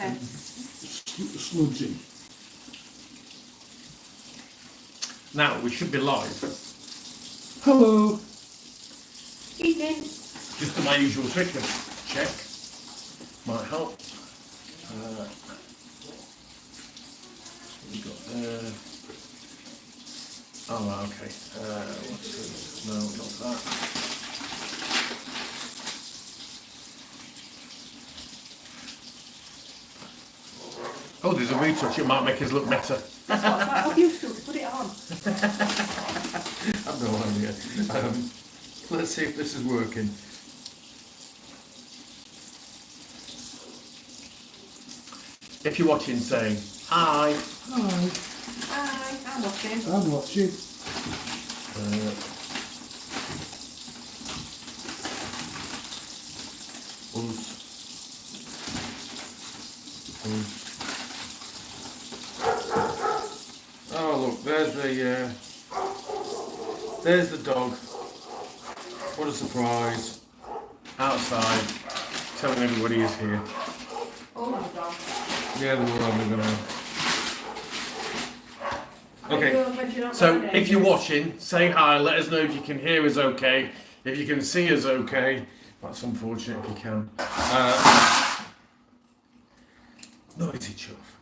Sludgy. Now we should be live. Hello. Evening. Just do my usual trick of check. Might help. We got there. Oh, right, okay. What's this? No, not that. Oh, there's a retouch. It might make us look better. That's what it's like. Oh, beautiful to put it on. I've no idea. Let's see if this is working. If you're watching, say hi. Hi. Hi, I'm watching. I'm watching. Oh look, there's the dog. What a surprise! Outside, telling everybody he's here. Oh my God. Yeah, the world we're gonna. Okay, Okay. so if you're watching, say hi. Let us know if you can hear us okay. If you can see us okay. That's unfortunate if you can. Noisy chuff.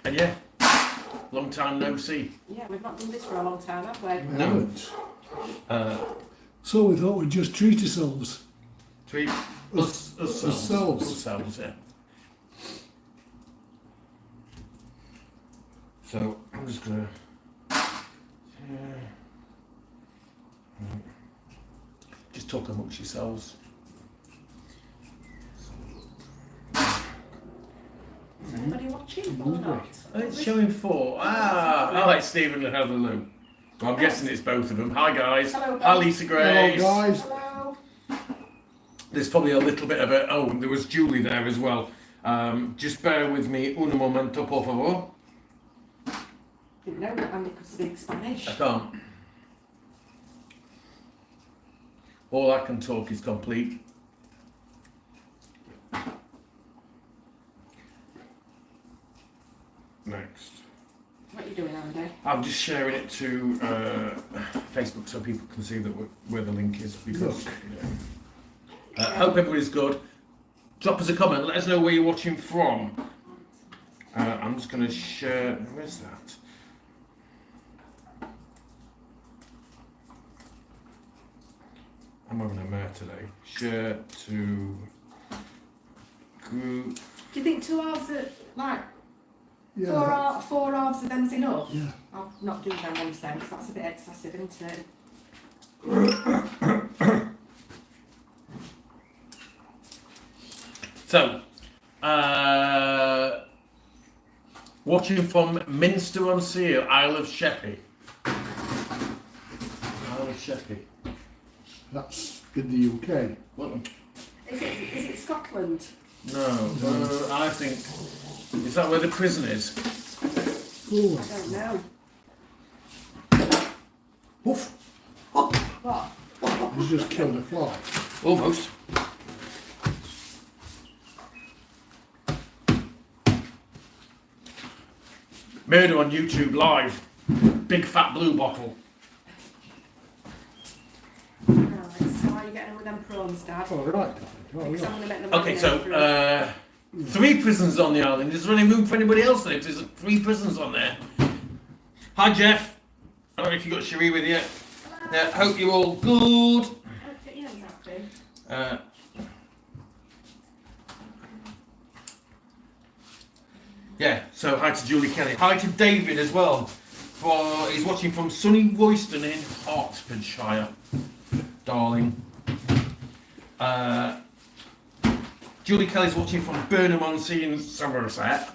And yeah, long time no see. Yeah, we've not done this for a long time, have we? We No. haven't. So we thought we'd just treat ourselves. treat Ourselves. ourselves, yeah. So I'm just gonna. Just talk amongst yourselves. Is anybody watching or not? It's showing 4. Ah, it's Stephen and Heather Lou. Well, I'm guessing it's both of them. Hi guys. Hello. Hi Lisa Grace. Hello guys. Hello. There's probably a little bit of it. Oh, there was Julie there as well. Just bear with me un momento, por favor. Didn't know that Andy could speak Spanish. I can't. All I can talk is complete. Next. What are you doing, Andy? I'm just sharing it to Facebook so people can see that where the link is. Because hope everybody's good. Drop us a comment. Let us know where you're watching from. I'm just going to share. Where's that? I'm having a mare today. Share to group. Do you think 2 hours are like Yeah. four hours of them's enough? Yeah. I'll not do them ones then, 'cause that's a bit excessive, isn't it? So, watching from Minster-on-Sea, Isle of Sheppey. Isle of Sheppey. That's in the UK. What? Is it Scotland? No, I think. Is that where the prison is? Oh. I don't know. Woof. What? He's just killed a fly. Almost. Murder on YouTube live. Big fat blue bottle. Right, so how are you getting on with them prawns, Dad? All right. Because I'm going to make them Okay, so marinate 3 prisons on the island. Is there any room for anybody else there? If there's 3 prisons on there. Hi Jeff. I don't know if you got Cherie with you. Yeah, hope you're all good. Okay, yeah, exactly. Yeah, so hi to Julie Kelly. Hi to David as well. He's watching from sunny Royston in Hertfordshire. Darling. Julie Kelly's watching from Burnham-on-Sea in Somerset.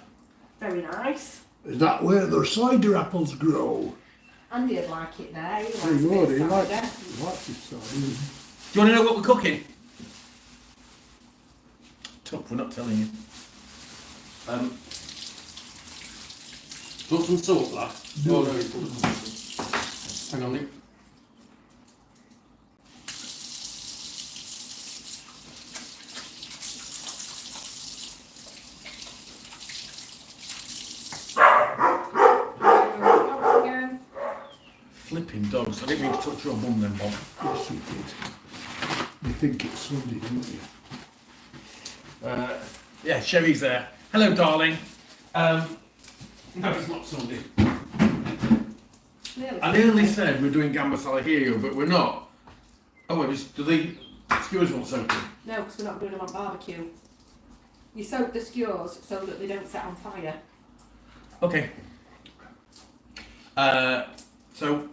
Very nice. Is that where their cider apples grow? Andy'd like it there. He likes He a bit would. of He likes cider. his cider. Do you want to know what we're cooking? Tough, we're not telling you. Put some salt, lad. No. Oh, no, hang on, Nick. flipping dogs. I didn't mean to touch your bum then, Bob. Yes, you did. You think it's Sunday, don't you? Yeah, Sherry's there. Hello, darling. No, it's not Sunday. I nearly said we're doing gamba salahio, but we're not. Oh, do the skewers want soaking? No, because we're not doing them on barbecue. You soak the skewers so that they don't set on fire. Okay. So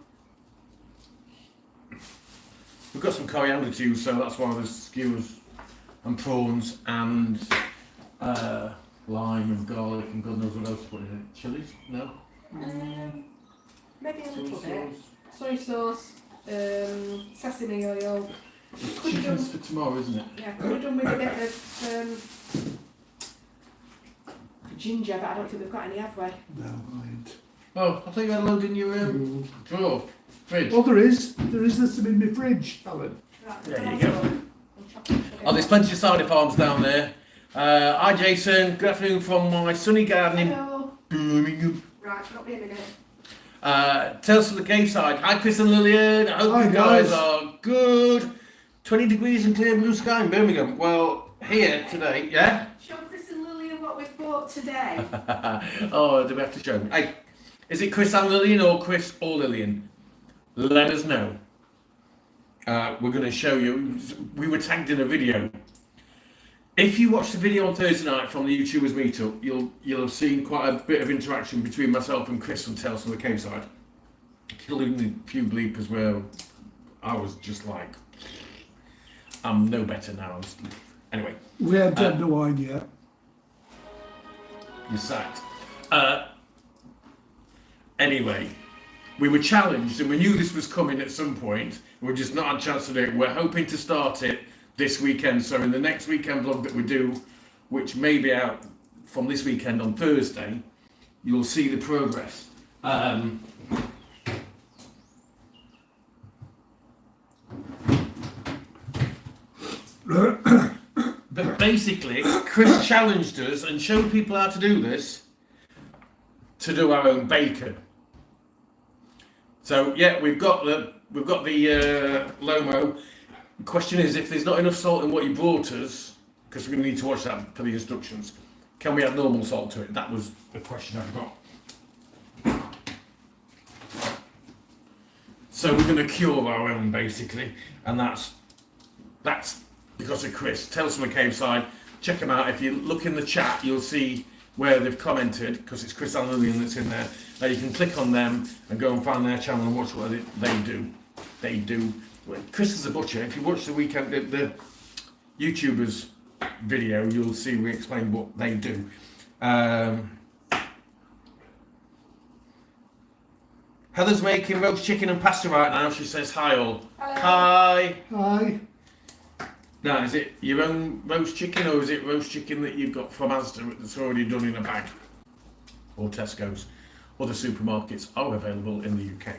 we've got some coriander to use, so that's why there's skewers and prawns and lime and garlic and God knows what else to put in it. Chilies? No? Maybe a Soy little bit. sauce. Soy sauce, sesame oil. Chicken's for tomorrow, isn't it? Yeah, could have done with a bit of ginger, but I don't think we've got any, have we? No, I ain't. Oh, I thought you had a load in your drawer, fridge. Oh, there's some in my fridge, Alan. Right, There you go. go. Oh, there's plenty of cider farms down there. Hi Jason, good afternoon from my sunny garden in Hello. Birmingham. Right, not be a minute. Tales from the Cave Side. Hi Chris and Lillian, I hope Hi, you guys guys. are good. 20 degrees and clear blue sky in Birmingham. Well, here today, yeah? Show Chris and Lillian what we've bought today. Oh, do we have to show them? Hey, is it Chris and Lillian or Chris or Lillian? Let us know. We're going to show you. We were tagged in a video. If you watch the video on Thursday night from the YouTubers meetup, you'll have seen quite a bit of interaction between myself and Chris from Tales from the Cave Side, including a few bleepers where I was just like, I'm no better now. Anyway, We haven't had no wine yet. you're sacked. Anyway, we were challenged and we knew this was coming at some point. We've just not had a chance to do it. We're hoping to start it this weekend. So in the next weekend vlog that we do, which may be out from this weekend on Thursday, you'll see the progress. But basically, Chris challenged us and showed people how to do this, to do our own bacon. So yeah, we've got the Lomo. The question is, if there's not enough salt in what you brought us, because we're going to need to watch that for the instructions, can we add normal salt to it? That was the question I've got. So we're going to cure our own basically, and that's because of Chris. Tales from the Cave Side. Check them out. If you look in the chat, you'll see where they've commented, because it's Chris and Lillian that's in there. You can click on them and go and find their channel and watch what they do. They do. Chris is a butcher. If you watch the weekend, the YouTubers video, you'll see we explain what they do. Heather's making roast chicken and pasta right now. She says hi all. Hello. Hi. Hi. Now, is it your own roast chicken or is it roast chicken that you've got from Asda that's already done in a bag? Or Tesco's? Other supermarkets are available in the UK.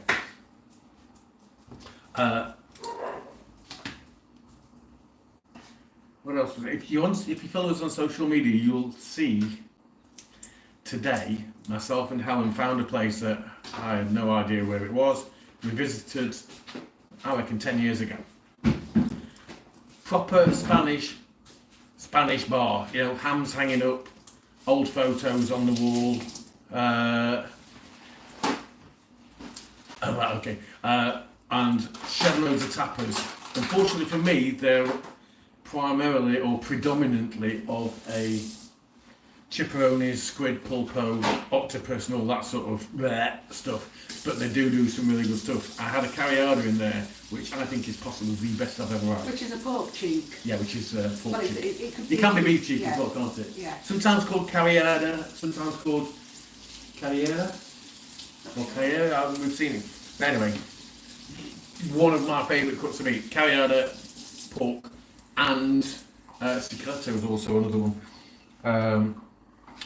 What else was it? If you follow us on social media, you'll see today myself and Helen found a place that I had no idea where it was. We visited, I reckon, 10 years ago. Proper Spanish bar, you know, hams hanging up, old photos on the wall. And shed loads of tapas. Unfortunately for me, they're primarily or predominantly of a chipperones, squid, pulpo, octopus and all that sort of stuff. But they do some really good stuff. I had a carriada in there, which I think is possibly the best I've ever had. Which is a pork cheek. Yeah, which is pork Well, cheek. it Can be beef cheek yeah. as well, can't it? Yeah. Sometimes called carriada, sometimes called carriera. Or carriera, we've seen it. But anyway, one of my favourite cuts of meat, carriada, pork, and cicletto is also another one.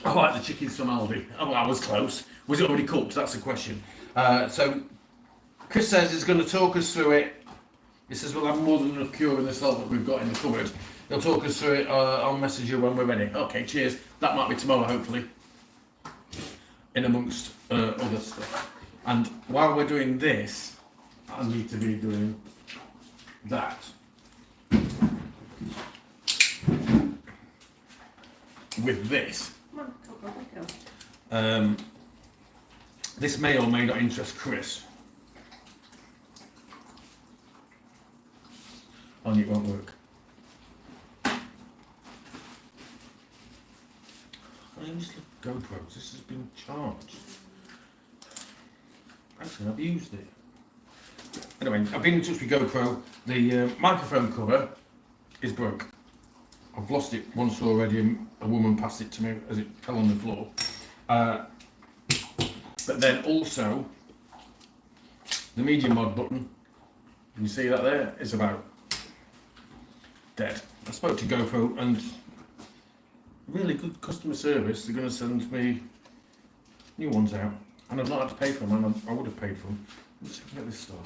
I like the chickens from Aldi. Oh, I was close. Was it already cooked? That's the question. So Chris says he's going to talk us through it. He says we'll have more than enough cure in the salt that we've got in the cupboard. He'll talk us through it. I'll message you when we're ready. Okay, cheers. That might be tomorrow, hopefully. In amongst other stuff. And while we're doing this, I need to be doing that. With this. Come on, go. This may or may not interest Chris. Only it won't work. I use the GoPros. This has been charged. Actually, I've used it. Anyway, I've been in touch with GoPro. The microphone cover is broke. I've lost it once already, and a woman passed it to me as it fell on the floor. But then also, the media mod button, can you see that there, is about dead. I spoke to GoPro and really good customer service. They're going to send me new ones out. And I've not had to pay for them, and I would have paid for them. Let's see if we can get this started.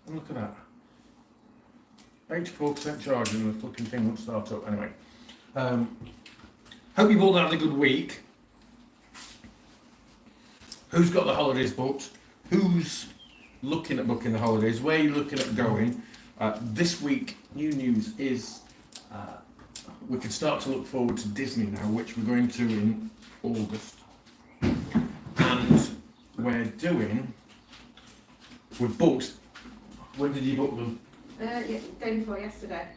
And look at that. 84% charge and the fucking thing won't start up. Anyway. Hope you've all had a good week. Who's got the holidays booked? Who's looking at booking the holidays? Where are you looking at going? This week, new news is we can start to look forward to Disney now, which we're going to in August. And we've booked. When did you book them? Day before yesterday.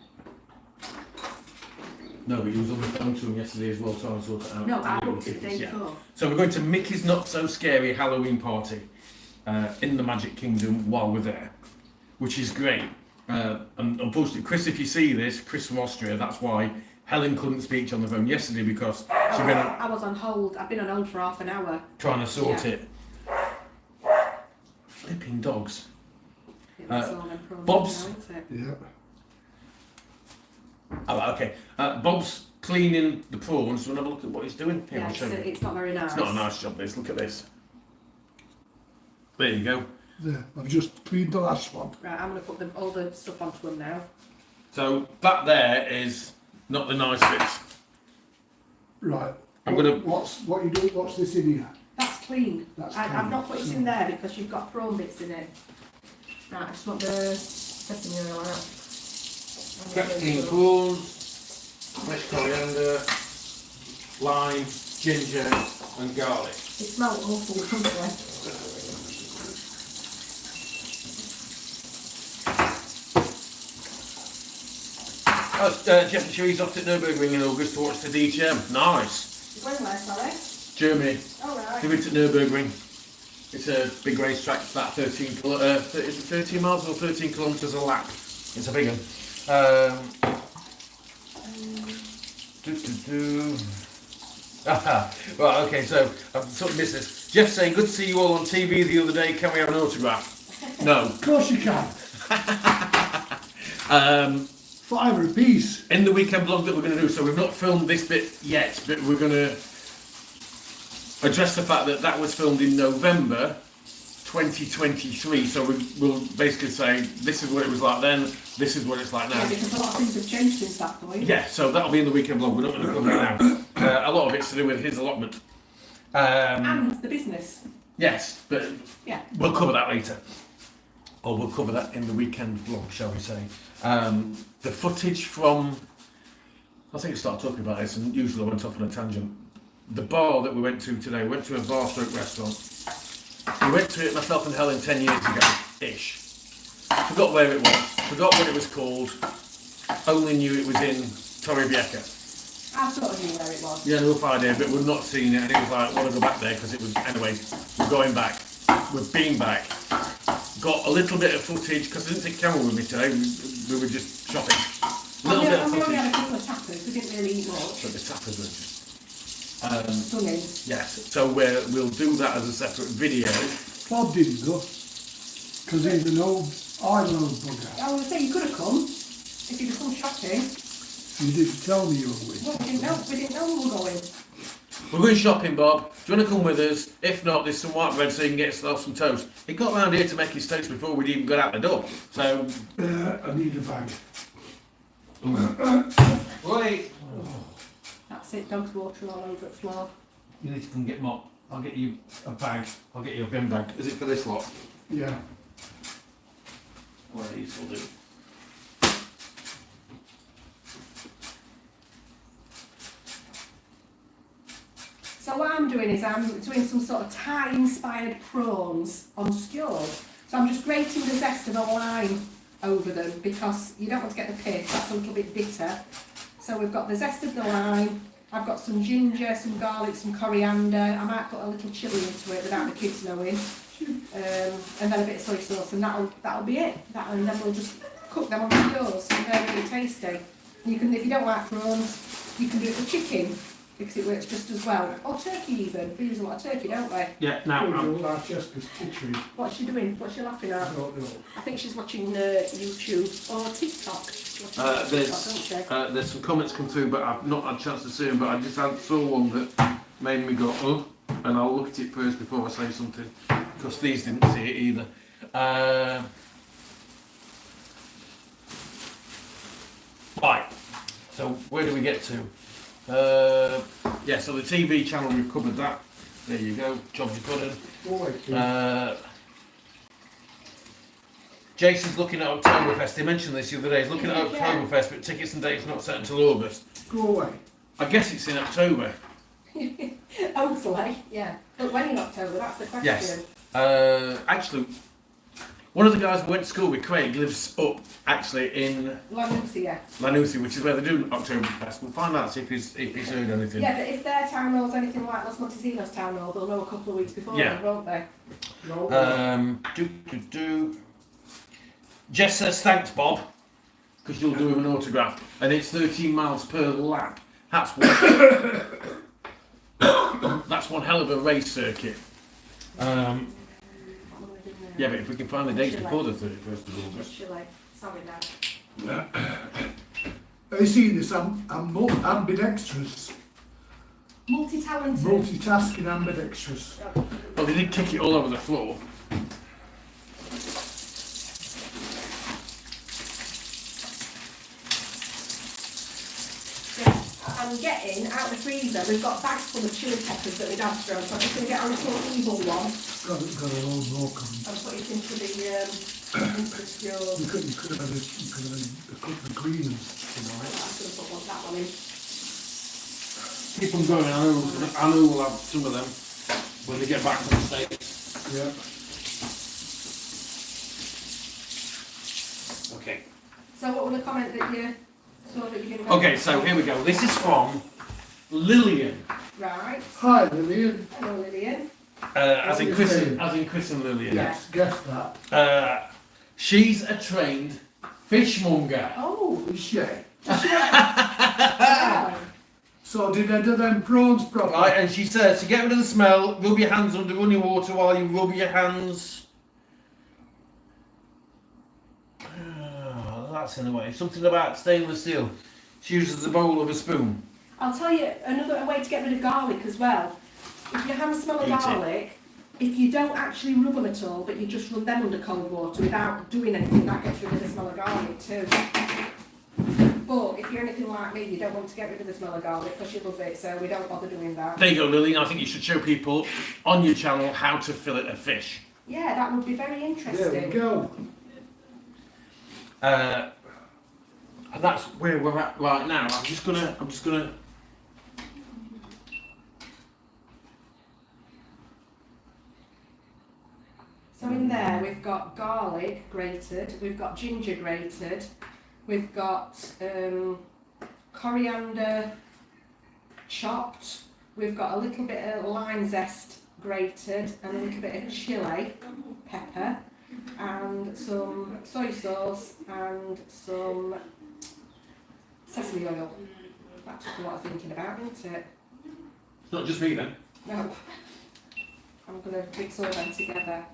No, but he was on the phone to him yesterday as well, trying to sort it out. No, I booked it the day before. So we're going to Mickey's Not So Scary Halloween party in the Magic Kingdom while we're there, which is great. And unfortunately, Chris, if you see this, Chris from Austria, that's why Helen couldn't speak on the phone yesterday, because she'd been I was on hold. I've been on hold for half an hour. Trying to sort it. Flipping dogs. Bob's. Yeah. Oh, okay. Bob's cleaning the prawns. Do you want to have a look at what he's doing? Here, Yeah, I'll show you. it's not very nice. It's not a nice job, this. Look at this. There you go. There. I've just cleaned the last one. Right, I'm going to put all the stuff onto them now. So that there is not the nice bits. Right. I'm gonna. What you do? What's this in here? That's clean. That's I've clean. not put it in there because you've got prawn bits in it. Right, I just want the sesame oil out. Cracked clean prawns, fresh coriander, lime, ginger, and garlic. It smells awful, doesn't it? Jeff and Cherie's off to Nürburgring in August to watch the DTM. Nice. When where, sorry? Germany. Alright. They went to Nürburgring. It's a big racetrack. It's about 13 miles or 13 kilometres a lap. It's a big one. Right, okay, so I've sort of missed this. Jeff saying, good to see you all on TV the other day. Can we have an autograph? No. Of course you can. £5 a piece. In the weekend vlog that we're going to do, so we've not filmed this bit yet, but we're going to address the fact that that was filmed in November 2023, so we'll basically say this is what it was like then, this is what it's like now. Yeah, because a lot of things have changed since that point. Yeah, so that'll be in the weekend vlog, we're not going to cover it now. A lot of it's to do with his allotment. And the business. Yes, but Yeah. we'll cover that later. Or we'll cover that in the weekend vlog, shall we say. The footage from, I think I started talking about this and usually I went off on a tangent. The bar that we went to today, we went to a bar stroke restaurant. We went to it, myself and Helen, 10 years ago-ish. Forgot where it was, forgot what it was called, only knew it was in Torrevieja. I sort of knew where it was. Yeah, no rough idea, but we've not seen it, and it was like, I want to go back there, because it was, anyway, we're going back. We've been back. Got a little bit of footage, because I didn't take camera with me today, we were just shopping. A little bit of We only footage. had a couple of tappers, we didn't really eat much. But the tappers were just... Stunning. yes, so we'll do that as a separate video. Bob didn't go. Because he's an old bugger. I was going to say, you could have come if you'd have come shopping. You didn't tell me you were with. Well, we didn't know we were going. We're going shopping, Bob. Do you want to come with us? If not, there's some white bread so you can get yourself some toast. He got round here to make his toast before we'd even got out the door. So... I need a bag. Wait. That's it, dog's water all over the floor. You need to come get mop. I'll get you a bag. I'll get you a bin bag. Is it for this lot? Yeah. Well, these will do. So what I'm doing is I'm doing some sort of Thai-inspired prawns on skewers. So I'm just grating the zest of a lime over them because you don't want to get the pith, that's a little bit bitter. So we've got the zest of the lime, I've got some ginger, some garlic, some coriander, I might put a little chilli into it without the kids knowing. And then a bit of soy sauce, and that'll be it. And then we'll just cook them on skewers, and they're really tasty. You can, if you don't like prawns, you can do it for chicken, because it works just as well. Or turkey even. We use a lot of turkey, don't we? Yeah, now. Like Jessica's kitchen. What's she doing? What's she laughing at? I don't know. I think she's watching YouTube or TikTok. There's some comments come through, but I've not had a chance to see them. But I just saw one that made me go, oh, and I'll look at it first before I say something, because these didn't see it either. Right. So where do we get to? Yeah. So the TV channel, we've covered that. There you go. Jobs you put in. Jason's looking at Oktoberfest. He mentioned this the other day. He's looking at Oktoberfest, but tickets and dates not set until August. Go away. I guess it's in October. Hopefully, yeah. But when in October? That's the question. Yes. Actually, one of the guys we went to school with, Craig, lives up actually in Lanusia, which is where they do Oktoberfest. We'll find out if he's heard anything. Yeah, but if their town hall's anything like Los Montesinos town hall, they'll know a couple of weeks before, won't they? No. Jess says thanks, Bob, because you'll do him an autograph, and it's 13 miles per lap. That's one. That's one hell of a race circuit. Yeah, but if we can find the dates before the 31st of August. Sorry, Dad. Have you seen this? I'm ambidextrous. Multi-talented. Multitasking ambidextrous. Well, they did kick it all over the floor. I'm getting out of the freezer, we've got bags full of chili peppers that my dad's grown, so I'm just going to get a little evil one. Got a load more coming. And put it into the skewers. You could have had a couple of greens tonight. I'm going to put that one in. Keep them going. I know we'll have some of them when they get back from the States. Yeah. Okay. So what was the comment that you saw that you didn't Okay, so here we go. This is from Lillian. Right. Hi, Lillian. Hello, Lillian. As in Chris and Lillian. Yes, guess that. She's a trained fishmonger. Oh. Is she? Wow. So did they do them prawns properly? Right, and she says to get rid of the smell, rub your hands under running water while you rub your hands. That's in a way. Something about stainless steel. She uses the bowl of a spoon. I'll tell you another way to get rid of garlic as well. If your hands smell of garlic, if you don't actually rub them at all, but you just run them under cold water without doing anything, that gets rid of the smell of garlic too. But if you're anything like me, you don't want to get rid of the smell of garlic because you love it, so we don't bother doing that. There you go, Lily. I think you should show people on your channel how to fillet a fish. Yeah, that would be very interesting. There we go. And that's where we're at right now. I'm just gonna. So in there we've got garlic grated, we've got ginger grated, we've got coriander chopped, we've got a little bit of lime zest grated and a little bit of chili pepper and some soy sauce and some sesame oil. That's what I'm thinking about, isn't it? It's not just me then. No. I'm going to mix all them together.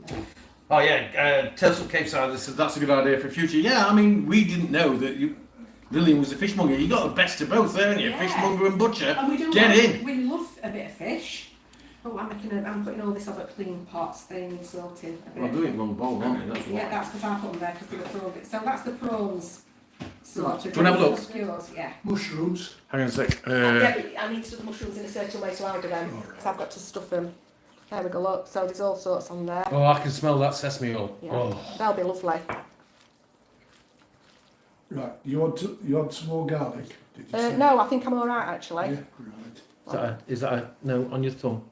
No. Oh yeah, Tales from Cape Side said that's a good idea for future. Yeah, I mean, we didn't know that Lillian was a fishmonger. You got the best of both, haven't you? Yeah. Fishmonger and butcher. And we do Get love, in. We love a bit of fish. Oh, I'm putting all this over clean pots, thing, salting. Well, I'm doing it wrong bowl, aren't I? That's Yeah, that's because I put them there because they were prawn bits. So that's the prawns Slaughter. Do you wanna have a look? Skewers, yeah. Mushrooms. Hang on a sec. Yeah, but I need to do the mushrooms in a certain way, so I'll do them. Because I've got to stuff them. There we go, look. So there's all sorts on there. Oh, I can smell that sesame oil. Yeah, Oh. that'll be lovely. Right, you want some more garlic? Did you say? No, I think I'm alright actually. Yeah, right. Is that a no on your thumb?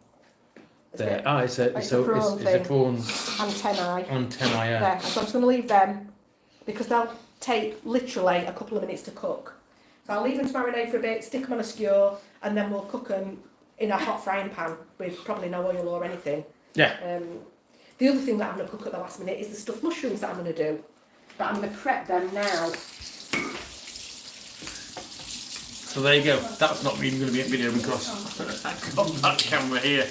Is There. it? Ah, it's a It's a prawn it's a thing. prawn Antennae. antenna, yeah. There. So I'm just going to leave them because they'll take literally a couple of minutes to cook. So I'll leave them to marinate for a bit, stick them on a skewer, and then we'll cook them in a hot frying pan with probably no oil or anything. Yeah. The other thing that I'm going to cook at the last minute is the stuffed mushrooms that I'm going to do. But I'm going to prep them now. So there you go. That's not even going to be a video because I've got that camera here.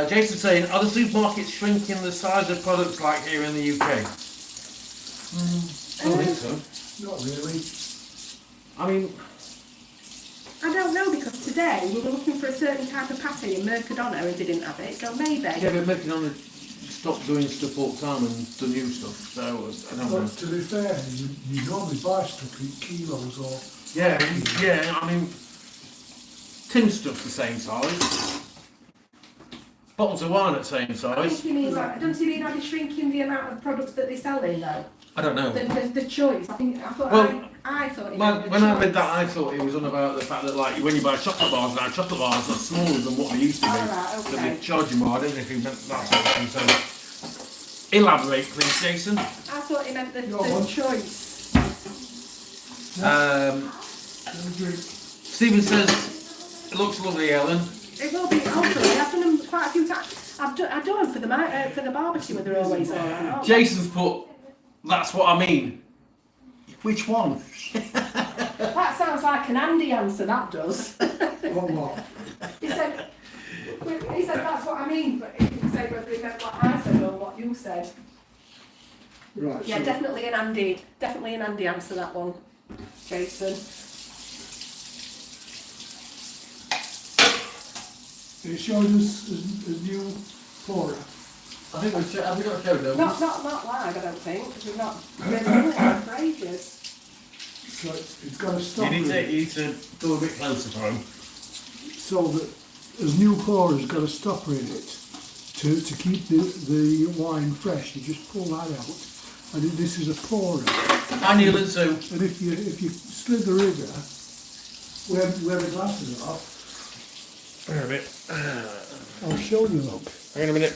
Jason's saying, are the supermarkets shrinking the size of products like here in the UK? I don't think so. Not really. I mean, I don't know because today we were looking for a certain type of pâté in Mercadona and they didn't have it, so maybe. yeah, but making on stop doing stuff all the time and the new stuff. So I don't know. But to be fair, you normally buy stuff in kilos or... Yeah, I mean, tin stuff's the same size. Bottles of wine at the same I think size. he means that. Don't you mean are they shrinking the amount of products that they sell in though? I don't know. The choice. I thought Well, I thought. When I read that, I thought it was on about the fact that, like, when you buy chocolate bars now, chocolate bars are smaller than what they used to be. Alright, So okay. they charge you more. I don't know if he meant that sort of thing. So, elaborate, please, Jason. I thought he meant the on. choice. Stephen says, it looks lovely, Ellen. It will be. Hopefully, I've done them quite a few times. I've done them for the barbecue, and they're always alright. Jason's put, that's what I mean. Which one? That sounds like an Andy answer. That does. What? He said that's what I mean, but he didn't say whether he meant what I said or what you said. Right, Yeah, so definitely an Andy answer that one, Jason. it shows us a new flora. I think have we got a show though? Not live, I don't think, because we've not really done it for ages. So it's got to stop You it. need to go a bit closer for him. So that as new flora's got a stopper in it to keep the wine fresh. You just pull that out, and this is a pourer. Hi Neil and Sue. And if you slid the rigger where the glasses are, Hang on a bit. I'll show you. Look. Hang on a minute.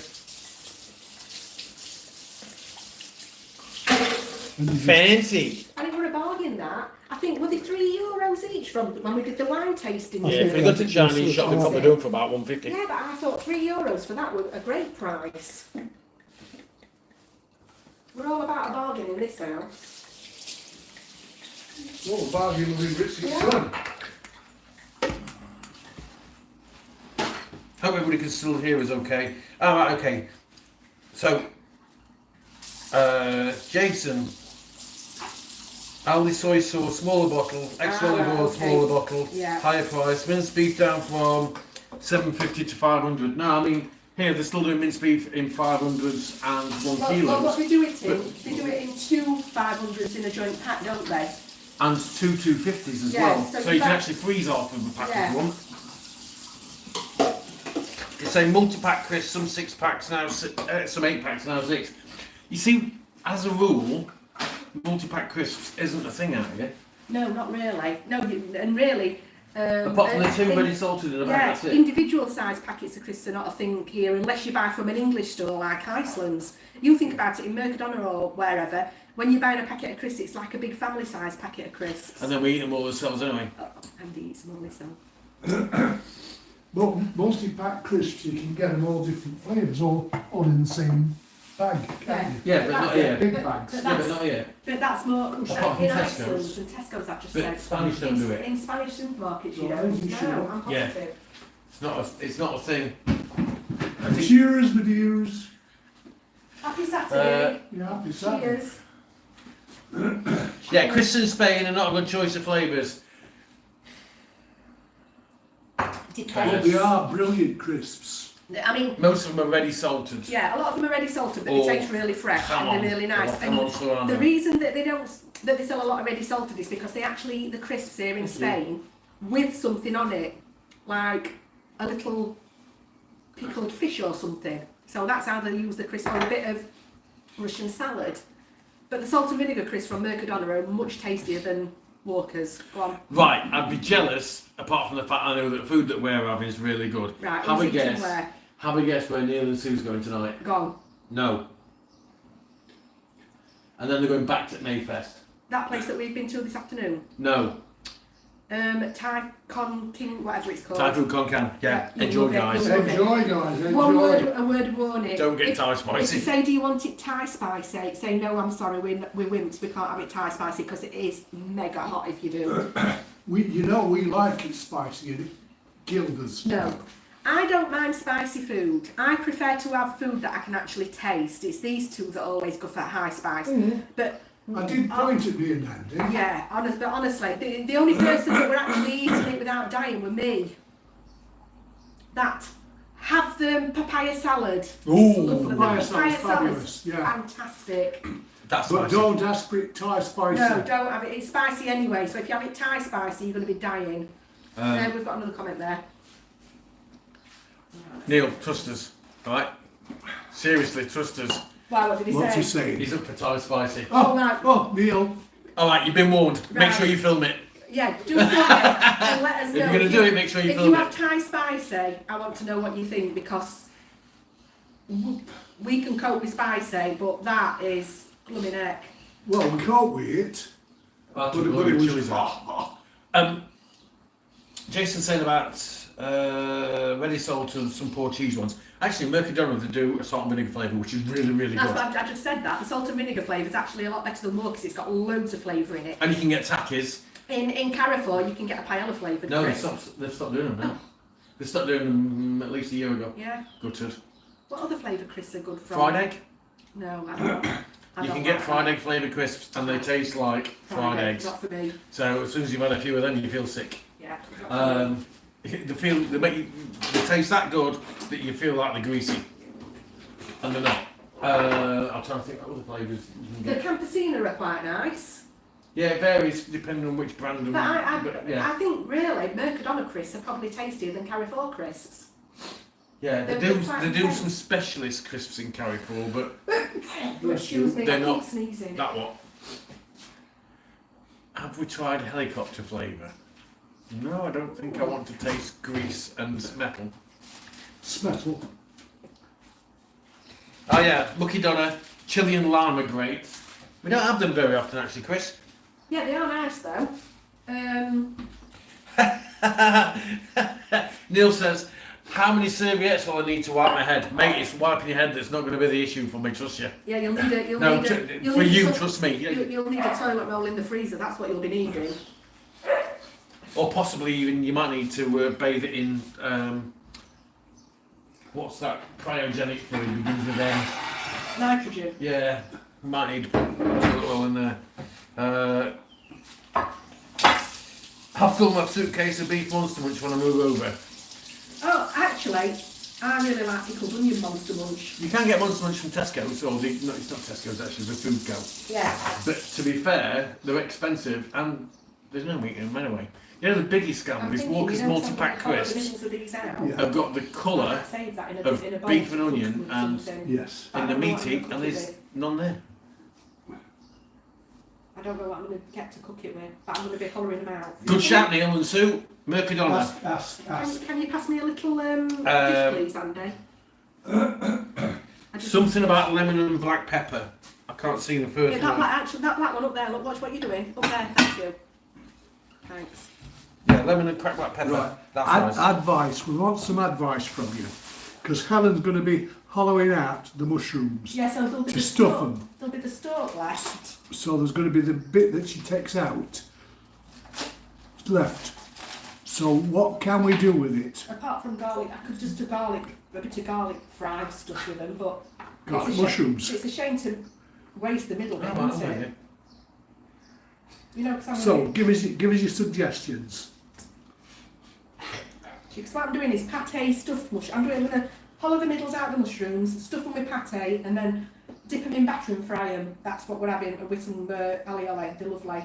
And you just- Fancy. And it were a bargain that. I think, were they €3 each from when we did the wine tasting? Yeah, if we go to Chinese shop, we probably do them for about £1.50. Yeah, but I thought €3 for that was a great price. We're all about a bargain in this house. What a bargain Loving Brits it's Yeah. done. Hope everybody can still hear us okay. Oh, right, okay. So, Jason, Aldi soy sauce, smaller bottle, extra olive oil, okay. smaller bottle, Yeah. higher price, minced beef down from 750 to 500. No, I mean, here they're still doing minced beef in 500s and 1 Well, kilos. what they do it in, they do it in 2 500s in a joint pack, don't they? And 2 250s as Yeah, well. so So you you can buy- actually freeze half of a pack Yeah. if you want. It's a multi-pack crisp, some 6 packs now, some 8 packs now 6. You see, as a rule, multi-pack crisps isn't a thing out here. No, not really. No, and really. Apart from the 2 ready salted in a bag, Yeah, that's it. individual size packets of crisps are not a thing here unless you buy from an English store like Iceland's. You think about it in Mercadona or wherever, when you're buying a packet of crisps, it's like a big family size packet of crisps. And then we eat them all ourselves anyway. Oh, Andy eats them all myself. But multi-pack crisps, you can get them all different flavours, all in the same bag, can't you? Yeah, but not here. Big But- bags. but Yeah, but not here. But that's more Apart from in Tesco's. Iceland's and Tesco's, I've just But said. Spanish don't do it. In Spanish supermarkets, you No, don't. you should. No, I'm Yeah. positive. It's not a thing. Cheers, my dears. Happy Saturday. Yeah, happy Saturday. Cheers. Yeah, crisps in Spain are not a good choice of flavours. But they are brilliant crisps. I mean, Most of them are ready salted. yeah, a lot of them are ready salted, but Or they taste really fresh come and on, they're really nice. or come on, And Serrano. the reason that they sell a lot of ready salted is because they actually eat the crisps here in Spain with something on it, like a little pickled fish or something. So that's how they use the crisp, or a bit of Russian salad. But the salt and vinegar crisps from Mercadona are much tastier than Walker's. Go on. Right, I'd be jealous, apart from the fact I know that the food that we're having is really good. Right, have a who's eating guess. where? Have a guess where Neil and Sue's going tonight. Go on. No. And then they're going back to Mayfest. That place that we've been to this afternoon. No. Thai Con King, whatever it's called. Thai food con can. Yeah. Yeah, Enjoy, you'll love it, guys. you'll love Enjoy, guys. Enjoy. A word of warning. Don't get Thai If you spicy. say, do you want it Thai spicy? Say, no, I'm sorry, we're wimps, we can't have it Thai spicy because it is mega hot if you do. We like it spicy and it killed us. No. I don't mind spicy food. I prefer to have food that I can actually taste. It's these two that always go for high spice. But I did point at me and Andy. yeah, honestly, the only person that were actually eating it without dying were me. That have the papaya salad. Ooh, Lovely. papaya Papaya salad's fabulous, salad's yeah. fantastic. That's But spicy. don't ask for it Thai spicy. No, don't have it. It's spicy anyway, so if you have it Thai spicy, you're going to be dying. We've got another comment there. Neil, trust us. Alright? Seriously, trust us. Why, what did he What's say? he saying? He's up for Thai spicy. Oh, right. Oh, Neil. Alright, you've been warned. Make Right. sure you film it. Yeah, do film it and let us If know. you're going to do it, make sure you If film you it. have Thai spicy, I want to know what you think because we can cope with spicy, but that is blooming heck. Well, we can't with it. Well, But it was Jason's saying about ready salted, some Portuguese ones. Actually, Mercadona, they do a salt and vinegar flavour, which is really, really That's good. what I just said that. The salt and vinegar flavour is actually a lot better than more because it's got loads of flavour in it. And you can get takis. In Carrefour, you can get a paella flavoured No, crisp. they've stopped doing them now. They stopped doing them at least a year ago. Yeah. Gutted. What other flavour crisps are good from? Fried egg. No, I don't. You can get fried egg flavoured crisps and they taste like fried eggs. Not for me. So as soon as you've had a few of them, you feel sick. Yeah. not for me. They taste that good that you feel like they're greasy. And they're not. I'm trying to think what other flavours you can The get. Campesina are quite nice. Yeah, it varies depending on which brand. But Yeah, I think really Mercadona crisps are probably tastier than Carrefour crisps. yeah, they they're do. quite They do intense. some specialist crisps in Carrefour, but Excuse me, They're I not keep sneezing. that what? Have we tried helicopter flavour? No, I don't think I want to taste grease and metal. Smettle. Oh yeah, Lucky Donna, chili and lime are great. We don't have them very often actually, Chris. Yeah, they are nice though. Neil says, how many serviettes will I need to wipe my head? Mate, it's wiping your head that's not going to be the issue for me, trust you. Yeah, you'll need a. No, for you, to- trust me. You'll need a toilet roll in the freezer. That's what you'll be needing. Or possibly even you might need to bathe it in, what's that cryogenic fluid begins with M? Nitrogen. Yeah, might need to put a toilet roll in there. I'll fill my suitcase of beef monster munch when I move over. Oh, actually, I really like pickled onion monster munch. You can get monster munch from Tesco's, or no, it's not Tesco's actually, the Food Co. Yeah. But to be fair, they're expensive and there's no meat in them anyway. You know the biggest scam, I'm these thinking, Walker's you know, multi-pack something like crisps of these out. Yeah. have got the colour Save that in of in a bowl beef to and cook onion with and- something. Yes. I in the don't know what I'm meaty gonna and cook it there's with. none there. I don't know what I'm going to get to cook it with, but I'm going to be hollering them out. Good shout, Neil and Sue. Mercadona. Ask. Can you pass me a little dish, please, Andy? I just- Something about lemon and black pepper. I can't see the first Yeah, that one. black, actually, that black one up there. Look, watch what you're doing. Up there. Thank you. Thanks. Yeah, lemon and cracked black pepper. Right. That's nice. Advice. We want some advice from you. Because Helen's going to be hollowing out the mushrooms Yeah, so there'll be to the stuff stalk. them. There'll be the stalk left. So there's going to be the bit that she takes out left. So what can we do with it? Apart from garlic, I could just do a bit of garlic fried stuff with them, but Garlic it's a mushrooms. It's a shame to waste the middle bit, Oh, isn't okay. it? You know, because So give us your suggestions. what I'm doing is pâté stuffed mush. I'm going to hollow the middles out of the mushrooms, stuff them with pâté, and then dip them in batter and fry them. That's what we're having with some alioli. They're lovely.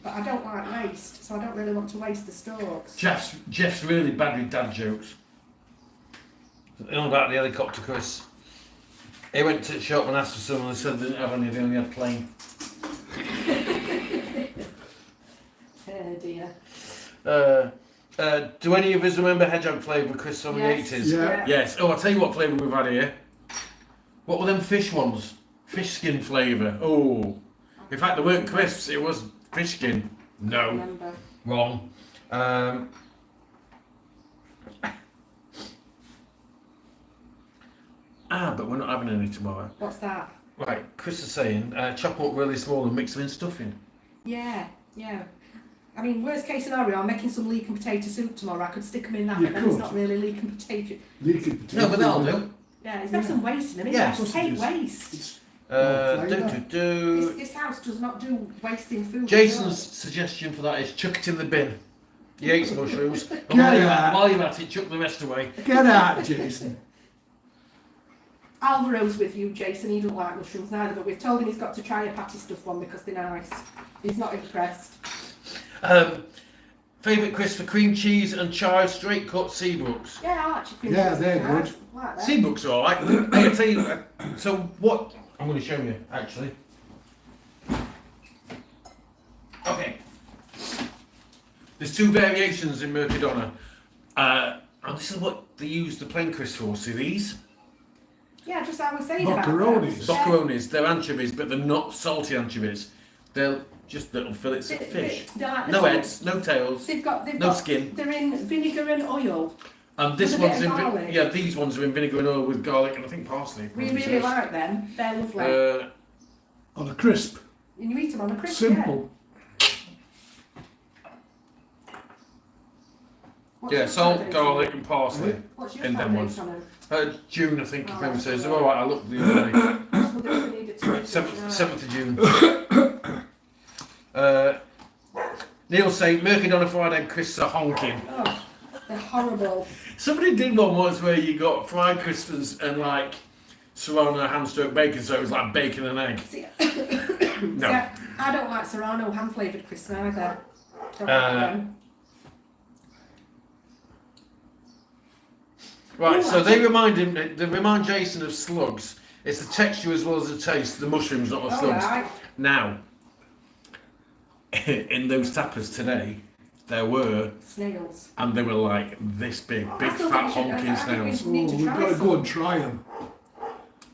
But I don't like waste, so I don't really want to waste the stalks. Jeff's really bad with dad jokes. You know about the helicopter, Chris? He went to the shop and asked for some, and they said they didn't have any, they only had plain. Oh dear. Do any of us remember hedgehog flavour, Chris, from Yes. the 80s? Yeah. Yes. Oh, I'll tell you what flavour we've had here. What were them fish ones? Fish skin flavour. Oh. In fact, they weren't crisps, it was fish skin. I No. remember. Wrong. But we're not having any tomorrow. What's that? Right, Chris is saying, chop up really small and mix them in stuffing. Yeah, yeah. I mean, worst case scenario, I'm making some leek and potato soup tomorrow. I could stick them in that, You but then it's could. not really leek and potato. Leaky potato. No, but that'll do. Yeah, it's better than wasting them. Yeah, I of course it hate is. waste. This house does not do wasting food. Jason's suggestion for that is chuck it in the bin. He hates mushrooms. And Get out. while you're at it, chuck the rest away. Get out, Jason. Alvaro's with you, Jason. He doesn't like mushrooms neither, but we've told him he's got to try a patty stuffed one because they're nice. He's not impressed. Favourite Chris for cream cheese and chive straight cut Seabrooks. Yeah, I like your cream Yeah, cheese they're and good. I like that. Seabrooks are alright. I'll tell you. So what? I'm going to show you actually. Okay. There's two variations in Mercadona, and this is what they use the plain crisps for. See these? Yeah, just I was saying about Boccheronis. that. Boccheronis. They're anchovies, but they're not salty anchovies. They're just little fillets of They- fish. they're like No little- heads, no tails. They've No got, skin. They're in vinegar and oil. And this With a bit one's of in garlic. yeah. These ones are in vinegar and oil with garlic and I think parsley. We really like them. They're lovely. On a crisp. and you eat them on a crisp. Simple. What's Yeah, your salt, favourite? garlic, and parsley. What's your in them favourite ones. on them? June, I think, Oh, if memory that's says. good. All right, I looked the other day. Well, they need it to make it 7th right. of June. Neil's saying Mercadona fried egg crisps are honking. Oh, they're horrible. Somebody did one once where you got fried crisps and like Serrano hand-stroked bacon, so it was like bacon and egg. See, No. see, I don't like Serrano ham-flavoured crisps either. Don't like them. Right, Ooh, so they remind Jason of slugs. It's the texture as well as the taste. The mushrooms, not the slugs. Alright. Now, in those tapas today, there were, Snails. and they were like this big I still fat think we should- honking I think snails. we need to We've try got to some. go and try them.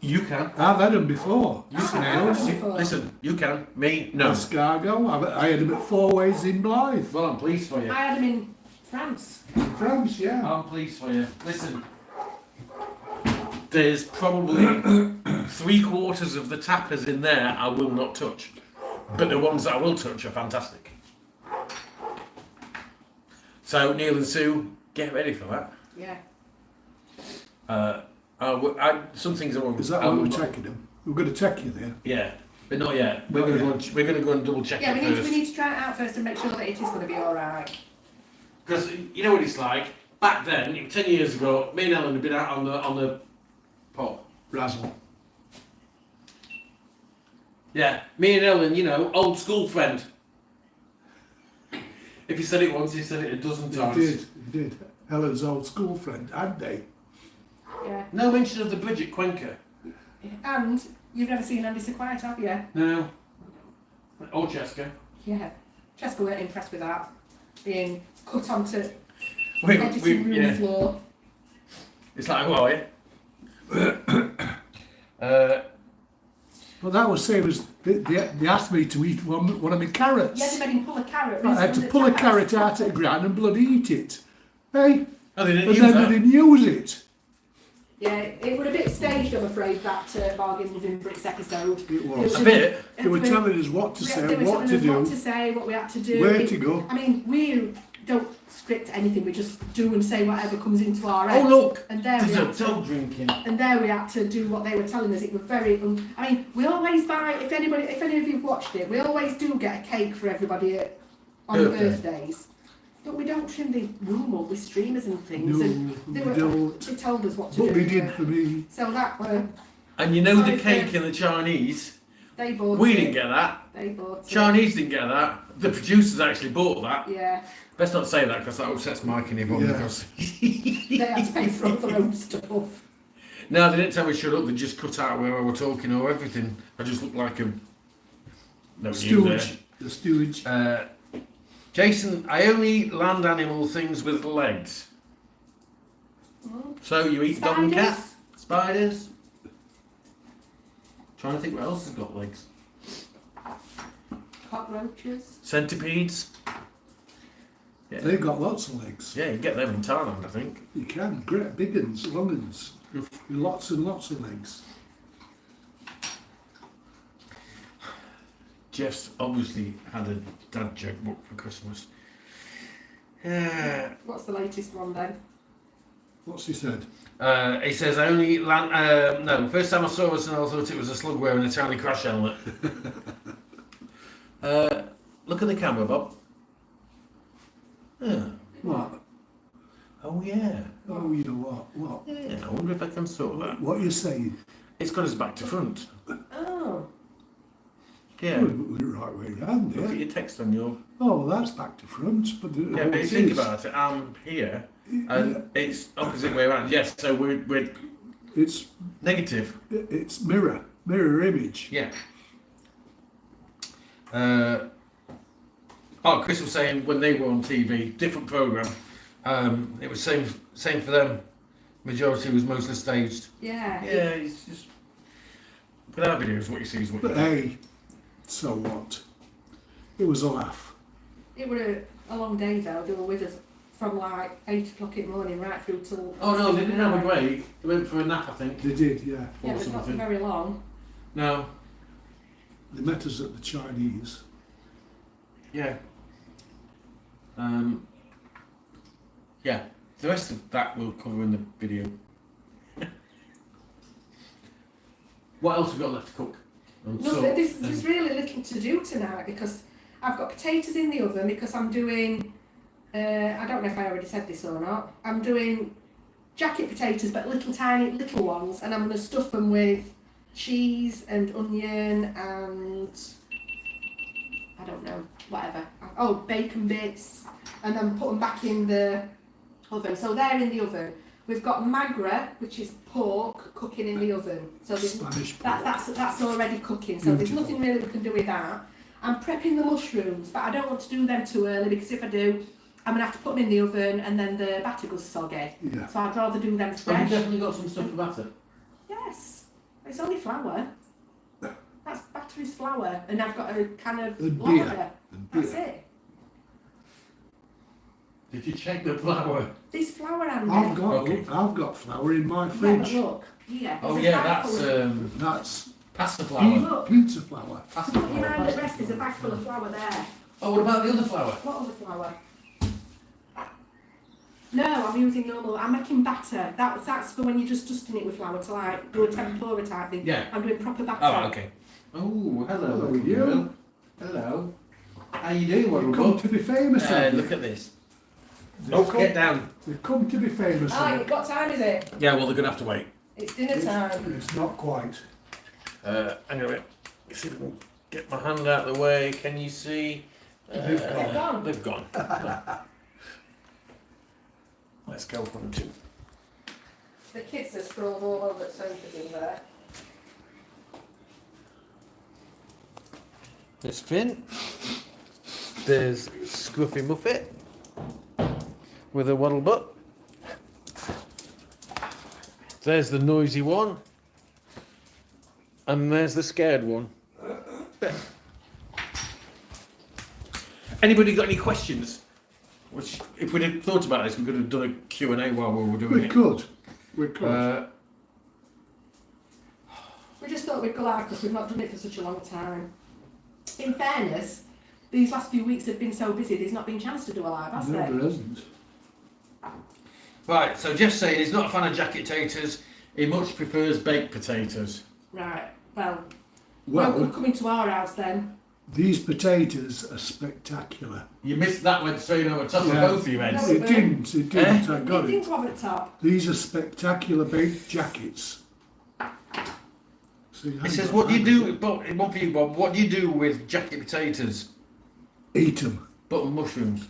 You can. I've had them before. You Ah, can. I've had them before. Listen, you can. Me, no. Escargot. I had them at Four Ways in Blythe. Well, I'm pleased for you. I had them in France. In France, yeah. I'm pleased for you. Listen, there's probably 3/4 of the tapas in there I will not touch, but the ones that I will touch are fantastic. So Neil and Sue, get ready for that. Yeah. Some things I won't. Is that I why we're will- taking them? We're going to take you there. Yeah, but not yet. We're Not going to yet. go. We're going to go and double check Yeah, it we first. need to try it out first and make sure that it is going to be alright. Because you know what it's like. Back then, 10 years ago, me and Ellen had been out on the pot. Razzle. Yeah, me and Ellen, you know, old school friend. If you said it once, you said it a dozen times. He did. Helen's old school friend, hadn't they? Yeah. No mention of the Bridget Cuenca. And you've never seen Andy So Quiet, have you? No. Or Cheska. Yeah. Jessica weren't impressed with that. Being cut onto We, editing room yeah. floor. It's like, well, yeah. Well, that was same as they asked me to eat one of my carrots. Yeah, they made him pull a carrot. I had to pull a carrot out of the ground and bloody eat it. Hey? Oh, they didn't And use then that. they didn't use it. Yeah, it was a bit staged, I'm afraid, that Bargain Loving Brits episode. It was. A bit. They were telling us what to They say, were what telling to us do, what to say, what we had to do. where to go. I mean, we don't script anything, we just do and say whatever comes into our head. Oh, look. And there we There's a had dog drinking. And there we had to do what they were telling us. It was very. I mean, we always buy. If any of you've watched it, we always do get a cake for everybody on Birthday. birthdays. But we don't trim the room up with streamers and things. No, and we don't. They told us what to But do. they did for me. So that were, And you know Sorry the cake for- in the Chinese? they bought We it. didn't get that. They bought it. Chinese didn't get that. The producers actually bought that. Yeah. Let's not say that because that upsets Mike and Yvonne. Yeah. Because They had to pay for all their own stuff. no, they didn't tell me shut up. They just cut out where I were talking or everything. I just looked like a no you there. Stewage. The stewage. Jason, I only land animal things with legs. So you eat dog and cat, spiders. Trying to think what else has got legs. Cockroaches. Centipedes. Yeah. They've got lots of legs. Yeah, you get them in Thailand, I think. You can. Great big uns, long uns. Lots and lots of legs. Jeff's obviously had a dad joke book for Christmas. What's the latest one then? What's he said? He says, I only land. No, first time I saw a snail, I thought it was a slug wearing a tiny crash helmet. Look at the camera, Bob. What? Oh, yeah. Oh, you know what? What? Yeah, I wonder if I can sort that. What are you saying? It's got his back to front. Oh. Yeah. Oh, the right way round, Look at yeah. your text on your. Oh, well, that's back to front. But the, Yeah, but if you think about it, I'm here and it's opposite way around. Yes, so we're It's negative. it's mirror image. Yeah. Chris was saying when they were on TV, different programme, it was same for them. Majority was mostly staged. Yeah. Yeah, it's just. But our videos, what you see is what you But get. hey, so what? It was a laugh. It were a long day though. They were with us from like 8 o'clock in the morning right through till. Oh no, they didn't have a break. They went for a nap, I think. They did, yeah. Yeah, or but not for something. very long. No. They met us at the Chinese. Yeah. Yeah. The rest of that we'll cover in the video. What else have we got left to cook? No, there's really little to do tonight because I've got potatoes in the oven because I'm doing. I don't know if I already said this or not. I'm doing jacket potatoes, but tiny little ones, and I'm going to stuff them with cheese and onion and I don't know, whatever. Oh, bacon bits, and then put them back in the oven. So they're in the oven. We've got Magra, which is pork, cooking in the oven. So Spanish pork. that's already cooking. So there's nothing really we can do with that. I'm prepping the mushrooms, but I don't want to do them too early because if I do, I'm going to have to put them in the oven and then the batter goes soggy. Yeah. So I'd rather do them Have fresh. you definitely got some stuff for batter? Yes. It's only flour. That's batter is flour. And I've got a can of And beer. lager. And That's beer. it. Did you check the flour? This flour and I've got Okay. I've got flour in my Yeah, but fridge. look. Yeah. Oh there's a yeah, bag that's full of- That's pasta flour. Look. pizza flour. Pasta Put your mind flour. at rest, there's a bag full of flour there. Oh, what about the other flour? What other flour? No, I'm using normal. I'm making batter. That's for when you're just dusting it with flour to like do a tempura type thing. Yeah. I'm doing proper batter. Oh, okay. Oh, hello, Hello, little you. girl. Hello. How you doing, They Waddle come Bug? to be famous. haven't Look they? at this. They Oh, come- get down. They come to be famous. Oh, haven't what time is it? Yeah, well, they're going to have to wait. It's dinner time. It's not quite. Hang on a minute. See if I can get my hand out of the way. Can you see? They've gone. They've gone. Let's go for them too. The kids are sprawled all over the sofas in there. There's Finn. There's Scruffy Muffet with a waddle butt. There's the noisy one. And there's the scared one. Anybody got any questions? Which, if we'd have thought about this, we could have done a Q&A while we were doing We it. could. We could. We just thought we'd go live because we've not done it for such a long time. In fairness, these last few weeks have been so busy, there's not been a chance to do a live, has no, there? there isn't. Right, so Jeff's saying he's not a fan of jacket taters. He much prefers baked potatoes. Right, well, Well, welcome coming to our house then. These potatoes are spectacular. You missed that one straight over top Yeah. of both of your heads. No. It didn't, I got It didn't it. go over the top. These are spectacular baked jackets. See, It says, what do you do, but one for you, Bob, what do you do with jacket potatoes? Eat them. Button mushrooms.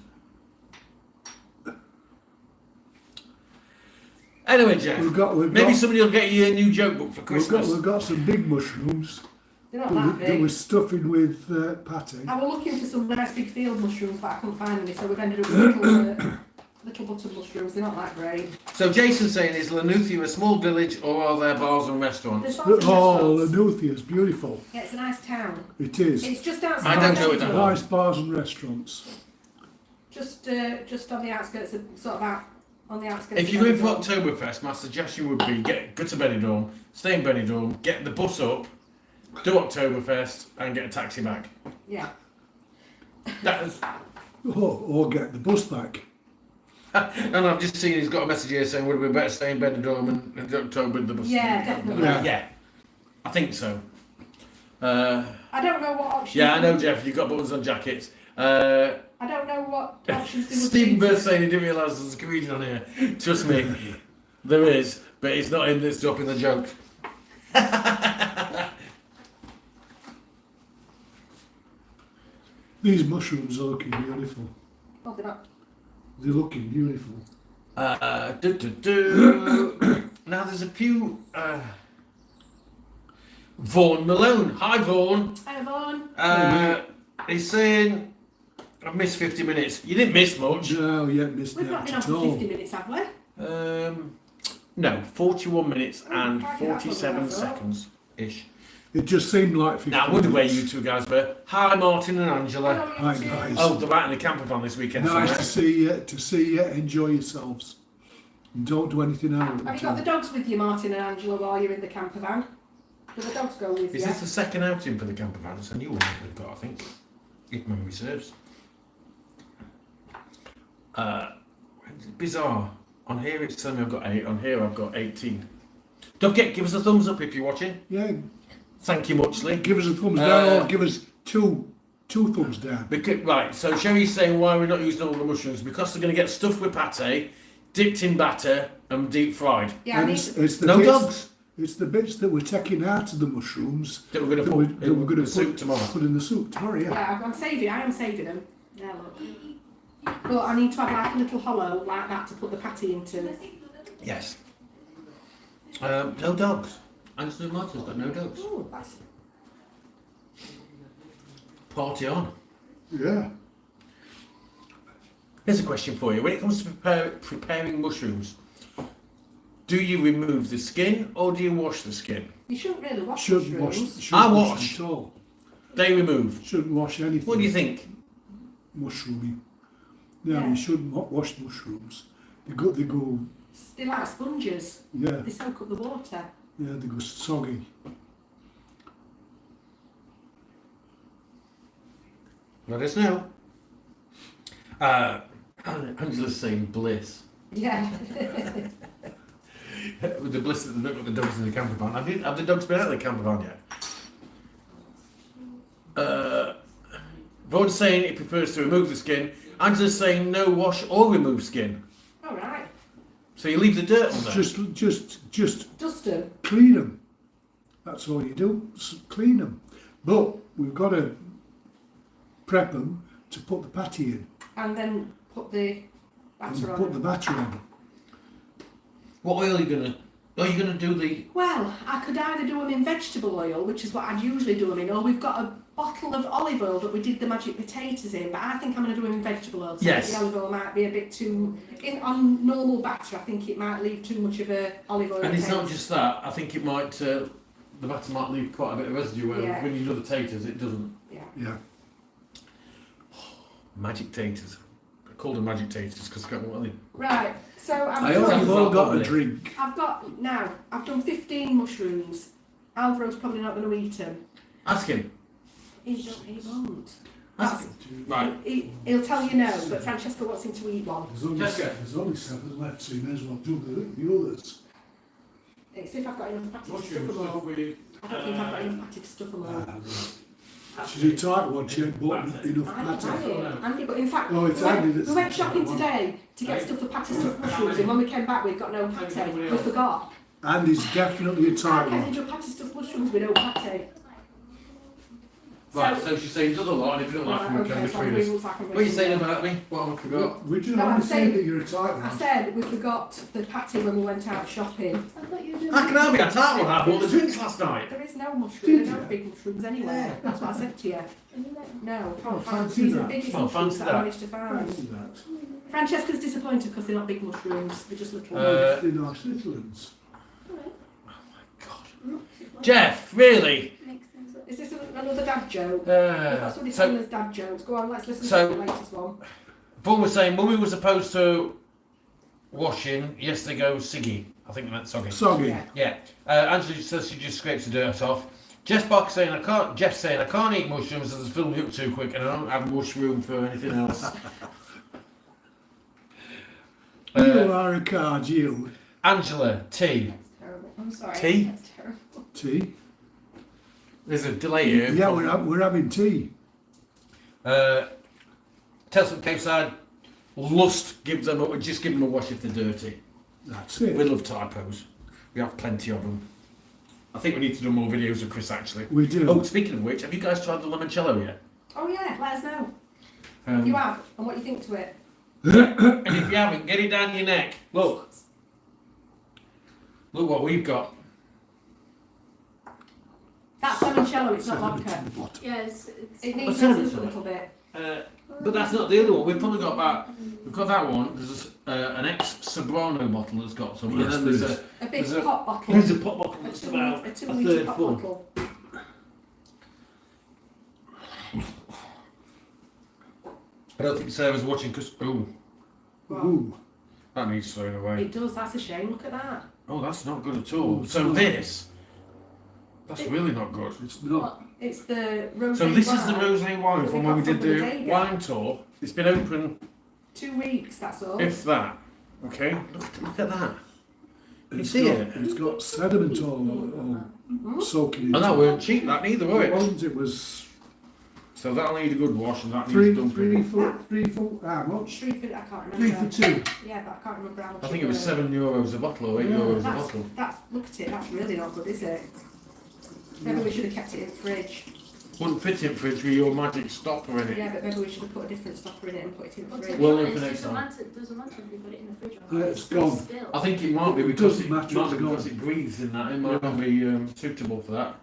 Anyway, Jeff, maybe somebody will get you a new joke book for Christmas. We've got some big mushrooms. They're not that That big. we're stuffing with pâté. I was looking for some nice big field mushrooms, but I couldn't find any, so we've ended up with little button mushrooms. They're not that great. So Jason's saying, is Lanuthia a small village or are there bars and restaurants? There's lots of Oh, restaurants. Lanuthia is beautiful. Yeah, it's a nice town. It is. It's just outside. I don't know it that well. Nice bars and restaurants. Just on the outskirts of sort of out on the outskirts. If of you're going for Benidorm. Oktoberfest, my suggestion would be go to Benidorm, stay in Benidorm, get the bus up, do Oktoberfest and get a taxi back. Yeah. That's, Or get the bus back. and I've just seen he's got a message here saying would we better stay in Benidorm and do October with the bus? Yeah, definitely. Yeah. I think so. I don't know what options. Yeah, I know, Jeff, you've got buttons on jackets. I don't know what options there would Stephen be. Burst saying he didn't realise there's a comedian on here. Trust me, there is, but it's not him that's dropping the joke. These mushrooms are looking beautiful. Oh, they're not. They're looking beautiful. Now there's a few. Vaughan Malone. Hi, Vaughan. Hi, Vaughan. He's saying, I've missed 50 minutes. You didn't miss much. No, you haven't missed We've not out been on at for all. 50 minutes, have we? No, 41 minutes and crikey, that's what 47 I thought. seconds-ish. It just seemed like 50 Now, I wonder where minutes. you two guys were. Hi, Martin and Angela. Hello, you Hi, two. guys. Oh, they're out in the camper van this weekend. Nice to somewhere. see you. Enjoy yourselves. And don't do anything else. Have you got the dogs with you, Martin and Angela, while you're in the camper van? Do the dogs go with Is you? this the second outing for the camper van? It's a new one that we've got, I think, if memory serves. Bizarre. On here it's telling me I've got 8, on here I've got 18. Don't forget, give us a thumbs up if you're watching. Yeah, Thank you muchly. give us a thumbs down or give us two thumbs down. Because, right, so Sherry's saying why we're not using all the mushrooms. Because they're going to get stuffed with pâté, dipped in batter and deep fried. Yeah, I And need it's the No bits, dogs. It's the bits that we're taking out of the mushrooms That we're going to that put we're in going the to soup tomorrow. put in the soup tomorrow. Yeah. Yeah, I am saving them. Yeah, look. But I need to have like a little hollow like that to put the patty into. Yes. No dogs. Angela Martin's got no dogs. Oh, that's. Party on. Yeah. Here's a question for you. When it comes to preparing mushrooms, do you remove the skin or do you wash the skin? You shouldn't really wash Shouldn't mushrooms. wash. I Shouldn't wash. them at all. They remove. Shouldn't wash anything. What do you think? Mushroomy. No, Yeah. you shouldn't wash mushrooms. They go. They're like sponges. Yeah, They soak up the water. yeah, they go soggy. Let us know. Angela's saying bliss. Yeah. With the bliss that they've not got the dogs in the camper van. Have the dogs been out of the camper van yet? Vaughan's saying he prefers to remove the skin. Angela's saying no wash or remove skin. All right. So you leave the dirt on there. Just Dust them. clean them. That's all you do. Clean them. But we've got to prep them to put the patty in. And then put the And batter put on. the batter on. What oil are you gonna? Are you gonna do the? Well, I could either do them in vegetable oil, which is what I'd usually do them in, or we've got a bottle of olive oil that we did the magic potatoes in, but I think I'm going to do them in vegetable oil. So Yes. the olive oil might be a bit too... on normal batter, I think it might leave too much of a olive oil And it's not taste. just that. I think it might. The batter might leave quite a bit of residue. Where Yeah. when you do the taters, it doesn't. Yeah. Yeah. Magic taters. I call them magic taters because they've got what are they? Right, so I hope Sounds you've like all got a bubbly. drink. I've done 15 mushrooms. Alvaro's probably not going to eat them. Ask him. He won't. Ask him. Right. He'll tell you no, but Francesca wants him to eat one. Jessica. There's only 7 left, so you may as well do the others. See if I've got enough patty to stuff Mushrooms. them all. With, I don't think I've got enough patty to stuff them all. She's a tight one, she ain't bought enough pâté. Andy, but in fact, Oh, it's Andy that's we went the shopping tight one. today to get stuff for pâté stuffed mushrooms, and when we came back, we'd got no pâté. We forgot. Andy's definitely a tight I one. can do pâté stuffed mushrooms with no pâté. Right, so she's saying does a lot, and if you don't like them, we can between us. What are you saying about me? What have I forgot? We just No, I'm want to say saying- that you're a tight I one. said we forgot the pâté when we went out shopping. I thought you were doing How can I be a tight one? I bought the drinks last night. There is no mushrooms, Did there are no you? big mushrooms anywhere. That's what I said to you. No, Oh, fancy these are the that. biggest Oh, mushrooms fancy that I that. managed to find. Fancy that. Francesca's disappointed because they're not big mushrooms, they're just little Uh, ones. They're nice little ones. God. Jeff, really? Is this another dad joke? We've got somebody telling So, us dad jokes. Go on, let's listen So- to the latest one. Paul was saying Mummy was opposed to washing. Yesterday goes Siggy. I think that's soggy. Soggy. Yeah. Yeah. Angela says she just scrapes the dirt off. Jeff Barker saying I can't. Jeff saying I can't eat mushrooms as it's filled me up too quick, and I don't have mushroom for anything else. You are a card, you. Angela, tea. Terrible. I'm sorry. Tea? That's terrible. Tea? There's a delay here. Yeah, we're having tea. Tales from Cape Lust gives them. Just give them a wash if they're dirty. That's We it. love typos. We have plenty of them. I think we need to do more videos of Chris actually. We do. Oh, speaking of which, have you guys tried the limoncello yet? Oh yeah, let us know if you have and what you think to it. And if you haven't, get it down your neck. Look. Look what we've got. That's limoncello, it's not vodka. Yes, It needs What's to in it? a little bit. But that's not the other one. We've probably got about. We've got that one. There's an ex-Sobrano bottle that's got some. Yes, and then there's there is. A big there's a- pop bottle. There's a pop bottle A that's 2 about a a 2 third litre pop full. bottle. I don't think Sarah's watching because Ooh. that needs throwing away. It does, that's a shame, look at that. Oh, that's not good at all. Oh, So no. that's really not good. It's not. It's the rosé So this is the wine. rosé wine that from we when we got did from the Bodega. wine tour. It's been open, 2 weeks, that's all. if that. Okay, look at that. You It's see got, it? It's got sediment all soaking into And that it. weren't cheap, that neither, were It it? wasn't. It was So that'll need a good wash, and that three needs dumping. foot. How much? 3 foot, I can't 3 remember. for 2. Yeah, but I can't remember how much. I think it was €7 a bottle or €8 a That's, bottle. look at it, that's really not good, is it? Maybe we should have kept it in the fridge. Wouldn't fit in fridge with your magic stopper in it. Yeah, but maybe we should have put a different stopper in it and put it in the Well, to fridge. be Well, honest, for next doesn't time. matter if you put it in the fridge or not. Yeah, it's gone. Still. I think it might be It because doesn't it, matter, might it's be because gone. it breathes in that. It might not be suitable for that.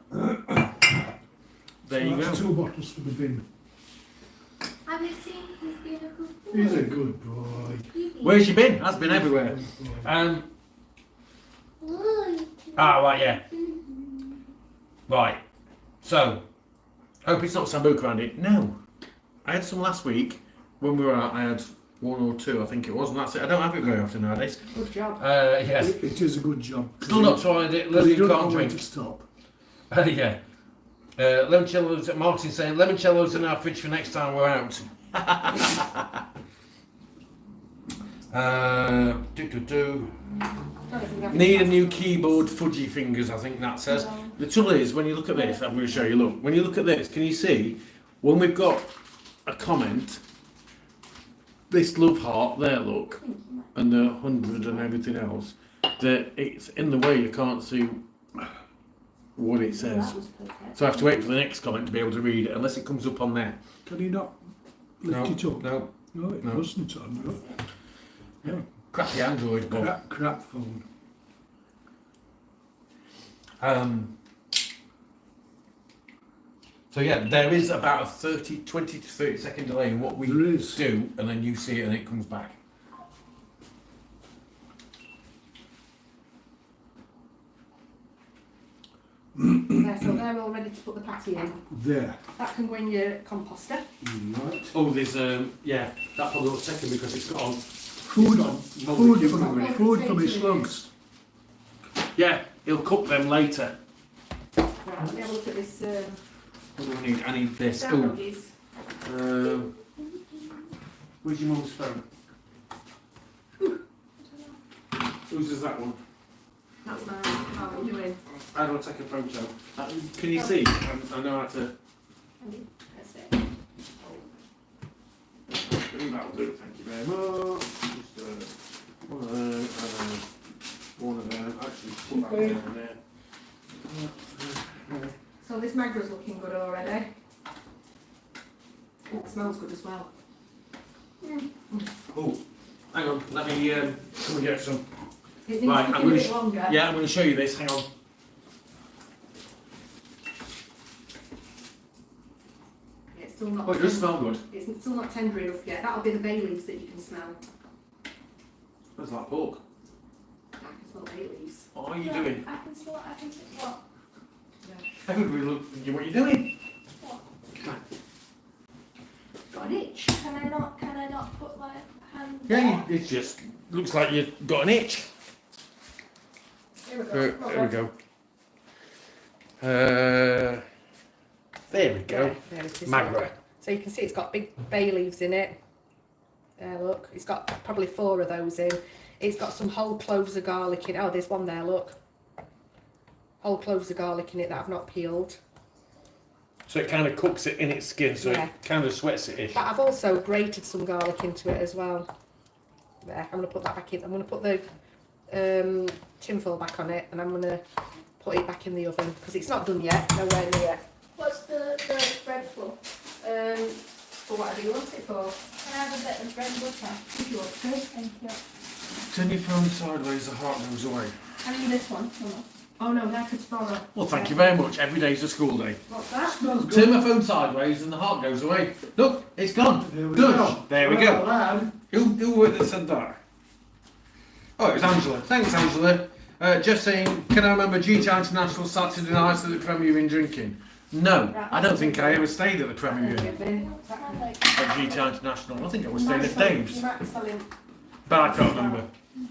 There you That's go. 2 bottles for the bin. Have you seen he's been a good boy? He's a good boy. Where's you been? Has been everywhere. Right, yeah. Right. So, hope it's not Sambuca around it. No. I had some last week. When we were out, I had 1 or 2, I think it was, and that's it. I don't have it very often nowadays. Good job. Yes. It is a good job. Still not tried it. Because you Lily don't know can't when drink. to stop. Yeah. Limoncello's, Martin saying, limoncello's in our fridge for next time we're out. Need a new keyboard, fudgy fingers, I think that says. The trouble is, when you look at this, I'm going to show you, look, when you look at this, can you see, when we've got a comment, this love heart there, look, and the 100 and everything else, that it's in the way, you can't see what it says. So I have to wait for the next comment to be able to read it, unless it comes up on there. Can you not lift it up? No. No, it No. wasn't on. No. Crappy Android, Bob. Crap phone. So yeah, there is about a 20 to 30 second delay in what we There is. do, and then you see it and it comes back. There, so they're all ready to put the patty in. There. That can go in your composter. Right. Oh, there's yeah, that probably looks second because it's got on. Food, food for my slugs. Yeah, he'll cook them later. Right, let me have a look at this What do I need? I need this. down Oh, doggies. where's your mum's phone? Whose is that one? That's mine. How are we doing? How do I take a photo? Can you see? I know how to. That's it. That'll do, thank you very much. Just one of them, one of them. Actually, put that down there. So this Magra's looking good already. Oh, it smells good as well. Oh, hang on, let me come and get some. It needs Right, cooking I'm a going bit longer. Yeah, I'm going to show you this, hang on. It's still not. Oh, it does smell good. It's still not tender enough yet. That'll be the bay leaves that you can smell. Smells like pork. I can smell bay leaves. What are you doing? I can smell. I can smell what? I could really look at you. What are you doing? What? Got an itch. Can I not? Can I not put my hand? Yeah, it just looks like you've got an itch. Here we go. There we go. There we go. There it is. Magra. So you can see it's got big bay leaves in it. There, look. It's got probably 4 of those in. It's got some whole cloves of garlic in it. Oh, there's one there, look. Whole cloves of garlic in it that I've not peeled. So it kind of cooks it in its skin, so Yeah. it kind of sweats it-ish. But I've also grated some garlic into it as well. There, I'm going to put that back in. I'm going to put the tinfoil back on it, and I'm going to put it back in the oven because it's not done yet, nowhere near. What's the bread for? For whatever you want it for. Can I have a bit of bread butter? If you want to. Thank you. Turn your phone sideways, the heart goes away. I need this one. Oh no, that's for tomorrow. Well, thank you very much. Every day's a school day. What's that? Smells good. Turn my phone sideways and the heart goes away. Look, it's gone. There we Good. go. There we Well, go. lad. Who was it that said that? Oh, it was Angela. Thanks, Angela. Just saying, can I remember GT International Saturday night at the Premier Inn drinking? No, I don't think I ever stayed at the Premier Inn at GT International. I think I was staying at Dave's, You might be selling. but I can't remember.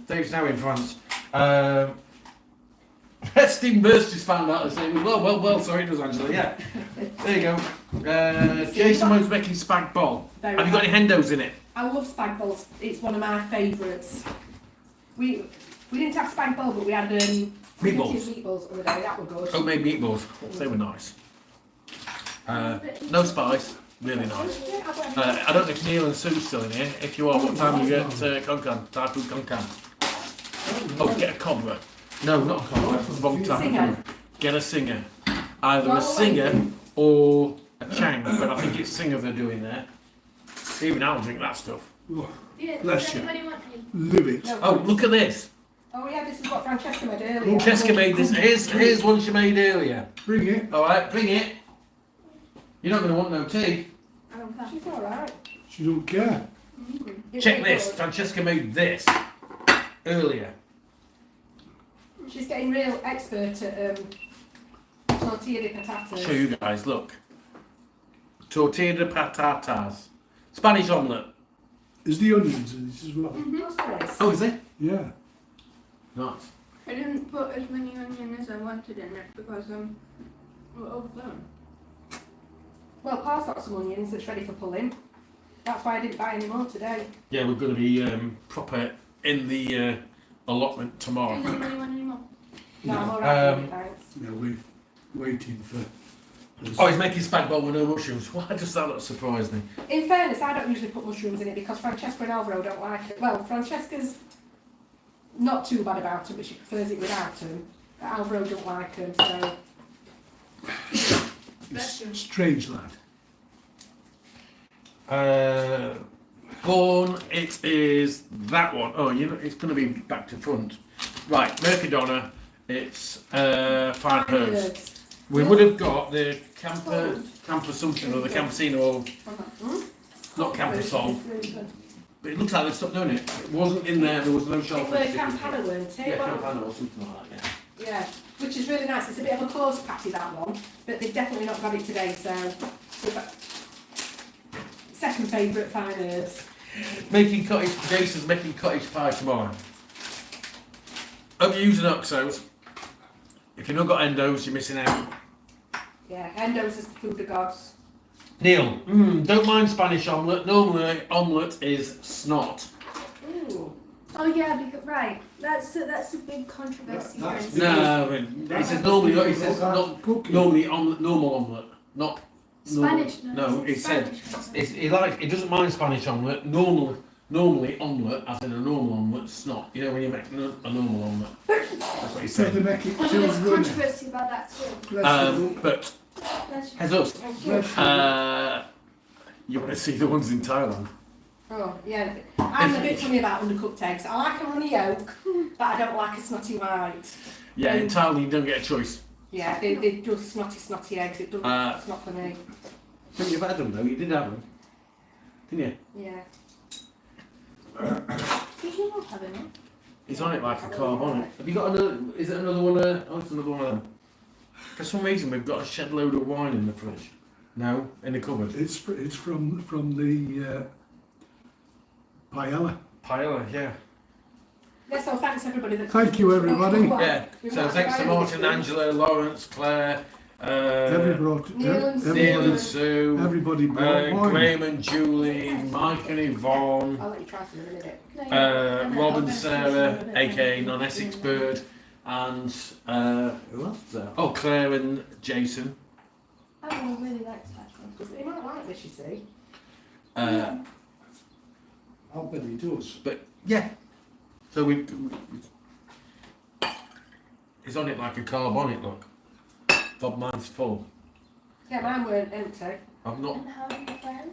Dave's now in France. Stephen Burst just found out the same. Well, sorry, it does, Angela, yeah. There you go. Jason was making spag bol. Very Have you got any hendos in it? I love spag balls. It's one of my favourites. We didn't have spag bol, but we had Meatballs. meatballs the other day. That were good. Homemade meatballs. They were nice. No spice. Really nice. I don't know if Neil and Sue's still in here. If you are, what time do you get Concan? Thai food Concan. Oh, get a cobbler. No, not a cobbler. Wrong type of Singer. food. Get a singer. Either a singer or a chang, but I think it's singer they're doing there. Even I'll drink that stuff. Oh, Yeah, Bless does you. anybody want any? live it. No. Oh, look at this. Oh yeah, this is what Francesca made earlier. Francesca made this. Here's one she made earlier. Bring it. Alright, bring it. You're not going to want no tea. I don't care. She's alright. She don't care. Check this. Francesca made this earlier. She's getting real expert at tortilla de patatas. Show you guys, look. Tortilla de patatas. Spanish omelette. Is the onions in it as well? What's this? Oh, is it? Yeah. Nice. I didn't put as many onions as I wanted in it because we're overflowing. Well, Pa's got some onions that's ready for pulling. That's why I didn't buy any more today. Yeah, we're going to be proper in the allotment tomorrow. Does anybody want any more? No, I'm alright, thanks. Yeah, we're waiting for. Oh, he's making spag bol with no mushrooms. Why does that not surprise me? In fairness, I don't usually put mushrooms in it because Francesca and Alvaro don't like it. Well, Francesca's not too bad about them, but she prefers it without them. But Alvaro don't like them, so... Strange lad. Corn, it is that one. Oh, you know, it's going to be back to front. Right, Mercadona, it's fine herbs. We would have got the camper something or the campesino, or not campersol, but it looks like they've stopped doing it. It wasn't in there was no It shelf. were Campana, weren't it? Yeah, campana or something like that, yeah. Yeah, which is really nice. It's a bit of a close patty, that one, but they've definitely not got it today, so... Second favourite fine herbs. Jason's making cottage pie tomorrow. Hope you're using Oxos. If you've not got endos, you're missing out. Yeah, endos is the food of gods. Neil, don't mind Spanish omelette. Normally, omelette is snot. Ooh. Oh yeah, because, right. That's a big controversy. That's here. No, he says normally. He says not Cooking. normally omelette, normal omelette, not Spanish. No, it said Spanish. he doesn't mind Spanish omelette. Normally omelette, as in a normal omelette, snot. You know when you make a normal omelette. That's what he So they said. make it There's children. controversy about that too. But Bless you. Jesus, Bless you. you want to see the ones in Thailand? Oh, yeah. I'm a bit funny about undercooked eggs. I like a runny yolk, but I don't like a snotty white. Yeah, in Thailand you don't get a choice. Yeah, they do snotty eggs. It's not for me. I think you've had them though. You did have them, didn't you? Yeah. Did you not have any? He's on it like a carb on it. Have you got another? Is it another one? Oh, it's another one of them. For some reason, we've got a shed load of wine in the fridge. No, in the cupboard. It's from the paella. Paella, yeah. Yeah, so thanks everybody. Thank you, everybody. Yeah. So thanks to Martin, Angela, Lawrence, Claire, Neil and Sue, Everybody brought wine. Graham and Julie, Mike and Yvonne, I'll let you try some in a minute. Rob and Sarah, aka Non-Essex Bird, and who else is there? Oh, Claire and Jason. I don't really like Spanish. He might like this, you see. I'll bet he does. But yeah, so we he's on it like a carb on it. Look, Bob, mine's full. Yeah, mine weren't empty. I've not. And how do you plan?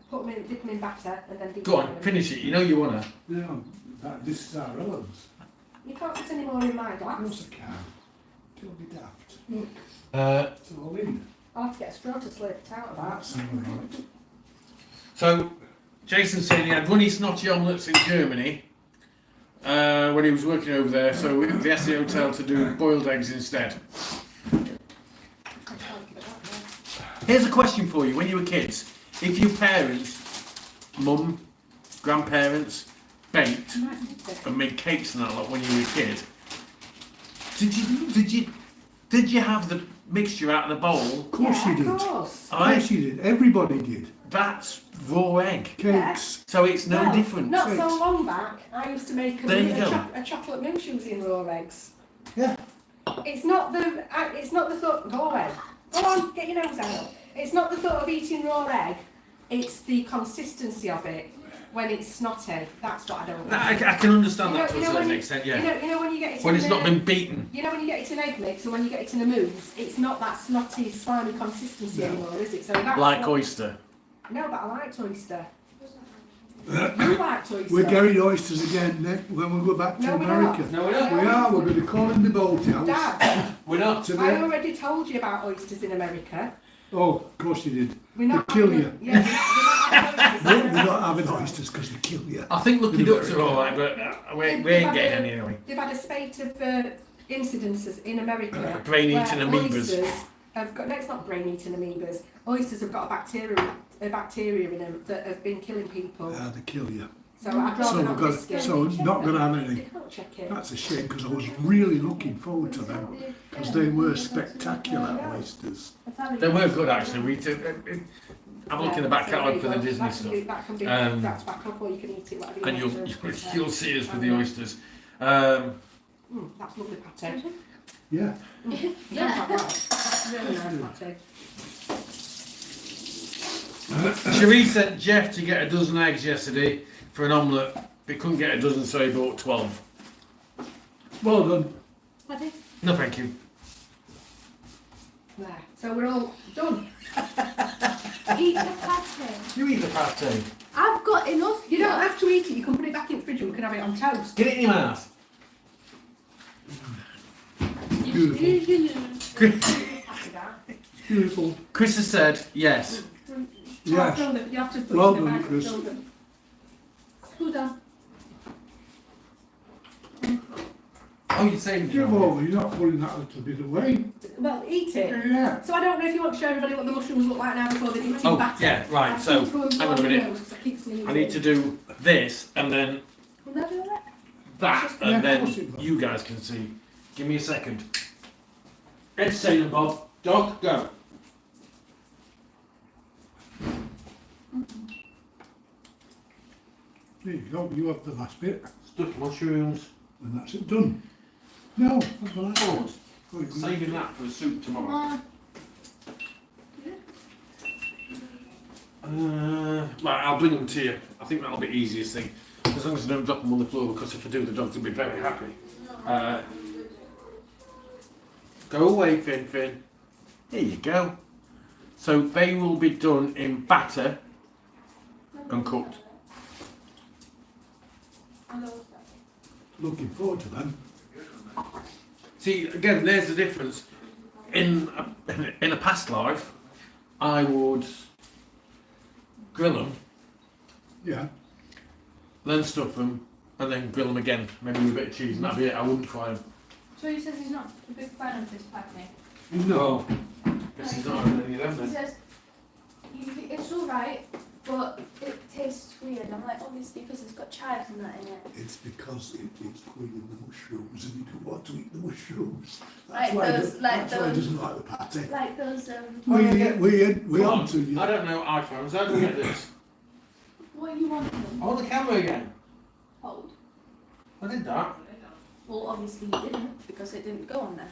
Put them in, dip them in batter and then deep Go fry on, them. finish it. You know you wanna. No, this is our relevance. You can't put any more in my Of glass. course I can. Don't be daft. It's all in. I'll have to get a straw to slurp it out of that. That's all right. So, Jason said he had runny snotty omelettes in Germany when he was working over there, so they asked the hotel to do boiled eggs instead. I can't give it that now. Here's a question for you: when you were kids, if your parents, mum, grandparents, baked and made cakes and that lot when you were a kid, did you have the mixture out of the bowl? Of course you did. Of course. Of course you did. Everybody did. That's raw egg. Cakes. So it's no Well, different. Not so long back, I used to make There you go. a chocolate mousse using raw eggs. Yeah. It's not the thought. Go away. Go on, get your nose out. It's not the thought of eating raw egg. It's the consistency of it when it's snotty. That's what I don't like. I can understand You know- that to you a know when certain you- extent, yeah. You know when you get it When in it's not the- been beaten. You know when you get it in egg mix and when you get it in a mousse, it's not that snotty, slimy consistency anymore, is it? So that's Like what- oyster. No, but I liked oyster. You liked oyster. We're getting oysters again when we go back to No, we're America. not. No, we're not. We are. We're going to call in the boathouse. Dad, We're not. To I the, already told you about oysters in America. oh, of course you did. We're not They kill having- you. Yeah, we're not having oysters in We're America. not having oysters because they kill you. I think looking ducks are alright, but we ain't getting any anyway. They've had a spate of incidences in America. Brain-eating where amoebas. Oysters have got, no, it's not brain-eating amoebas. Oysters have got a bacteria in them that have been killing people. They kill you. So I'd rather So we've not got. risk it. So not going to have You any. can't check it. That's a shame because I was really looking forward to them because they were spectacular oysters. They were good actually. We took. Have a look in the back So there catalogue you for the go. Disney That can stuff, be- That can be that's back up, or you can eat it whatever you and want. you'll see us with the oysters. That's lovely pate. Yeah. Yeah. Really nice pate. Cherie sent Jeff to get a dozen eggs yesterday for an omelette. But couldn't get a dozen, so he bought 12. Well done. No, thank you. There. So we're all done. Eat the pate. You eat the pâté. I've got enough. You don't have to eat it. You can put it back in the fridge and we can have it on toast. Get it in your mouth. Beautiful. Beautiful. Chris has said yes. Yes. You have to put Well it in the done, bag. Chris. Well done. Who done? Oh, you're saying Give over. You're not putting that little bit away. Well, eat it. Yeah. So I don't know if you want to show everybody what the mushrooms look like now before they dip in Oh, batter. yeah, right, I so, keep going hang on a blow minute. my nose 'cause I keep sneezing. I need to do this and then Will that do that? that, Yeah, and of then course it will. you guys can see. Give me a second. Entertainment, Bob. Dog, go. There you go. You have the last bit. Stuffed mushrooms. And that's it done. No, that's the last Oh, one. Oh, you can- saving that for the soup Come tomorrow. on. Right, I'll bring them to you. I think that'll be the easiest thing. As long as I don't drop them on the floor, because if I do, the dogs will be very happy. Go away, Finn. Here you go. So they will be done in batter and cooked. Looking forward to them. See, again, there's the difference. In a past life, I would grill them, Yeah. then stuff them, and then grill them again. Maybe with a bit of cheese, and that'd be it. I wouldn't fry them. So he says he's not a big fan of this pâté. No. This is not any of them He then. says it's alright, but it tastes weird. I'm like, obviously because it's got chives and that in it. It's because it's queen of the mushrooms and you don't want to eat the mushrooms. Like why those- he, like that's why he those- doesn't like the pâté. Like those We Come on on, to you. I don't know iPhones. How do we get this? what you want them? I want the camera again. Hold. I did that. Well, obviously you didn't because it didn't go on there.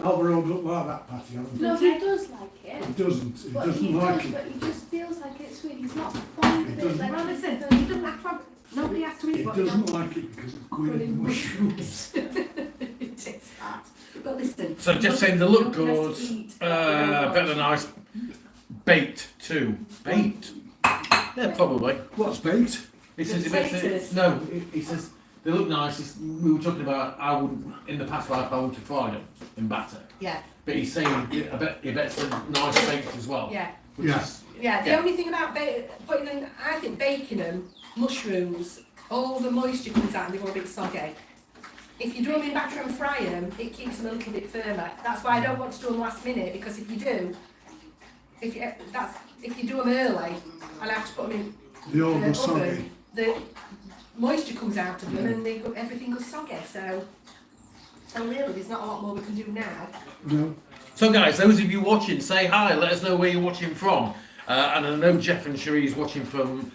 Alvaro don't like that patty, haven't No, he? he does like it. He doesn't. He But doesn't he like does, it. but he just feels like it's sweet. He's not fond He of it. doesn't. Like, Well, listen, you don't have to have, nobody has to eat He what they doesn't don't. like it because of queen of the mushrooms. It is that. But listen. So just saying they look good. Better than ice. Baked too. Baked? Yeah, probably. What's baked? He says Potatoes. no. He says they look nice. We were talking about I would in the past life I would have fried them in batter. Yeah, But he's saying I bet they're nice baked as well. yeah. Which Yeah. is, Yeah, the Yeah. only thing about putting in, I think baking them, mushrooms, all the moisture comes out and they go a bit soggy. If you do them in batter and fry them, it keeps them a little bit firmer. That's why I don't want to do them last minute, because if you do, if you do them early, and I have to put them in They all go the soggy. oven, the moisture comes out of them and everything goes soggy. So really, there's not a lot more we can do now. No. So guys, those of you watching, say hi. Let us know where you're watching from. And I know Jeff and Cherie's watching from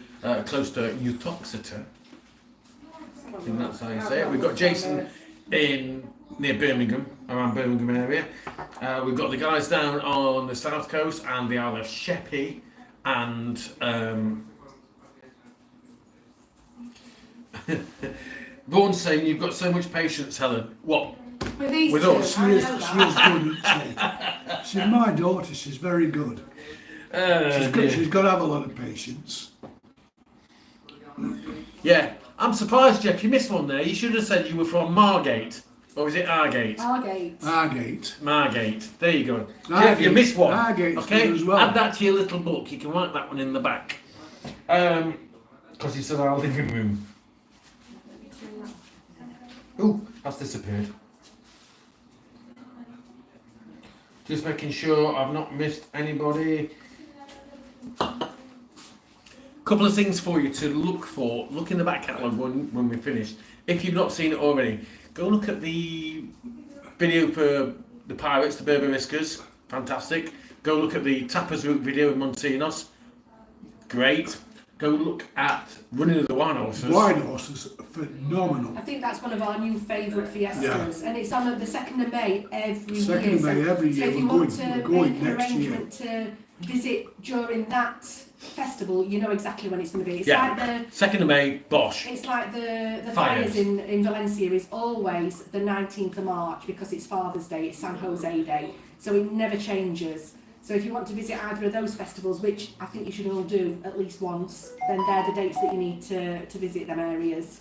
close to Uttoxeter. I think that's how you say it. We've got Jason in near Birmingham, around Birmingham area. We've got the guys down on the south coast and the Isle of Sheppey and Vaughn's saying you've got so much patience, Helen. What? With these With two, us. She I is, know she that. is good, isn't she? She's my daughter, she's very good. Dear. She's got to have a lot of patience. Yeah, I'm surprised, Jeff. You missed one there. You should have said you were from Margate. Or is it Argate? Argate. Argate. Margate. There you go. Jeff, you Argate. missed one. Argate's Okay, good as well. add that to your little book. You can write that one in the back. Because it's in our living room. Ooh, that's disappeared. Just making sure I've not missed anybody. Couple of things for you to look for. Look in the back catalogue when we're finished. If you've not seen it already, go look at the video for the Pirates, the Berberiscas. Fantastic. Go look at the Tapas route video in Montinos. Great. Go look at Running of the Wine Horses. Wine horses are phenomenal. I think that's one of our new favourite fiestas, and it's on the 2nd of May every 2nd year. of May every So year. if you We're want going, to we're going make an next year. arrangement to visit during that festival, you know exactly when it's going to be. It's Yeah. like 2nd of May, Bosch. the Fires. fires in Valencia is always the 19th of March because it's Father's Day, it's San Jose Day, so it never changes. So if you want to visit either of those festivals, which I think you should all do at least once, then they're the dates that you need to visit them areas.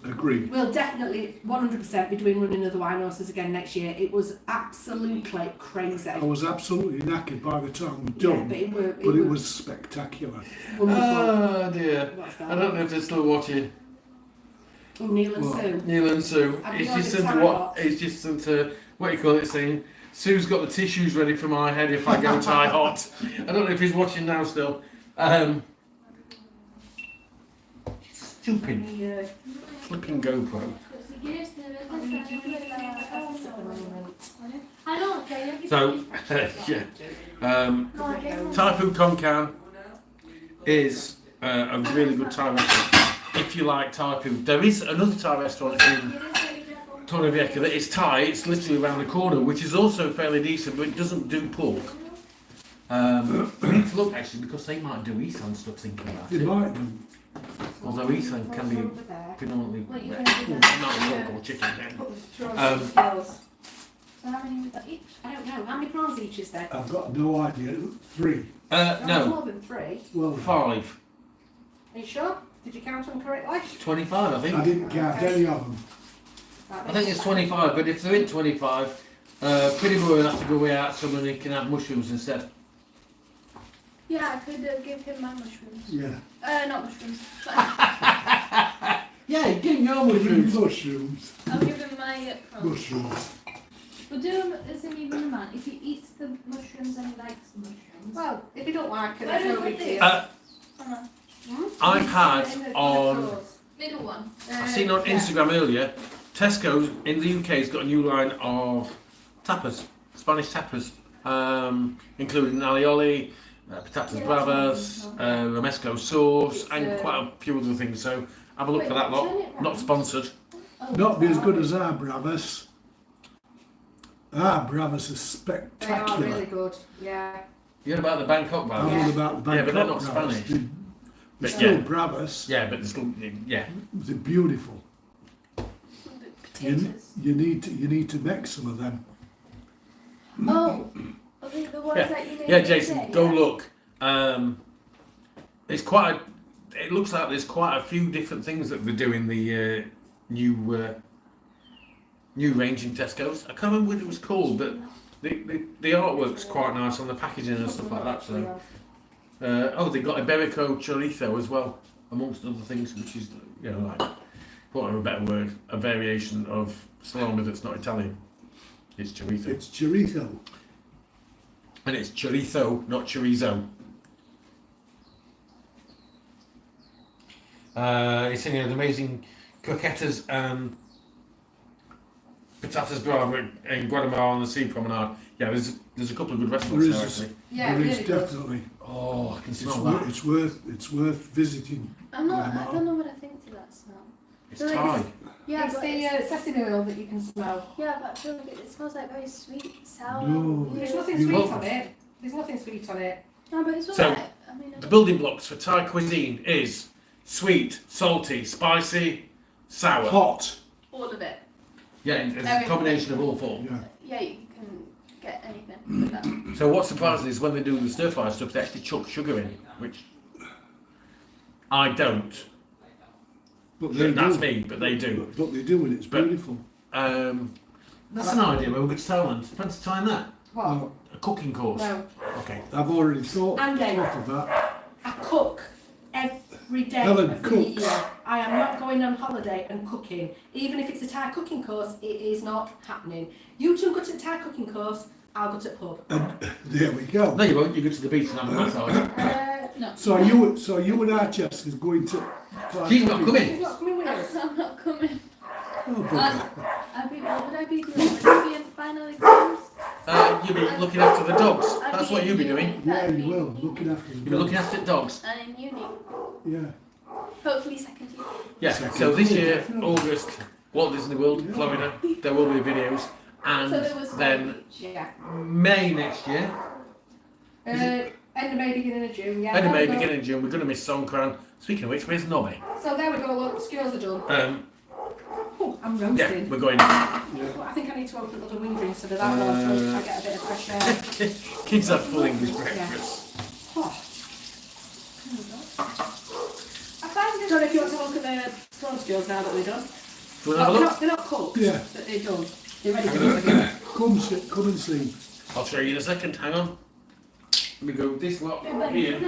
Agreed. We'll definitely 100% be doing Running of the Wine Horses again next year. It was absolutely crazy. I was absolutely knackered by the time we're Yeah, done, but it was spectacular. wonderful. Oh dear. What's that? I don't know if they're still watching. Oh, Neil and Well, Sue. Neil and Sue. Have It's you just got the into tie what? knot? It's just into what you call it saying. Sue's got the tissues ready for my head if I go tie hot. I don't know if he's watching now still. Stupid Yeah. flipping GoPro. I don't care. So yeah, Thai food Con Can is a really good Thai restaurant. If you like Thai food, there is another Thai restaurant in Torrevieja that is Thai. It's literally around the corner, which is also fairly decent, but it doesn't do pork. We need to look actually because they might do Isan stuff. Thinking about They it. might do. Although Isan can be Over there. predominantly What you not gonna do then? pork or chicken. Then. Put the prawns Um, in the skills. So how many we got each? I don't know. How many prawns each is there? I've got no idea. 3. There's No, more than 3. Well, 5. Are you sure? Did you count them correctly? 25, I think. I didn't count any of them. I think it's 25, but if they're in 25, pretty boy will have to go way out some and he can have mushrooms instead. Yeah, I could give him my mushrooms. Yeah. Not mushrooms. Yeah, you give him your Give him mushrooms. mushrooms. I'll give him my prawns. Mushrooms. We'll do them as an even amount. If he eats the mushrooms and he likes the mushrooms. Well, if you don't like it, Why that's don't no we big do- deal. Hannah, I've had on, middle one. I've seen on Instagram earlier, Tesco's in the UK has got a new line of tapas, Spanish tapas, including alioli, patatas bravas, romesco sauce, and quite a few other things. So have a look for that lot. Not sponsored. Not be as good as our bravas. Our bravas are They are spectacular. really good. Yeah. You heard about the Bangkok I'm bravas? all about the Yeah, but they're not Bangkok bravas. Spanish. They're But still yeah. bravas. Yeah, but they're still, yeah. They're beautiful. Potatoes. You need to make some of them. Oh, I think the ones Yeah. that you made Yeah, the Jason, other day, go yeah. look. It's quite. It looks like there's quite a few different things that they're doing the new range in Tesco's. I can't remember what it was called, but the artwork's quite nice on the packaging and stuff like that. So, they've got Iberico chorizo as well, amongst other things, which is like, for want of a better word, a variation of salami that's not Italian. It's chorizo. It's chorizo. And it's chorizo, not chorizo. It's in the amazing croquetas and patatas brava in Guatemala on the sea promenade. Yeah, there's a couple of good restaurants There there is. actually. Yeah, There is really good. definitely. Oh, I can It's, smell wor- that. it's worth visiting. I don't know what I think to that smell. It's So Thai. Yeah, It's but the sesame oil that you can smell. yeah, but I feel like it smells like very sweet, sour. No. weird. There's nothing You sweet will- on it. There's nothing sweet on it. No, but it's So, alright. I mean, I The don't- building blocks for Thai cuisine is sweet, salty, spicy, sour. Hot. all of it. Yeah, it's a combination of all four. Yeah. Yeah, you can get anything with that. So what's surprising is when they do the stir fry stuff, they actually chuck sugar in, which I don't. But they That's do. me, but they do. But they do, and it's But- beautiful. That's an idea where we could Thailand. Fancy trying that? What? Oh, A cooking course. No. Okay. I've already thought Andy. of that. I cook every day Helen of the cooks. year. I am not going on holiday and cooking. Even if it's a Thai cooking course, it is not happening. You two go to the Thai cooking course, I'll go to the pub. And there we go. No, you won't. You go to the beach and have a massage. No. So you and Archesca's going to. She's not coming. He's not coming with us. I'm not coming. Oh, bugger. What would I be doing? Would I be in final exams? You'll be looking after the dogs. That's what you'll be doing. Yeah, you will. Looking after the You'll be looking after dogs. And in uni. Yeah. Hopefully second year. Yeah. So this year, August, Walt Disney World, Yeah. Florida. There will be videos, and So there was then Yeah. May next year. End of May, beginning of June. Yeah. End of there May, we go. beginning of June. We're going to miss Songkran. Speaking of which, where's Nobby? So there we go. Look, skills are done. Oh, I'm roasting. Yeah, we're going. Well, I think I need to open up the wing drink so that one so I get a bit of fresh air. Kids have full English Yeah. breakfast. Oh. I find I don't know if you want to look at the prawn skills now that we're done. Do you want to have a look? They're not cooked, Yeah. but they're done. They're ready to go again. Come and see. I'll show you in a second. Hang on. Let me go this lot here.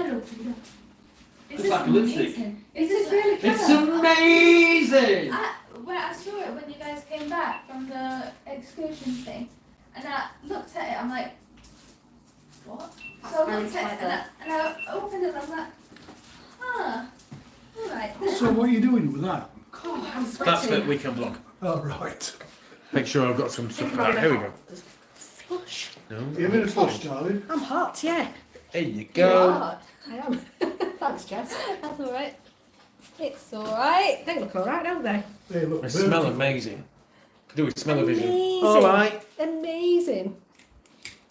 It's like a lipstick. Is this really clever? It's amazing! When I saw it when you guys came back from the excursion thing, and I looked at it, I'm like, what? That's So I very looked at it clever. and I opened it and I'm like, huh, alright. So what are you doing with that? God, I'm That's sweating. the weekend vlog. Oh, right. Make sure I've got some stuff for that. Here we go. Flush. No. Give it a push, darling. I'm hot, yeah. There you You go. are. I am. Thanks, Jess. That's alright. It's alright. They look alright, don't they? They look They smell beautiful. amazing. Do with smell-o-vision. Amazing. All right. Amazing.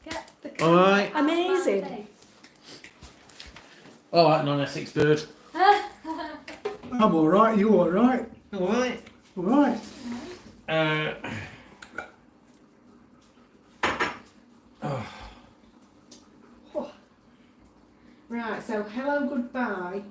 Get the All right. Amazing. All right, non-Essex bird. I'm all right. You all right? All right. All right. Right, so hello, goodbye.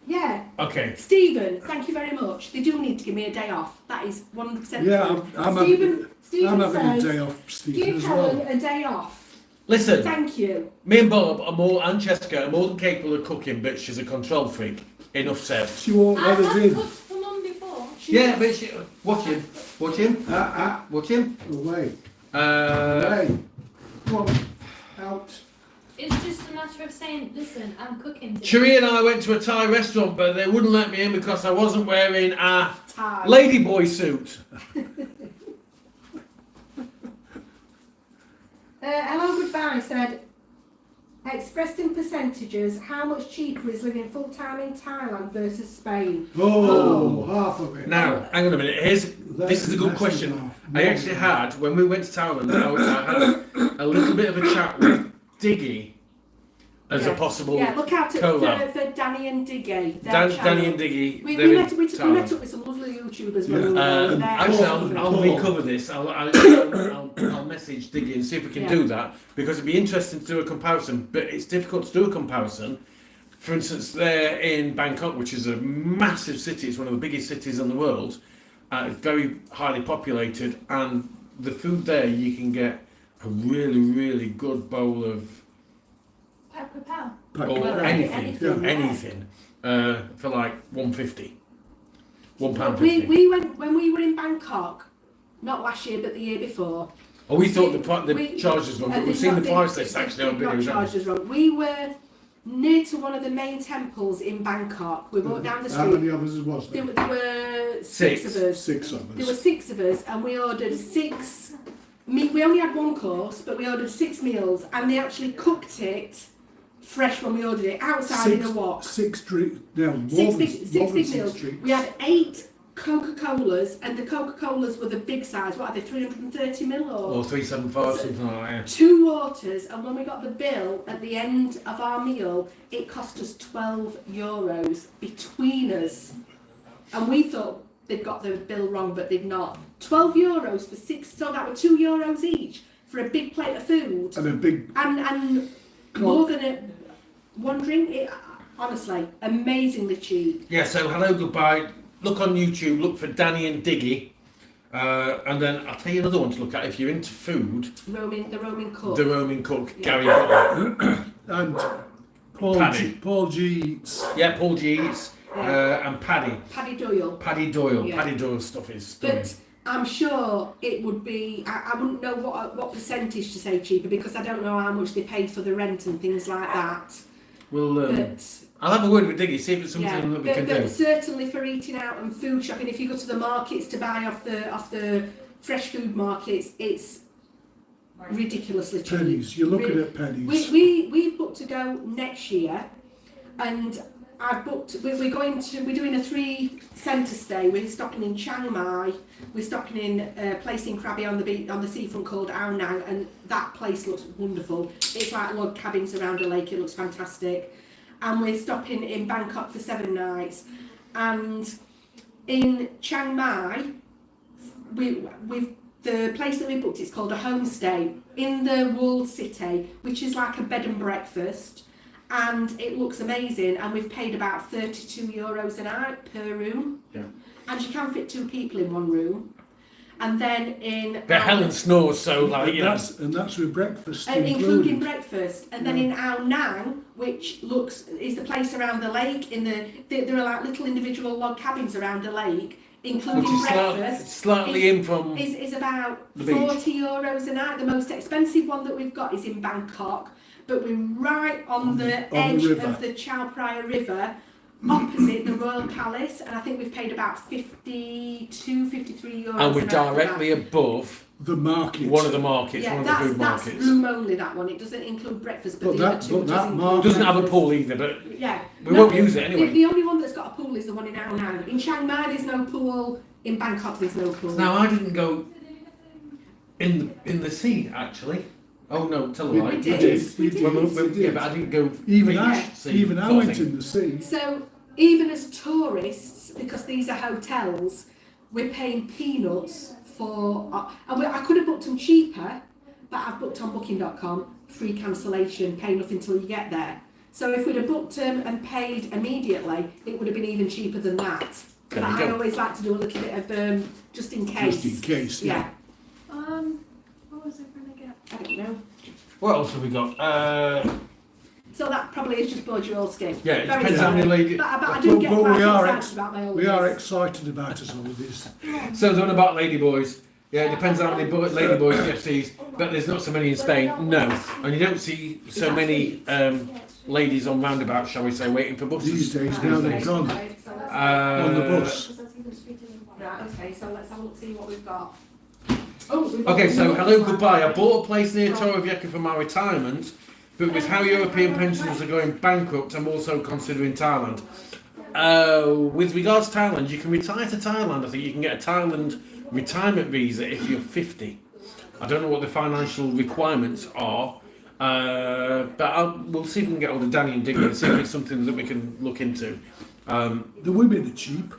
Yeah, Okay. Stephen, thank you very much. They do need to give me a day off. That is 100% Yeah, true. I'm Stephen having a says, day off, Stephen, give as Helen well. a day off. Listen, Thank you. me and Bob are more, and Jessica are more than capable of cooking, but she's a control freak. Enough said. She won't let I've us not in. cooked for Mum before. Yeah, but she, watch him. Watch him. Watch him. Away. Uh, Away. Come on. Out. It's just a matter of saying, listen, I'm cooking today. Cherie and I went to a Thai restaurant, but they wouldn't let me in because I wasn't wearing a Time. ladyboy suit. Hello, goodbye said, expressed in percentages, how much cheaper is living full-time in Thailand versus Spain? Oh, half of it. Now, hang on a minute. This is a good question. I actually had, when we went to Thailand, I had a little bit of a chat with Diggy as a possible Yeah, look out collab. for Danny and Diggy. Danny and Diggy. We they're met in up Thailand. with some lovely YouTubers when we were there. Actually, I'll recover this. I'll message Diggy and see if we can do that, because it'd be interesting to do a comparison, but it's difficult to do a comparison. For instance, they're in Bangkok, which is a massive city. It's one of the biggest cities in the world. It's very highly populated, and the food there, you can get a really, really good bowl of Pad per pound. anything for like £1.50. £1.50. We went when we were in Bangkok, not last year but the year before. Oh, we thought the charges wrong, but we've seen the price list actually on Not videos. charges wrong. We were near to one of the main temples in Bangkok. We walked down the How street. many of us was there? There were six of us. 6 of There were us. 6 of us, and we ordered 6. We only had 1 course, but we ordered 6 meals, and they actually cooked it fresh when we ordered it outside in a wok. 6 drinks. No, more 6 than, big, more 6 than big 6 meals. drinks. We had 8 Coca-Colas, and the Coca-Colas were the big size. What are they, 330ml Or 375, something like that. 2 waters, and when we got the bill at the end of our meal, it cost us €12 between us. And we thought they'd got the bill wrong, but they'd not. €12 for 6, so that were €2 each for a big plate of food. And a big. And more than one drink. Honestly, amazingly cheap. Yeah, so hello, goodbye. Look on YouTube, look for Danny and Diggy. And then I'll tell you another one to look at if you're into food. The Roman cook. The Roman cook, Yeah. Gary Butler. And Paddy. Paul G eats. Yeah, Paul G. Eats. And Paddy. Paddy Doyle. Paddy Doyle. Yeah. Paddy Doyle stuff is stunning. But I'm sure it would be, I wouldn't know what percentage to say cheaper, because I don't know how much they paid for the rent and things like that. We'll, But I'll have a word with Diggy, see if it's something yeah, that we can do. but certainly for eating out and food shopping, if you go to the markets to buy off the fresh food markets, it's ridiculously cheap. Pennies. You're looking at pennies. We've booked to go next year, and I've booked. We're doing a 3 centre stay. We're stopping in Chiang Mai. We're stopping in a place in Krabi on the seafront called Ao Nang, and that place looks wonderful. It's like log cabins around a lake. It looks fantastic. And we're stopping in Bangkok for 7 nights, and in Chiang Mai, the place that we booked, it's called a homestay in the walled city, which is like a bed and breakfast, and it looks amazing. And we've paid about €32 a night per room, Yeah. and you can fit 2 people in one room. And then in But Helen snores, so like, you know. And that's with breakfast including breakfast, and then in Ao Nang, which is the place around the lake. There are like little individual log cabins around a lake, including Which is breakfast. slightly in from Is about the beach. €40 a night. The most expensive one that we've got is in Bangkok, but we're right on the edge river. of the Chao Phraya River, opposite the Royal Palace, and I think we've paid about €53 and we're a night for directly that. above the market. one of the markets, Yeah, one of the food that's markets. room only, that one. It doesn't include breakfast, but But the that- other 2 but that does include market- Doesn't have a breakfast. pool either, but Yeah. we won't use it anyway. The only one that's got a pool is the one in Ao Nang. In Chiang Mai there's no pool, in Bangkok there's no pool. Now I didn't go in the sea actually. Oh no, tell a lie. We did. Yeah, but I didn't go. Even beach, I, sea, even I sort of went thing. in the sea. So even as tourists, because these are hotels, we're paying peanuts for. I could have booked them cheaper, but I've booked on Booking.com, free cancellation, pay nothing till you get there. So if we'd have booked them and paid immediately, it would have been even cheaper than that. But There you I go. always like to do a little bit of just in case. Just in case, yeah. What was I gonna get? I don't know. What else have we got? So that probably is just bored your old skin. Yeah, it Very depends how many sorry. ladies. But I do get But quite we are excited about my We are holidays. excited about us all this. So the one about ladyboys. Yeah, it depends how many ladyboys Jeff sees, but there's not so many in Spain. No, and you don't see so many ladies on roundabouts, shall we say, waiting for buses. These days now they're gone Okay, so let's- on the bus. Right, okay, so let's have a look, see what we've got. Oh, we've got Okay, so another hello, one. goodbye. I bought a place near Torrevieja for my retirement, but with how European pensioners are going bankrupt, I'm also considering Thailand. With regards to Thailand, you can retire to Thailand. I think you can get a Thailand retirement visa if you're 50. I don't know what the financial requirements are, but we'll see if we can get hold of Danny and Diggy and see if it's something that we can look into. The women are cheap.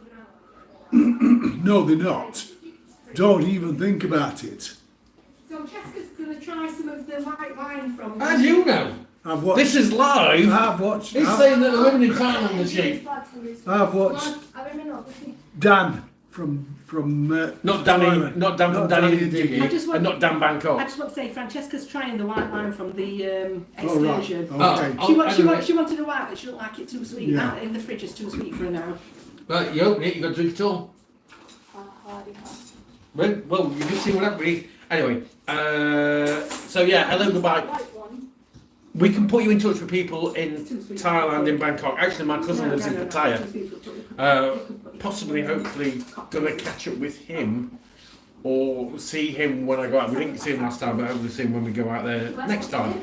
No, they're not. Don't even think about it. So Cheska's going to try some of the white wine from... How do you know? I've watched. This is live. I've watched. He's saying that the women in Thailand are cheap. I've watched Dan from. Not Danny, Thailand. not Dan from Not Danny Danny and and Diggy, I just want- and not Dan I Bangkok. just want to say, Francesca's trying the white wine from the Oh right. excursion. Okay. She wanted a white, but she didn't like it too sweet. Yeah. That in the fridge is too sweet for her now. Right, you open it, you got to drink it all. Well, you can see what happened. Anyway, so yeah, hello, goodbye. We can put you in touch with people in Thailand, in Bangkok. Actually, my cousin lives in Pattaya. Possibly, hopefully, gonna catch up with him or see him when I go out. We didn't see him last time, but hopefully see him when we go out there next time.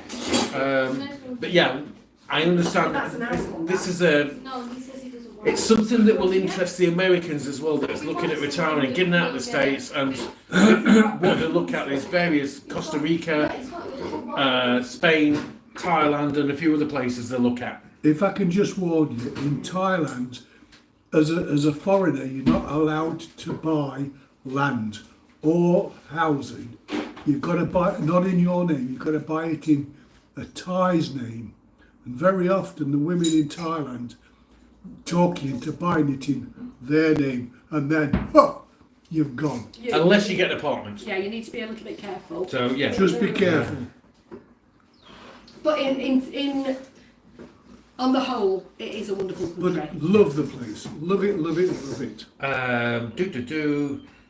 But yeah, I understand. That's a nice one, This that. is a. No, he says he doesn't want It's something that will interest the Americans as well, that's looking at retiring and getting out of the States, and what they look at is various Costa Rica, Spain, Thailand and a few other places they look at. If I can just warn you, in Thailand, as a foreigner, you're not allowed to buy land or housing. You've got to buy, not in your name, you've got to buy it in a Thai's name. And very often the women in Thailand talk you into buying it in their name, and then, you've gone. Unless you get an apartment. Yeah, you need to be a little bit careful. So yeah. Just be careful. But in on the whole, it is a wonderful country. But love the place. Love it, love it, love it.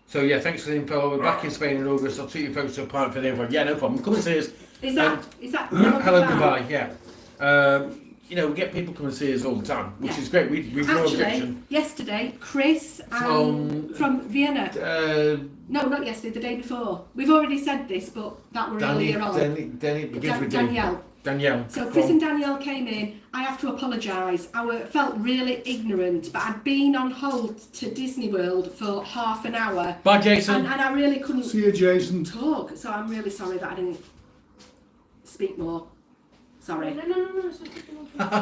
So yeah, thanks for the info. We're back in Spain in August. I'll treat you folks to a pint for the info. Yeah, no problem. Come and see us. Is that Hello, goodbye. Yeah. You know, we get people come and see us all the time, which Yeah. is great. We've no Actually, objection. yesterday, Chris From Vienna. uh, No, not yesterday, the day before. We've already said this, but that were earlier on. Danny begins with D. Danielle. Danielle. So Go Chris on. and Danielle came in. I have to apologise. I felt really ignorant, but I'd been on hold to Disney World for half an hour, Bye, Jason. and I really couldn't See you, Jason. talk. So I'm really sorry that I didn't speak more. Sorry. No.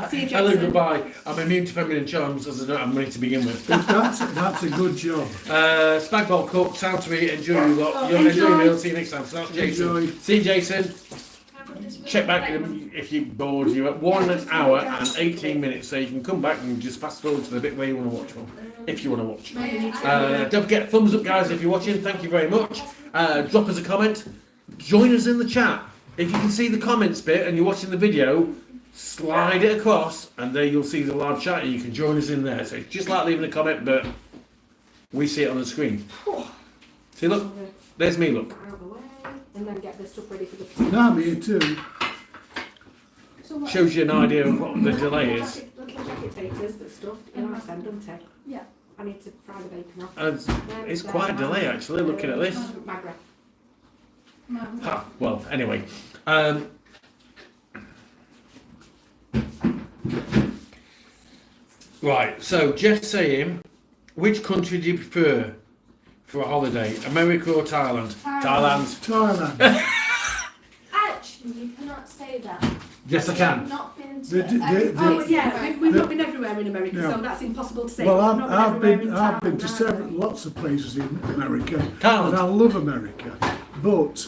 See you, Hello, Jason. goodbye. I'm immune to feminine charms as I don't have money to begin with. That's a good job. Spag bol cook, sound to eat, enjoy your lot. Oh, You'll enjoy your enjoy. meal. See you next time. So that's Jason. Enjoy. See you, Jason. Check back if you're bored. You're at 1 hour and 18 minutes, so you can come back and just fast forward to the bit where you want to watch from, if you want to watch. Don't forget, thumbs up, guys, if you're watching. Thank you very much. Drop us a comment. Join us in the chat. If you can see the comments bit and you're watching the video, slide it across, and there you'll see the live chat, and you can join us in there. So it's just like leaving a comment, but we see it on the screen. See, look, there's me. Look. Out of the way, and then get this stuff ready for the. No, I'm here too. Shows you an idea of what the delay is. Little jacket papers that stuff. You know, I send them to. Yeah. I need to fry the bacon off. And it's quite a delay, actually, looking at this. Magra. Ah, well, anyway. Right, so Jeff's saying, which country do you prefer? for a holiday? America or Thailand? Thailand. Thailand. Actually, you cannot say that. Yes, I I've can. not been to Oh yeah, we've not been everywhere in America, No. so that's impossible to say. Well, We've not I've everywhere been in I've been to Thailand, lots of places in America, Thailand. and I love America, but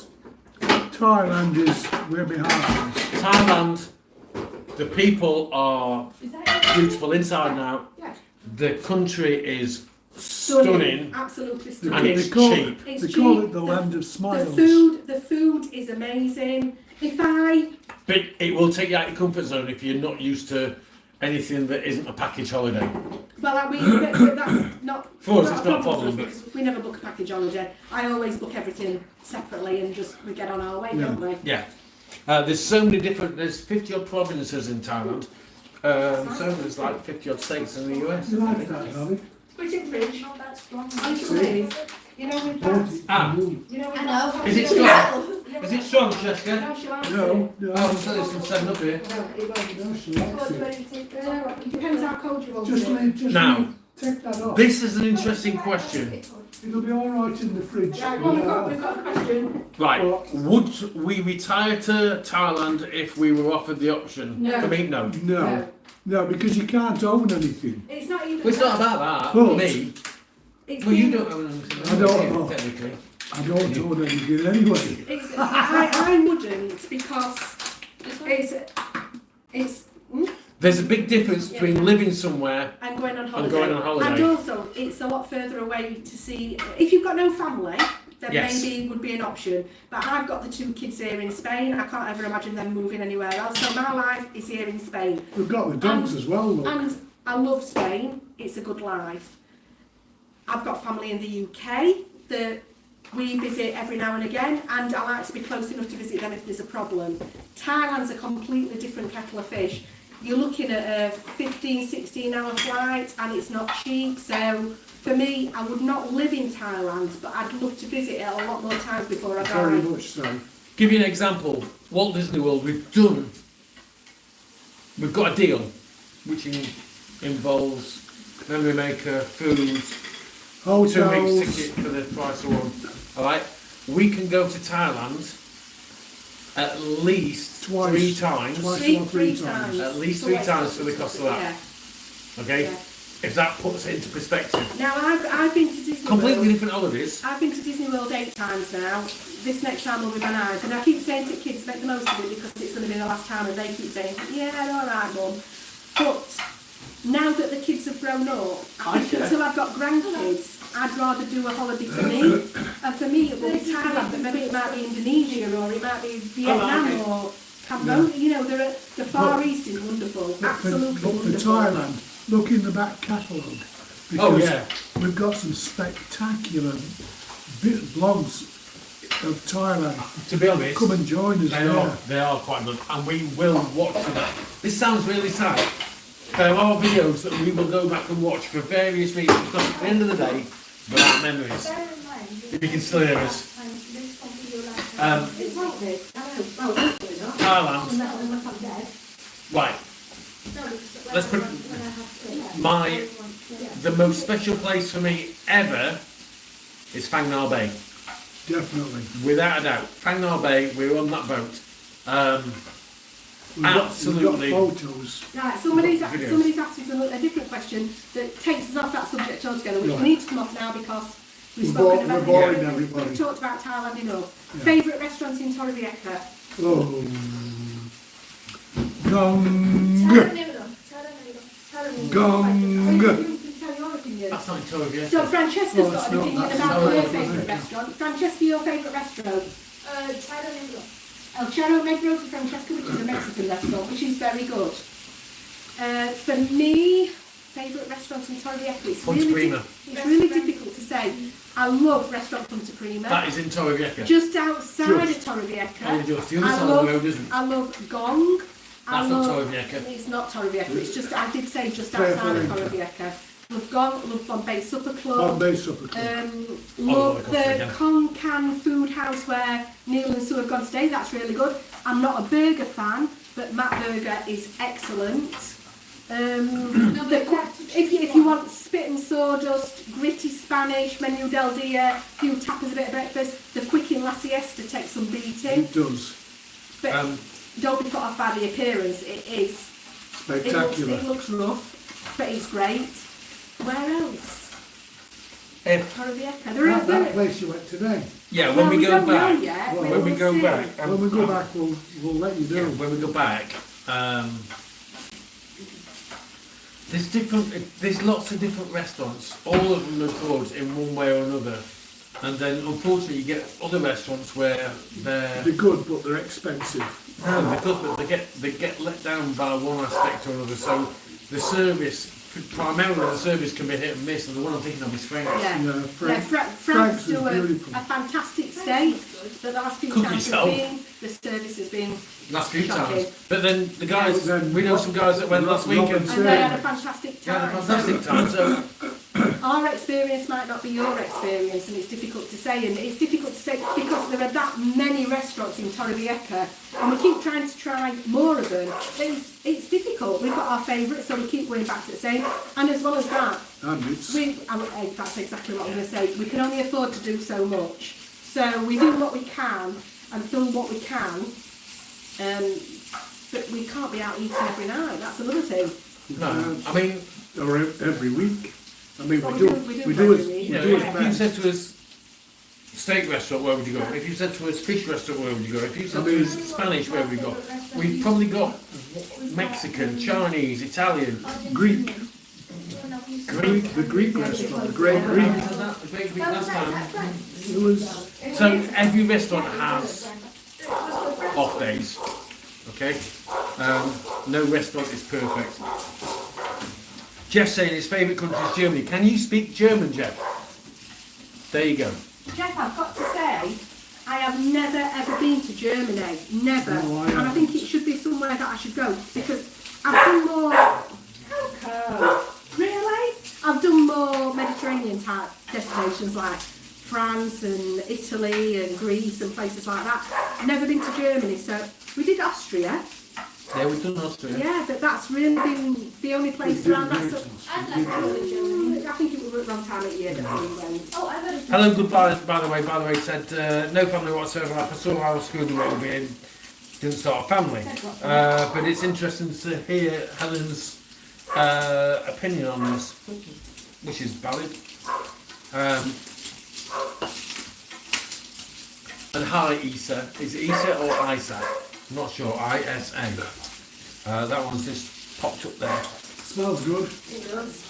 Thailand is where my heart is. Thailand, the people are Is that beautiful inside and out. Yeah. The country is stunning. Absolutely And stunning. it's call cheap. It's They call cheap. it the land of smiles. The food is amazing. But it will take you out of your comfort zone if you're not used to anything that isn't a package holiday. Well, I mean, but that's not. For us, it's not a for problem, us but- because we never book a package holiday. I always book everything separately and just we get on our way, don't we? Yeah. There's so many different, there's 50 odd provinces in Thailand. So there's like 50 odd states in the US. You like that, Harry? Which is rich. Oh, that's strong. I'm sure. You know, with that. Ah, You know, with I that. know. is it strong? Is it strong, Jessica? No, she likes No, it. no. Oh, so there's some 7 up here. No, it won't. No, she likes it. It depends how cold you want Just it. Now, take that off. This is an interesting question. It'll be all right in the fridge. Right, well, we've got a question. Right, would we retire to Thailand if we were offered the option? No. For me, no. No, no, because you can't own anything. It's not even. Well, it's not about that. Well, me. It's Well, you the- don't own anything. I don't know. Technically. I don't own anything anyway. I wouldn't because it's There's a big difference between living somewhere. and going on holiday. And going on holiday. And also, it's a lot further away to see. If you've got no family, then Yes. maybe it would be an option. But I've got the 2 kids here in Spain. I can't ever imagine them moving anywhere else. So my life is here in Spain. We've got the dogs as well, look. And I love Spain. It's a good life. I've got family in the UK that we visit every now and again, and I like to be close enough to visit them if there's a problem. Thailand's a completely different kettle of fish. You're looking at a 15, 16-hour flight, and it's not cheap. So for me, I would not live in Thailand, but I'd love to visit it a lot more times before I Very die. much so. Give you an example. Walt Disney World, we've got a deal which involves memory maker, food, 2 weeks Hotels. ticket for the price of one. Alright? We can go to Thailand at least Twice. 3 times. Twice. Three times. At least So 3 what's times that? for the cost of that. Yeah. Okay? Yeah. If that puts it into perspective. Now I've been to Disney Completely World. different holidays. I've been to Disney World 8 times now. This next time will be my 9th. And I keep saying to kids, make the most of it because it's going to be the last time. And they keep saying, yeah, all right, Mum. But now that the kids have grown up, I think until I've got grandkids, I'd rather do a holiday for me. And for me, it will be Thailand, but maybe it might be Indonesia or it might be Vietnam or Cambodia. You know, the Far East is wonderful. Absolutely But for wonderful. Thailand, look in the back catalogue. Oh, Because yeah. we've got some spectacular vlogs of Thailand. To be honest, Come and join us there. they are quite good, and we will watch them. This sounds really sad. There are videos that we will go back and watch for various reasons, because at the end of the day, we're out memories. Bear in mind, If you can still hear us. this one for your life. It's like this. I know. Well, hopefully not. Thailand. Unless I'm dead. Right, No, because let's put when I have to. the most special place for me ever is Phang Nga Bay. Definitely. Without a doubt. Phang Nga Bay, we were on that boat. We've Absolutely. got photos. Right, somebody's Videos. asked us a different question that takes us off that subject altogether, which Right. we need to come off now because we've We're spoken about boring everybody. We've talked about Thailand enough. Yeah. Favourite restaurants in Torrevieja? Oh. Gong. Gong. You can tell your opinion. That's not in Torrevieja. So Francesca's Oh, got it's an not opinion that. about No, her no, favourite restaurant. Francesca, your favourite restaurant? El Charo Negro for Francesca, which is a Mexican restaurant, which is very good. For me, favourite restaurant in Torrevieja, it's Punta Prima. it's really difficult to say. I love restaurant Punta Prima. That is in Torrevieja. Just outside Just. of Torrevieja. Only just. The other I side of love, the road isn't. I love Gong. I That's not love, Torrevieja. It's not Torrevieja. It's just, I did say just Fair outside of Flamenco. Torrevieja. Love Gong, love Bombay Supper Club. Bombay Supper Club. Love Costa the Rica. Con Can Food House where Neil and Sue have gone today. That's really good. I'm not a burger fan, but Matt Burger is excellent. If you want spit and sawdust, gritty Spanish, menu del dia, a few tapas, a bit of breakfast, the quick in la siesta takes some beating. It does. But don't be put off by the appearance. It is Spectacular. It looks rough, but it's great. Where else? That Torrevieja. place you went today. Yeah, when we go don't back. know yet. When we go see. back. When we go back, we'll let you Yeah, know. when we go back, there's lots of different restaurants. All of them are good in one way or another. And then unfortunately you get other restaurants where they're good, but they're expensive. no, they're good, but they get let down by one aspect or another. So the service, primarily the service can be hit and miss. And the one I'm thinking of is Frank's. Yeah, Frank's Frank's do is beautiful. a fantastic steak. The last few Cook times yourself. we've been, the service has been Last few shocking. times. But then the guys, Then we know some guys that went last week and And they had a fantastic they had time. a fantastic time. So Our experience might not be your experience, and it's difficult to say. And it's difficult to say because there are that many restaurants in Torrevieja, and we keep trying to try more of them. It's difficult. We've got our favourites, so we keep going back to the same. And as well as that, And it's that's exactly what I'm going to say. We can only afford to do so much. So we do what we can and film what we can, but we can't be out eating every night. That's another thing. no, I mean, or every week. I mean, Well, we do every it. week. you know, We do it if you best. said to us steak restaurant, where would you go? If you said to us fish restaurant, where would you go? If you said to us Spanish, where would we go? We've probably got Mexican, Chinese, Italian. Greek, the Greek restaurant, the Great Greek. The Great Greek last time. It was. So every restaurant has off days, okay? No restaurant is perfect. Jeff's saying his favourite country is Germany. Can you speak German, Jeff? There you go. Jeff, I've got to say, I have never ever been to Germany. Never. No, I and I haven't. think it should be somewhere that I should go because I've done more. Coco. Really? I've done more Mediterranean type destinations like France and Italy and Greece and places like that. I've never been to Germany, so we did Austria. Yeah, we've done Austria. Yeah, but that's really been the only place around that. I'd like to go to Germany. I think it was around time of year that we went. Oh, I've heard of Hello, goodbye, by the way, said, no family whatsoever. I saw how screwed the world being. Didn't start a family. But it's interesting to hear Helen's opinion on this, which is valid. And hi, Isa. Is it Isa or Isa? I'm not sure. ISA. That one's just popped up there. Smells good. It does.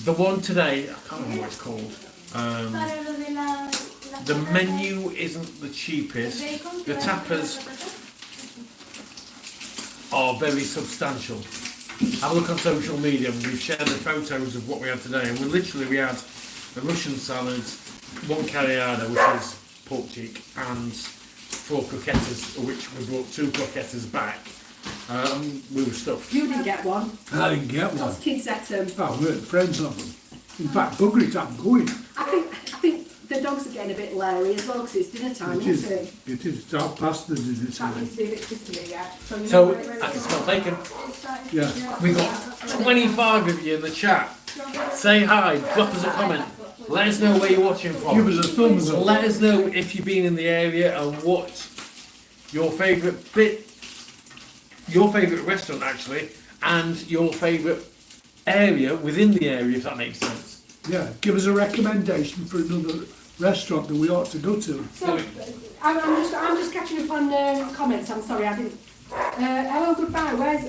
The one today, I can't remember what it's called. The menu isn't the cheapest. The tapas are very substantial. Have a look on social media. We've shared the photos of what we had today, and we had a Russian salad, one carriada, which is pork cheek, and 4 croquettes, of which we brought 2 croquettes back. We were stuffed. You didn't get one. I didn't get one. Us kids ate them. Oh, we're friends of them. In fact, bugger it, I'm going. I think the dogs are getting a bit leery as well because it's dinner time, It is. isn't it? It is. It's out past the dinner That time. needs to be a bit crispy yet. You So, know where I can it's smell bacon. Yeah. We've got 25 of you in the chat. Say hi, drop us a comment. Let us know where you're watching from. Give us a thumbs up. Let us know if you've been in the area and what your favourite restaurant actually, and your favourite area within the area, if that makes sense. Yeah. Give us a recommendation for another restaurant that we ought to go to. So, I'm just catching up on comments. I'm sorry, I didn't. Hello, goodbye. Where's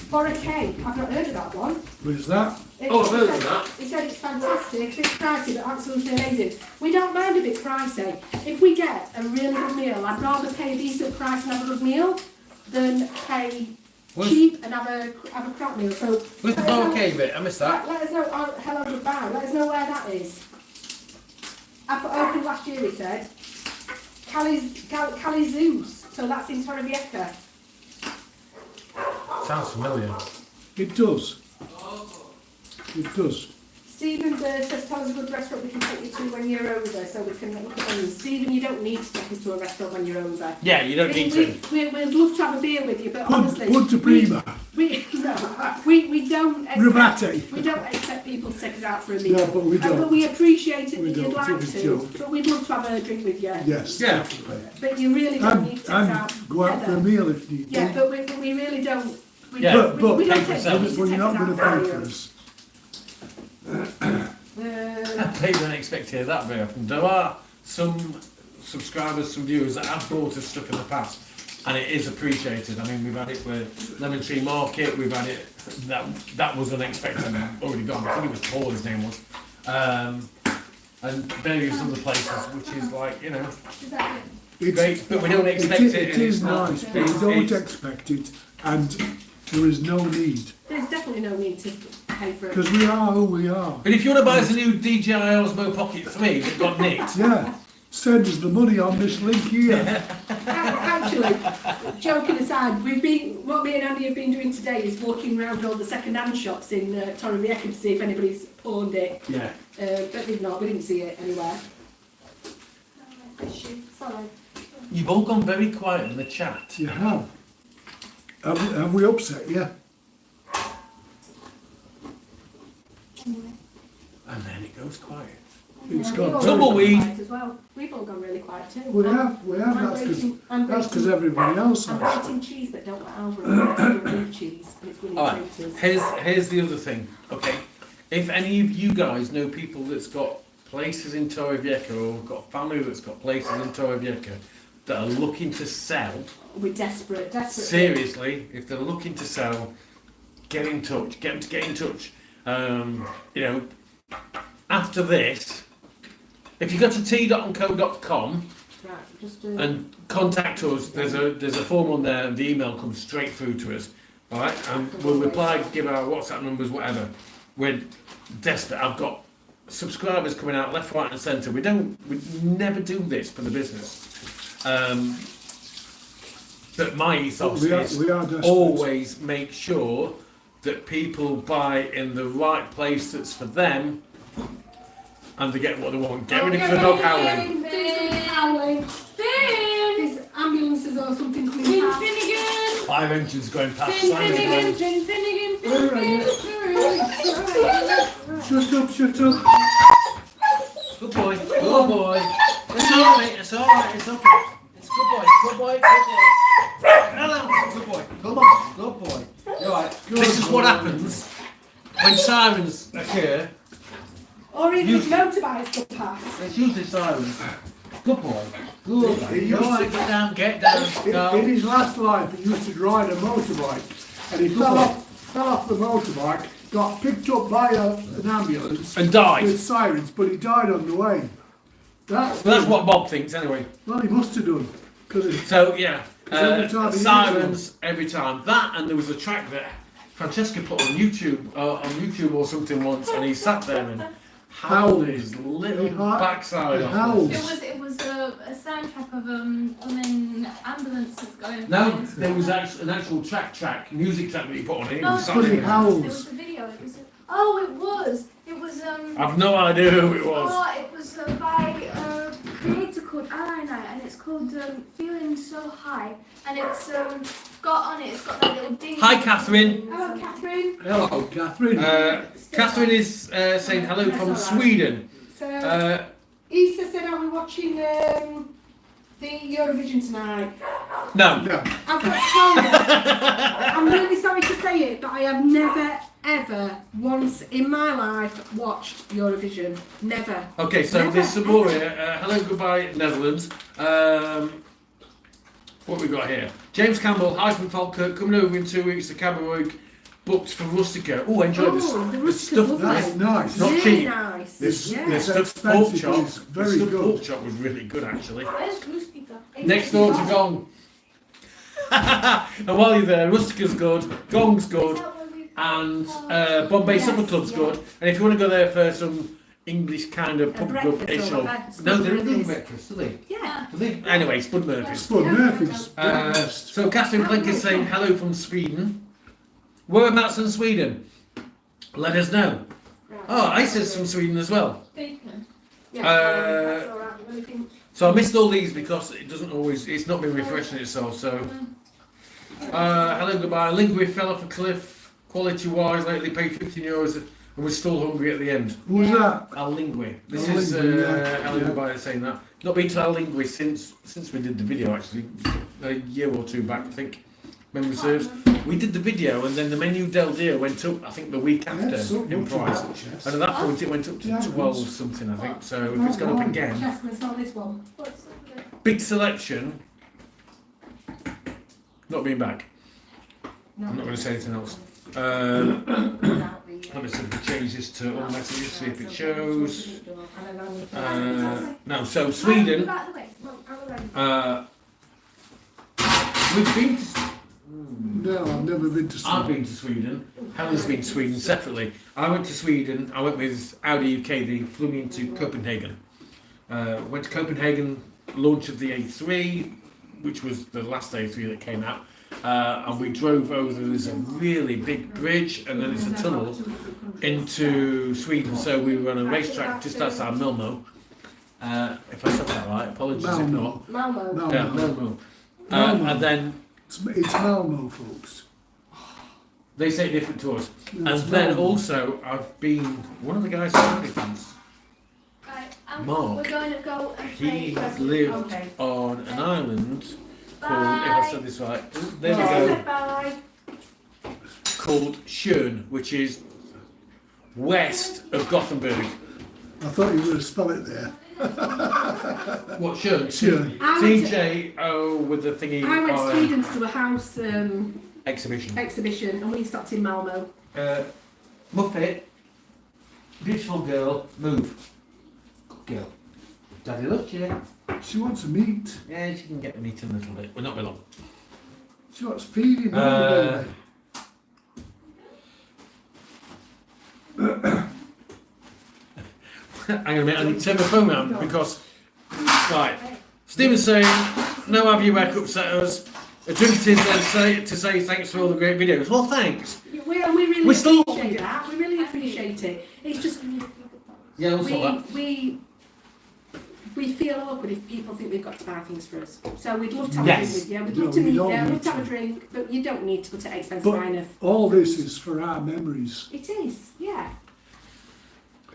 Boracay? I've not heard of that one. Where's that? Oh, I've heard of that. He said it's fantastic, a bit pricey, but absolutely amazing. We don't mind a bit pricey. If we get a really good meal, I'd rather pay a decent price and have a good meal than pay cheap and have a crap meal. So Where's the Boracay bit? I missed that. let us know. Hello, goodbye. Let us know where that is. Opened last year, he said. Cali Zeus. So that's in Torrevieja. Sounds familiar. It does. It does. Stephen says, tell us a good restaurant we can take you to when you're over, so we can look at them. Stephen, you don't need to take us to a restaurant when you're over. Yeah, you don't need to. We'd love to have a beer with you, but honestly... Punta Prima. We don't Rabate. expect, we don't expect people to take us out for a No, meal. but we don't. But we appreciate it We that you'd don't, like it's a to. joke. But we'd love to have a drink with you. Yes, Yeah. definitely. But you really don't need to take us out. And go out for a ever. meal if need be. Yeah, but we really don't. We Yeah. don't, But we don't pay for take yourself. people to But you're take not us going to out pay for a for meal. us. People don't expect to hear that very often. There are some subscribers, some viewers that have bought us stuff in the past, and it is appreciated. I mean, we've had it with Lemon Tree Market, we've had it, that was unexpected and already gone. I think it was Paul, his name was. And various other places, which is like, you know, Is that it? It's, great, but we don't expect it. It and is it's not- nice, but we don't expect it, and there is no need. There's definitely no need to pay for it. Because we are who we are. But if you want to buy us a new DJI Osmo Pocket 3 that got nicked, Yeah. Send us the money on this link here. Actually, joking aside, what me and Andy have been doing today is walking around all the second-hand shops in Torrevieja to see if anybody's pawned it. yeah. But they've not, we didn't see it anywhere. Sorry. You've all gone very quiet in the chat. You have. Have we upset you? Anyway. And then it goes quiet. It's Yeah, got we've all Tumbleweed. gone quiet as well. We've all gone really quiet too. We have. I'm That's because grating- everybody else I'm has. grating cheese, but don't let over blue cheese, and it's really Alright, tasty. here's the other thing, okay? If any of you guys know people that's got places in Torrevieja or got family that's got places in Torrevieja that are looking to sell, We're desperate. seriously, if they're looking to sell, get in touch, get them to get in touch. You know, after this, if you go to t.co.com Right, just and contact us, there's a form on there and the email comes straight through to us, alright? And we'll reply, give our WhatsApp numbers, whatever. We're desperate. I've got subscribers coming out left, right and centre. We never do this for the business. But my ethos We is are desperate. always make sure that people buy in the right place that's for them and they get what they want. Get ready for the dog howling. Howling. There's ambulances or something coming past. Finnegan! 5 engines going past. Finnegan! Shut up, shut up. Good boy, good boy. It's alright, it's alright, it's okay. It's good boy, good boy, good boy. Hello, good boy, come on, good boy. You're right. This is what happens when sirens occur. Or even if motorbikes go past. It's usually sirens. Good boy, good boy. He You're used right, to- get down, get down. In Go. his last life, he used to ride a motorbike, and he fell off the motorbike, got picked up by an ambulance And died. with sirens, but he died on the way. Well, that's what Bob thinks anyway. Well, he must have done, because So yeah, every time he sirens every time. That and there was a track that Francesca put on YouTube or something once, and he sat there and howled his little backside he off. howled. It was a soundtrack of an ambulances going. No, there was an actual music track that he put on it. He No, was sat But he there. There howls. was a video. It was I've no idea who it was. Oh, it was by a creator called Ally Night, and it's called Feeling So High, and it's got that little ding. Hi, Catherine. Hello, Catherine. Hello, Catherine. Catherine is saying hello from Sweden. So, Issa said, are we watching the Eurovision tonight? No. No. I've got to tell you, I'm really sorry to say it, but I have never, ever, once in my life watched Eurovision. Never. Okay, so Never, there's some more here. Hello, goodbye, Netherlands. What we got here? James Campbell, hi from Falkirk, coming over in 2 weeks to Cameroon, booked for Rustica. Oh, enjoy the the Rustica's stuff. lovely. That's nice. Not really cheap. nice. This- yeah. The It's stuffed pork expensive, chop. it's very The stuffed good. pork chop was really good, actually. Where's Rustica? Next door to Gong. And while you're there, Rustica's good, Gong's good, and Bombay Yes, Supper Club's yeah. good. And if you want to go there for some English kind of pub breakfast grub-ish or or... a No, they don't do Murphy's. breakfast, do they? Yeah. Do they? Anyway, Spud Murphy's. Spud Murphy's breakfast. So Catherine Blink is saying hello from Sweden. Whereabouts in Sweden? Let us know. Oh, Isa's from Sweden as well. Bacon. Yeah, that's all right. Anything- So I missed all these because it doesn't always, it's not been refreshing itself, so. Hello, goodbye. Lingui fell off a cliff. Quality-wise, lately paid €15 and was still hungry at the end. Who's that? Al Lingui. This Al is Lingui, yeah. Hello, Yeah. goodbye saying that. Not been to Al Lingui since we did the video, actually. A year or two back, I think. Memory serves. We did the video and then the menu del dia went up, I think, the week after so in much price. about chess. And at that point it went up to Yeah, 12 good. something, I think. So if it's gone up again, Jasmine, smell this one. What's that? big selection. Not being back. No. I'm not going to say anything else. Without the, Let me simply change this to all messages, see if it shows. No, so Move Sweden. out of the way. Well, We've been to, No, I've never been to I've Sweden. been to Sweden. Helen's been to Sweden separately. I went to Sweden. I went with Audi UK. They flew me into Copenhagen. Went to Copenhagen, launch of the A3, which was the last A3 that came out. And we drove over. There's a really big bridge, and then it's a tunnel into Sweden. So we were on a racetrack just outside Malmo. If I said that right, apologies if not. Malmo. No, Yeah, no. Malmo. Malmo. And then It's Malmo, folks. they say different to us. Yeah, And it's then Malmo. also, I've been one of the guys from defence. right, Mark, we're going to go and play. He Resident lived Okay. on an island called, if I said this right, there we Evil. go, Bye. called Schön, which is west of Gothenburg. I thought you were going to spell it there. What, Schön? Schön. I went to- TJO with the thingy I went to Sweden to do a house exhibition. exhibition and we stopped in Malmo. Muppet, beautiful girl, move. Good girl. Daddy loves you. She wants a meat. Yeah, she can get them eaten a little bit. Well, not very long. She wants feeding. Uh, Hang on a minute, I need to turn my phone around because, right, Stephen's saying, no have you upset us. A drink it in there to say thanks for all the great videos. Well, thanks. We really We're still- appreciate that. We really appreciate it. It's just Yeah, we'll sort that. we feel awkward if people think they've got to buy things for us. So we'd love to have Yes. a drink with you. We'd No, love to we meet you. don't We'd need love to have a to. drink, but you don't need to put it expensive But wine of. all this is for our memories. It is, yeah.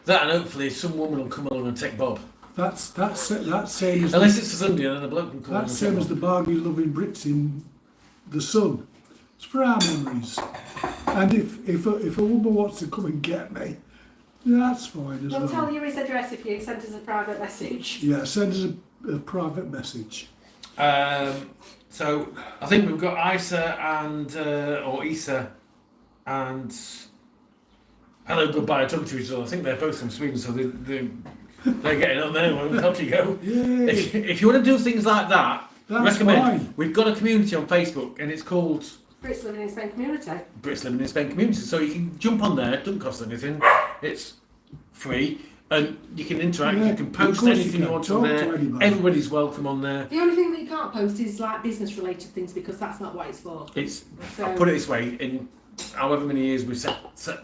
That and hopefully some woman will come along and take Bob. That's same as Unless it's a Sunday and then a bloke can come along that's and same take as the Bob. Bargain Loving Brits in the Sun. It's for our memories. And if a woman wants to come and get me, that's fine as We'll well. tell you his address if you send us a private message. Yeah, send us a private message. So I think we've got Isa and or Isa and hello goodbye talking to each other. I think they're both from Sweden, so they're getting on there. Well, up you go. Yay! If you want to do things like that, That's recommend. fine. We've got a community on Facebook and it's called Brits Living in Spain community. Brits Living in Spain Community. So you can jump on there. It doesn't cost anything. It's free. And you can interact, Yeah, you can of post course anything you you can. want on Talk to there. anybody. Everybody's welcome on there. The only thing that you can't post is like business related things because that's not what it's for. It's So I'll put it this way, in however many years we've set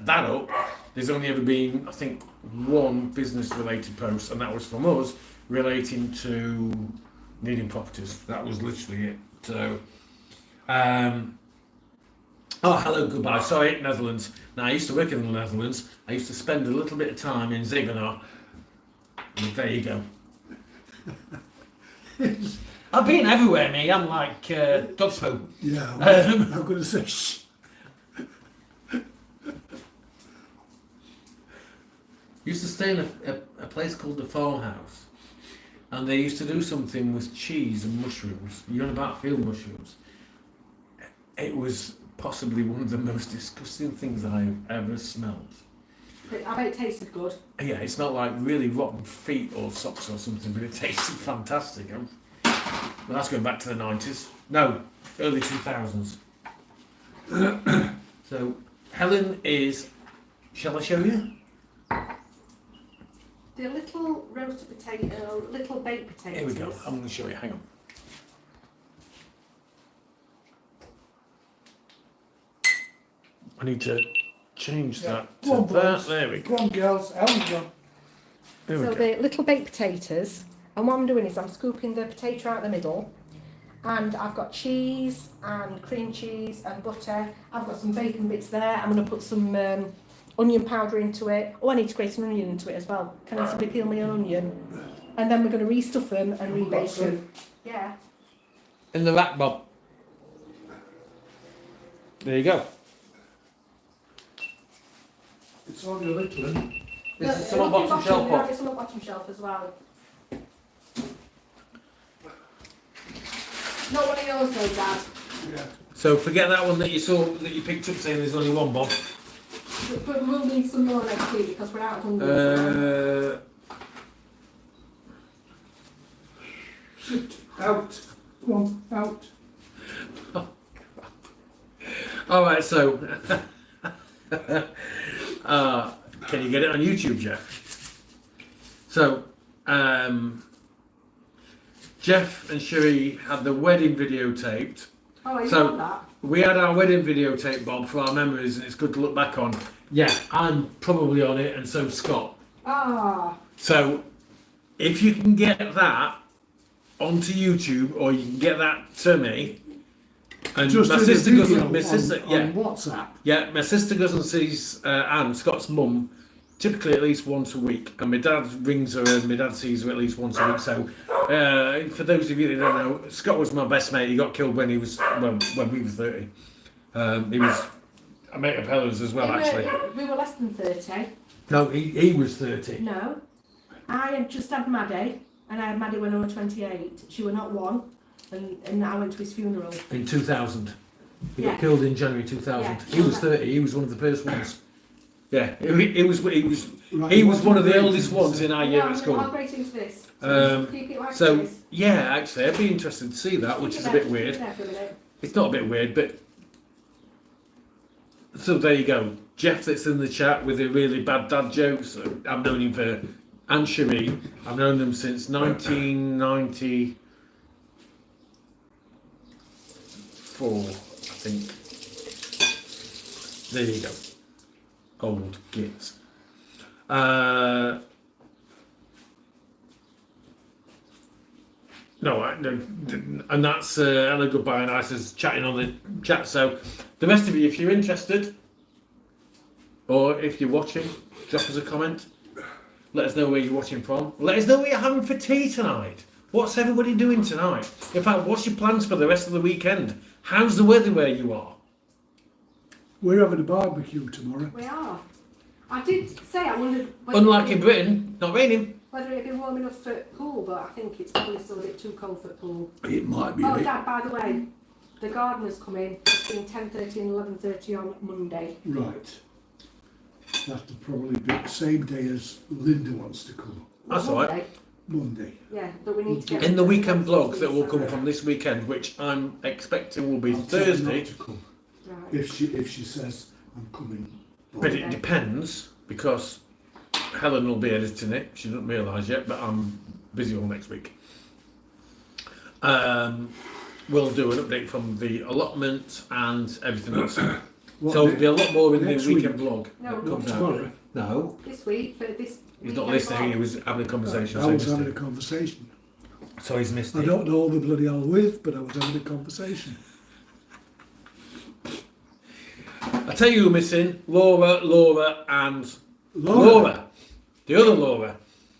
that up, there's only ever been, I think, one business related post, and that was from us relating to needing properties. That was literally it. So oh, hello, goodbye. Sorry, Netherlands. Now, I used to work in the Netherlands. I used to spend a little bit of time in Zevenaar. And there you go. I've been everywhere, me. I'm like dog poo. Yeah, I'm going to say shh. Used to stay in a place called the Farmhouse, and they used to do something with cheese and mushrooms. You know about field mushrooms? It was possibly one of the most disgusting things I have ever smelled. I bet it tasted good. Yeah, it smelled like really rotten feet or socks or something, but it tasted fantastic. But that's going back to the 90s. No, early 2000s. So, Helen is... Shall I show you? The little roasted potato, little baked potatoes. Here we go. I'm going to show you. Hang on. I need to change that Go on, to that. boys. There we go. Come on, girls. Ellen's on. There we So go. the little baked potatoes, and what I'm doing is I'm scooping the potato out the middle, and I've got cheese and cream cheese and butter. I've got some bacon bits there. I'm going to put some onion powder into it. Oh, I need to grate an onion into it as well. Can I somebody peel me an onion? And then we're going to restuff them and rebake them. Yeah. In the rack, Bob. There you go. It's only a little, isn't it? This is some on bottom shelf, Bob. It's on the bottom shelf as well. Not one of yours though, Dad. Yeah. So forget that one that you saw, that you picked up saying there's only one, Bob. But we'll need some more next week because we're out of hungry. Sit out. Come on, out. Alright, so can you get it on YouTube, Jeff? So Jeff and Sherry had the wedding video taped. Oh, you So- want that? We had our wedding videotape, Bob, for our memories, and it's good to look back on. Yeah, I'm probably on it, and so's Scott. Ah. So, if you can get that onto YouTube, or you can get that to me, and Just my do the sister video goes, my sister, on yeah, WhatsApp. yeah, my sister goes and sees Anne, Scott's mum, typically at least once a week, and my dad rings her, and my dad sees her at least once a week. So, for those of you that don't know, Scott was my best mate. He got killed when he was when we were 30. He was a mate of Helen's as well, actually. We were less than 30. No, he was 30. No. I had just had Maddie, and I had Maddie when I was 28. She was not one, and I went to his funeral. In 2000. He Yeah. got killed in January 2000. Yeah. He was 30. He was one of the first ones. Yeah, he was Right, one of the what oldest ones in our year at I'll school. break into this. Keep it like So this. yeah, actually, I'd be interested to see that, which Keep is it a bit there, weird. keep it there for a minute. It's not a bit weird, but so there you go. Jeff, that's in the chat with the really bad dad jokes. I've known him for, and Sheree. I've known them since 1994, I think. There you go. Old gits. No, and that's hello, goodbye, and Ice is chatting on the chat. So, the rest of you, if you're interested, or if you're watching, drop us a comment. Let us know where you're watching from. Let us know what you're having for tea tonight. What's everybody doing tonight? In fact, what's your plans for the rest of the weekend? How's the weather where you are? We're having a barbecue tomorrow. We are. I did say I wondered whether Unlike in Britain, not raining. whether it'd be warm enough for pool, but I think it's probably still a bit too cold for pool. It might be. Oh, Dad, by the way, the gardeners come in between 10:30 and 11:30 on Monday. Right. That'll probably be the same day as Linda wants to come. That's all right. Monday? Monday. Yeah, but we need to get... In the weekend vlog that will come from this weekend, which I'm expecting will be I'll tell her Thursday, not to come. Right. If she says I'm coming. but it depends because Helen will be editing it. She doesn't realise yet, but I'm busy all next week. We'll do an update from the allotment and everything else. What, So there'll be a lot more in the next weekend week? vlog. No, that not comes out. tomorrow. No, This week, for this he's not weekend listening. He vlog. was having a conversation. I so he was missed having a it. conversation. So he's missed I it. don't know all the bloody hell with, but I was having a conversation. I tell you who missing: Laura, and Laura, the other Laura.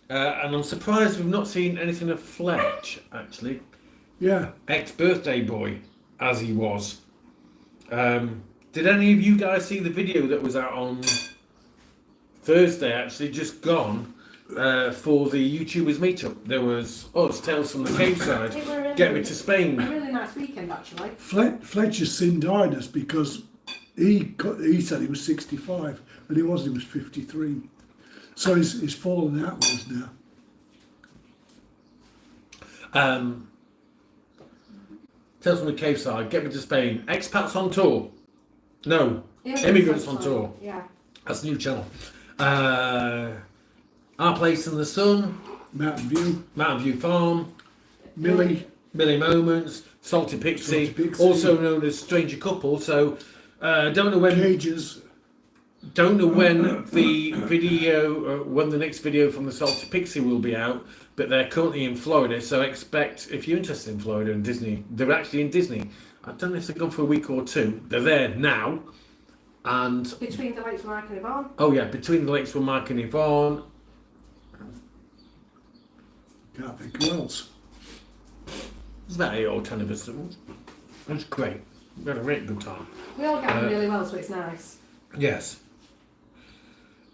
And I'm surprised we've not seen anything of Fletch, actually. Yeah. Ex-birthday boy, as he was. Did any of you guys see the video that was out on Thursday, actually, just gone, for the YouTubers meetup? There was us, Tales from the Cave Side, It were Get Me to a Spain. really nice weekend, actually. Fletcher's sin died us because he said he was 65 and he wasn't, he was 53. So he's fallen out with us now. Tales from the Cave Side, Get Me to Spain. Expats on tour. No, Immigrants on tour. Yeah. That's a new channel. Our Place in the Sun, Mountain Mountain View Farm, Millie, Moments, Salty Pixie, Salty Pixie. also known as Stranger Couple. So, don't know when. Cages. don't know when the video, when the next video from the Salty Pixie will be out, but they're currently in Florida, so expect, if you're interested in Florida and Disney, they're actually in Disney. I don't know if they've gone for a week or two. They're there now. And Between the lakes where I can live on. oh yeah, between the lakes with Mike and Yvonne. Can't think who else. There's about 8 or 10 of us. It was great. We had a really good time. We all get on really well, so it's nice. Yes.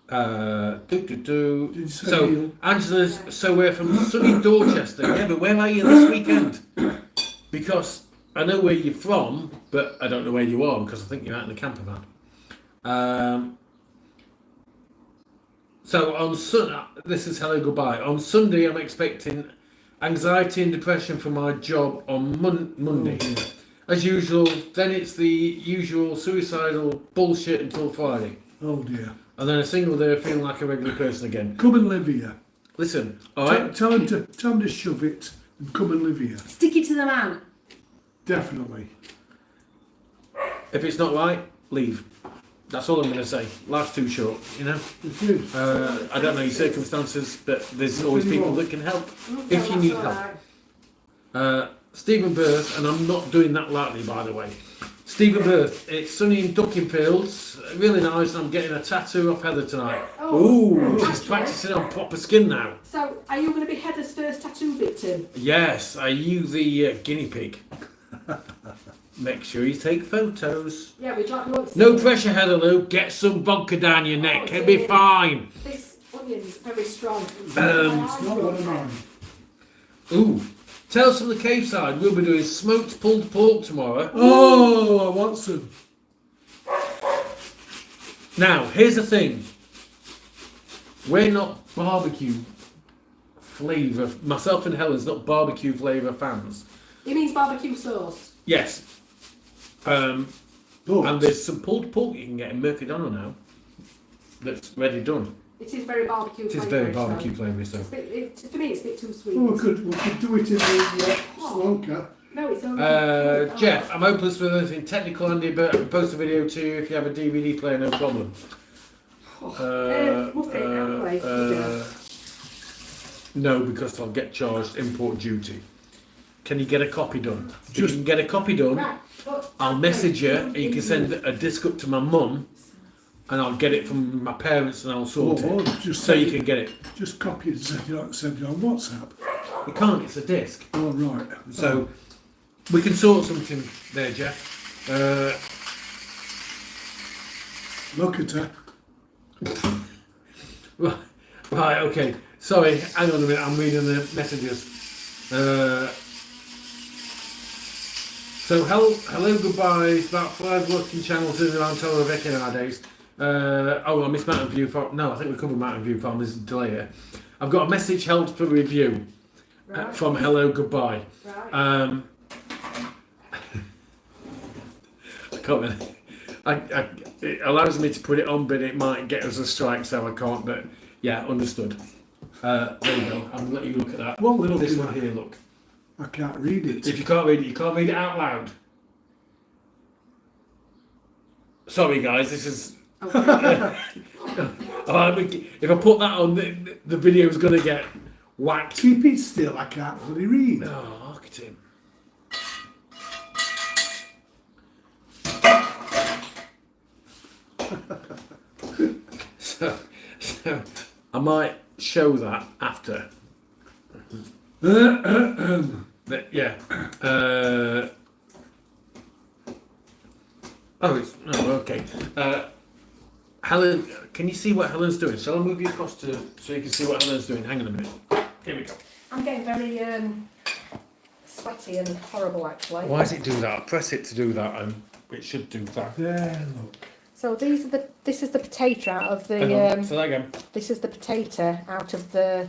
Did you say So, Neil? Angela's, so we're from sunny Dorchester. Yeah, but where are you this weekend? Because I know where you're from, but I don't know where you are because I think you're out in the camper van. So on this is hello goodbye. On Sunday, I'm expecting anxiety and depression for my job on Monday. As usual, then it's the usual suicidal bullshit until Friday. Oh dear. And then a single day of feeling like a regular person again. Come and live here. Listen, alright? Tell him to shove it and come and live here. Stick it to the man. Definitely. If it's not right, leave. That's all I'm going to say. Life's too short, you know? It is. I don't know your circumstances, but there's always people that can help if you need help. Stephen Birth, and I'm not doing that lightly, by the way. Stephen Birth, it's sunny in Duckingfields, really nice, and I'm getting a tattoo off Heather tonight. Ooh, she's practicing on proper skin now. So, are you going to be Heather's first tattoo victim? Yes, are you the guinea pig? Make sure you take photos. Yeah, we'd like you want to No see pressure, Heather Lou. Get some vodka down your neck. It'll be fine. This onion's very strong. It's not one of mine. Ooh. Tell us from the cave side. We'll be doing smoked pulled pork tomorrow. Oh, I want some. Now, here's the thing. We're not barbecue flavour. Myself and Helen's not barbecue flavour fans. It means barbecue sauce. Yes. But And there's some pulled pork you can get in Mercadona now. That's ready done. It is very barbecue It is flavour. very barbecue flavour, so. For me, it's a bit too sweet. we could do it in the smoker. No, it's only. Jeff, I'm hopeless with anything technical, Andy, but I can post a video to you if you have a DVD player, no problem. No, because I'll get charged import duty. Can you get a copy done? If you can get a copy done, Right, but- I'll message you and you can send a disc up to my mum and I'll get it from my parents and I'll sort it just so you can get it. Just copy it and send it on WhatsApp. You can't, it's a disc. Oh right. So we can sort something there, Jeff. Look at her. Right, okay. Sorry, hang on a minute, I'm reading the messages. So hello, goodbye. It's about 5 working channels in around Torrevieja nowadays. I missed Mountain View Farm. No, I think we covered Mountain View Farm. There's a delay here. I've got a message held for review from Hello Goodbye. Right. I can't really. It allows me to put it on, but it might get us a strike, so I can't. But yeah, understood. There you go. I'm gonna let you look at that. What we're looking This one at? here, look. I can't read it. If you can't read it, you can't read it out loud. Sorry, guys. This is. If I put that on, the video is going to get whacked. Keep it still. I can't bloody read. Oh, look at him. so I might show that after. But, yeah. Okay. Helen, can you see what Helen's doing? Shall I move you across so you can see what Helen's doing? Hang on a minute. Here we go. I'm getting very sweaty and horrible, actually. Why does it do that? I press it to do that, and it should do that. There, look. So this is the potato out of Hang the. on, say that again. This is the potato out of the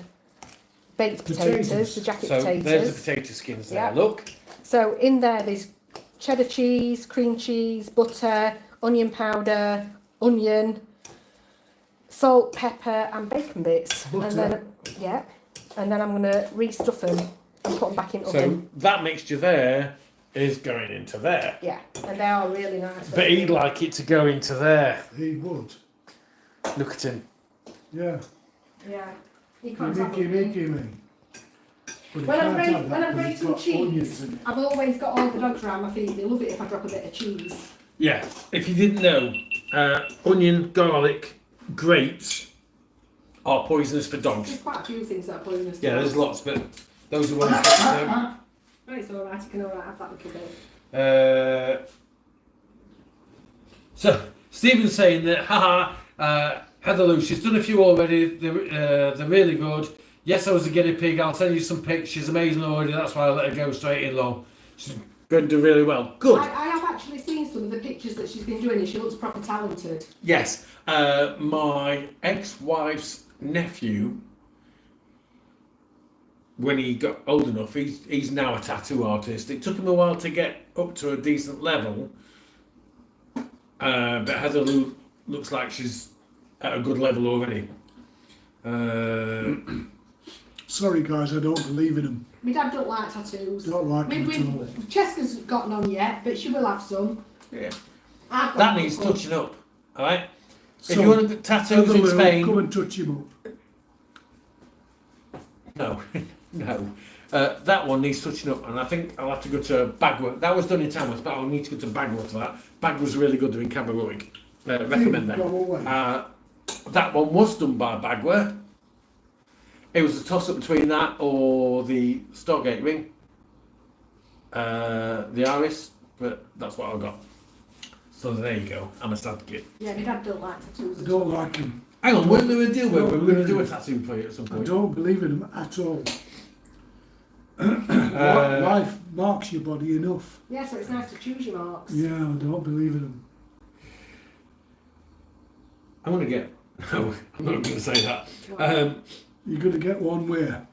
baked potatoes, the jacket So potatoes. there's the potato skins there. Yeah. Look. So in there's cheddar cheese, cream cheese, butter, onion powder, onion, salt, pepper, and bacon bits. Butter. And then I'm going to restuff them and put them back in So oven. that mixture there is going into there. Yeah, and they are really nice. But he'd like it to go into there. He would. Look at him. Yeah. Yeah. He can't have it. Gimme. But When I'm he can't have that grating 'cause it's got cheese, onions in it. I've always got all the dogs around my feet. They love it if I drop a bit of cheese. Yeah, if you didn't know, onion, garlic, grapes are poisonous for dogs. There's quite a few things that are poisonous. to Yeah, there's dogs. lots, but those are ones that. Oh, it's alright, you can alright have that little bit. So Stephen's saying that, Heather Lou, she's done a few already. They're really good. Yes, I was a guinea pig. I'll send you some pics. She's amazing already. That's why I let her go straight in low. She's going to do really well. Good. I have actually seen some of the pictures that she's been doing and she looks proper talented. Yes, my ex-wife's nephew, when he got old enough, he's now a tattoo artist. It took him a while to get up to a decent level, but Heather Lou looks like she's at a good level already. Sorry guys, I don't believe in them. My dad don't like tattoos. Don't like them at all. Cheska's got none yet, but she will have some. Yeah. I've got That a needs couple. touching up, alright? If So, you want to get tattoos Heather in Lou, Spain... come and touch him up. No, no. That one needs touching up, and I think I'll have to go to Bagworth. That was done in Tamworth, but I'll need to go to Bagworth for that. Bagworth's really good doing camera rolling. Recommend Go them. away. That one was done by Bagworth. It was a toss-up between that or the Stargate ring, the Iris, but that's what I got. So there you go. I'm a sad kid. Yeah, my dad don't like tattoos. I don't like them. Hang on, weren't there a deal where we were going to believe do a it. tattoo for you at some I point? don't believe in them at all. Life marks your body enough. Yeah, so it's nice to choose your marks. Yeah, I don't believe in them. I'm going to get... No, I'm not going to say that. You're going to get one where?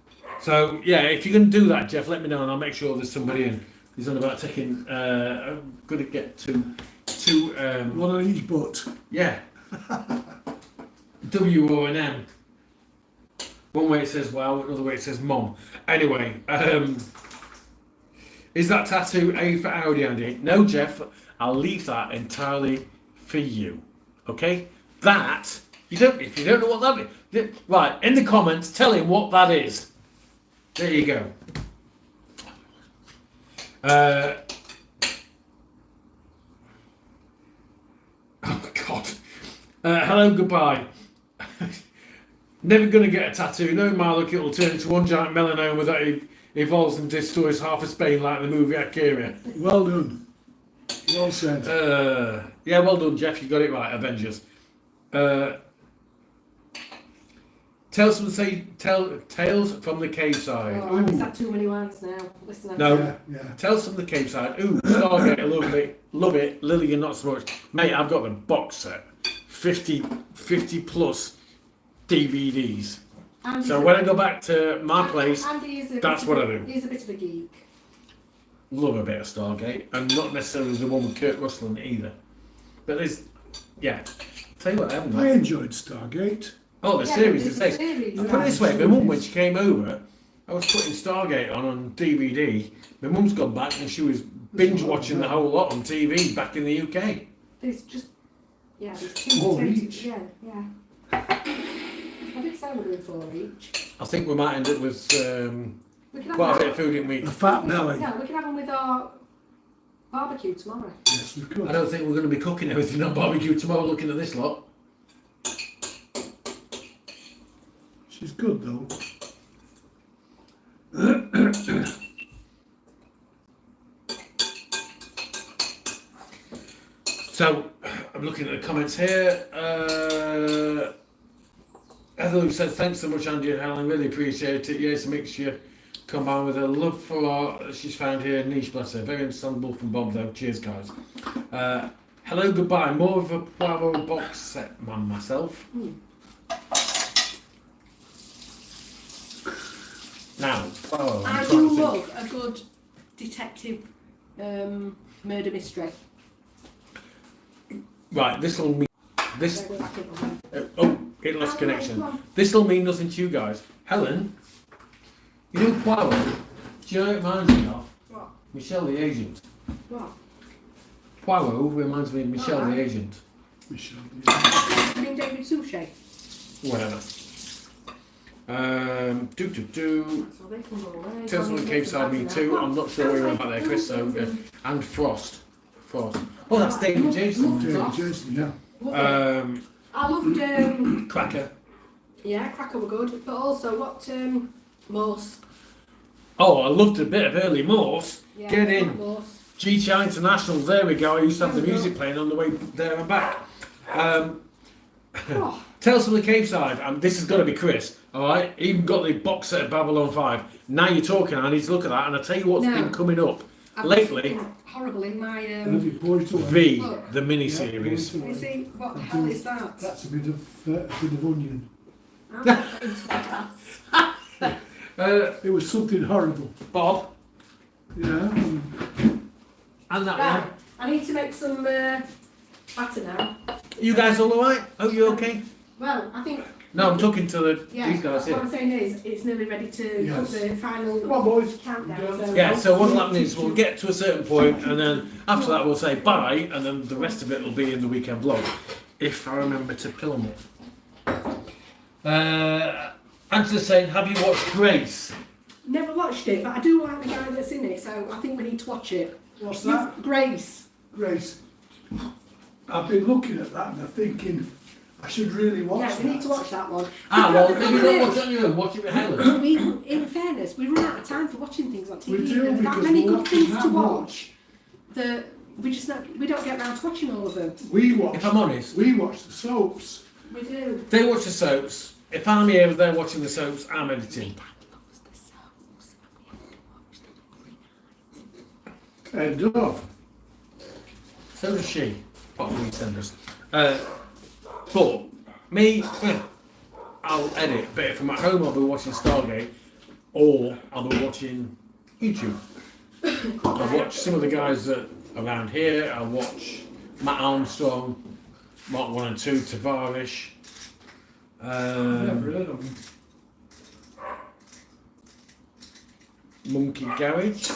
So yeah, if you're going to do that, Jeff, let me know and I'll make sure there's somebody in. He's on about taking. I'm going to get two. One on each butt. Yeah. W or an M. One way it says wow, another way it says mom. Anyway, is that tattoo A for Audi, Andy? No, Jeff. I'll leave that entirely for you. Okay. That you don't. If you don't know what that is, right in the comments, tell him what that is. There you go. Oh God. Hello, goodbye. Never gonna get a tattoo. No, my look, it'll turn into one giant melanoma that evolves and destroys half of Spain like the movie Akira. Well done. Well said. Yeah, well done, Jeff. You got it right. Avengers. Tales from the Cave Side. Oh, I've had too many ones now. Listen, No. Yeah. Tales from the Cave Side. Ooh, Stargate, love it. Lillian, not so much. Mate, I've got the box set. 50 plus DVDs. So when I go back to my place, that's what I do. He's a bit of a geek. Love a bit of Stargate, and not necessarily the one with Kurt Russell in it either. But there's, yeah. Tell you what, I haven't got. I enjoyed Stargate. Oh, the Yeah, series it's is a nice. series, I yeah. put it this way, my mum, when she came over, I was putting Stargate on DVD. My mum's gone back and she was binge watching the whole lot on TV back in the UK. There's just, yeah, there's two. Four each. Yeah, yeah. I did say we're doing 4 each. I think we might end up with We can have quite a them- bit of food in week. The fat belly. Yeah, we can have them with our barbecue tomorrow. Yes, we could. I don't think we're going to be cooking everything on barbecue tomorrow looking at this lot. She's good though. So, I'm looking at the comments here. Heather says, thanks so much, Andy and Helen. Really appreciate it. Yes, a mixture combined with a love for art that she's found here. Niche, bless her. Very understandable from Bob, though. Cheers, guys. Hello, goodbye. More of a Poirot box set man myself. Now, Poirot. I do love a good detective murder mystery. Right, this will mean this. Go back in on Oh, it lost connection. This will mean nothing to you guys. Helen, you know Poirot? Do you know what it reminds me of? What? Michelle the Agent. What? Poirot reminds me of Michelle the Alright. Agent. Michelle. Yeah. You mean David Suchet? Whatever. So they come all the way. Tales from the Cave Side Me Too. I'm not sure where you're about there, Chris. So, and Frost. Oh, that's David Jason. David Jason, yeah. I loved Cracker. yeah, Cracker were good, but also what Morse. Oh, I loved a bit of early Morse. Yeah, Get in. Morse. GTI International, there we go. I used to have the music playing on the way there and back. Oh, Tales from the Cave Side, and this has got to be Chris, alright? Even got the box set of Babylon 5. Now you're talking, I need to look at that, and I'll tell you what's been coming up I've lately. been horrible in my Have you pointed away? V, Look. the mini-series. you see what the hell is that? That's a bit of onion. I'm not into that. It was something horrible. Bob, Yeah. and that Right, one. I need to make some batter now. You guys all alright? Hope you're okay? Well, I think No, I'm talking to yeah. these guys What here. I'm saying is, it's nearly ready to Yes. put the final Come on, boys. countdown. So Yeah, so what'll happen is we'll get to a certain point, and then after that we'll say bye, and then the rest of it will be in the weekend vlog, if I remember to film it. Angela's saying, have you watched Grace? Never watched it, but I do like the guy that's in it, so I think we need to watch it. What's that? Grace. Grace. I've been looking at that and I'm thinking I should really watch Yeah, that. we need to watch that one. Well, maybe not watch it on your own, watch it with Helen. We, in fairness, we run out of time for watching things on TV. We do, There are that because many we're good things watching to that watch that we don't get around to watching all of them. If I'm honest, We watch the soaps. We do. they watch the soaps. If I'm here, they're watching the soaps, I'm editing. End of. So does she, apart from EastEnders. But me, I'll edit, but if I'm at home I'll be watching Stargate, or I'll be watching YouTube. I'll watch some of the guys that are around here. I'll watch Matt Armstrong, Mark 1 and 2, Tavarish. Never heard of them. Monkey Garage.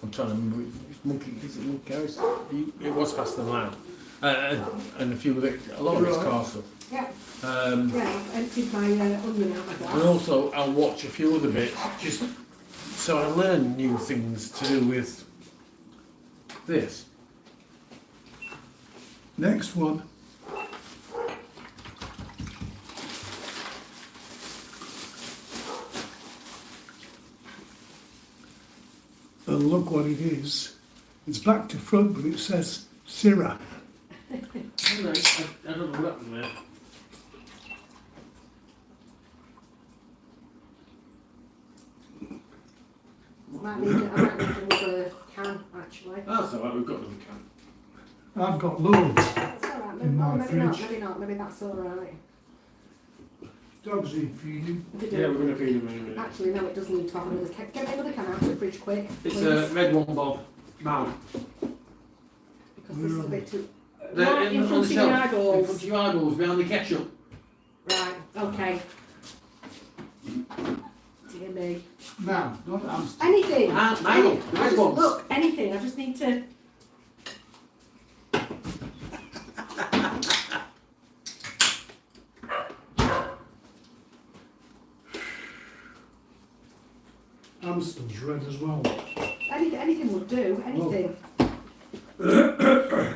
I'm trying to remember. Is it Monkey Garage? It was Fast and Loud. And a lot of it's car stuff. Yeah. Yeah, I've emptied my onion out my glass. and also I'll watch a few other bits just so I learn new things to do with this. Next one. And look what it is. It's back to front, but it says Syrah. I don't know what happened there. I might need another can, actually. That's alright, we've got another can. I've got loads. That's alright. In my Maybe not, fridge. maybe not. Maybe that's alright. Dogs need feeding. Yeah, we're going to feed them in a minute. Actually, no, it does need to have another can. Get me another can out of the fridge quick. It's please. a red one, Bob. Now. Because this is a bit too... They're Right in on front the of your shelf. In front eyeballs. of your eyeballs, behind the ketchup. Right, okay. Dear me. Now, not Amsterdam. Anything! Ah, Nigel, the I red just, ones. look, anything. I just need to... Amstel's red as well. Anything will do. Anything.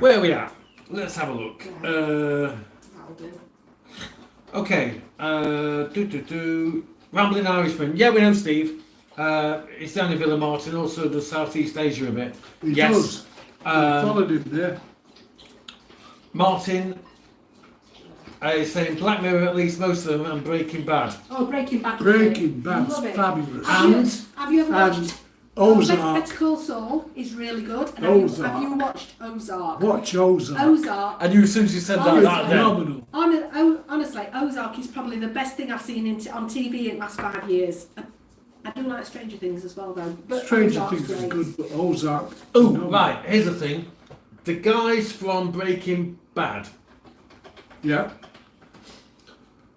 Where are we at? Let's have a look. That'll do. Okay. Rambling Irishman. Yeah, we know Steve. He's down in Villa Martin, also does South East Asia a bit. He Yes. does. I followed him there. Martin is saying Black Mirror, at least most of them, and Breaking Bad. Oh, Breaking Bad. Breaking Bad's Love it. fabulous. Have you ever watched... And Ozark. Better Call Saul is really good. And Ozark. have you watched Ozark? Watch Ozark. Ozark. I knew as soon as you said that, Honestly. that then. Phenomenal. Honestly, Ozark is probably the best thing I've seen on TV in the last 5 years. I do like Stranger Things as well, though. But Stranger Ozark's Things is great. good, but Ozark. Oh, phenomenal. right, here's the thing. The guys from Breaking Bad. Yeah.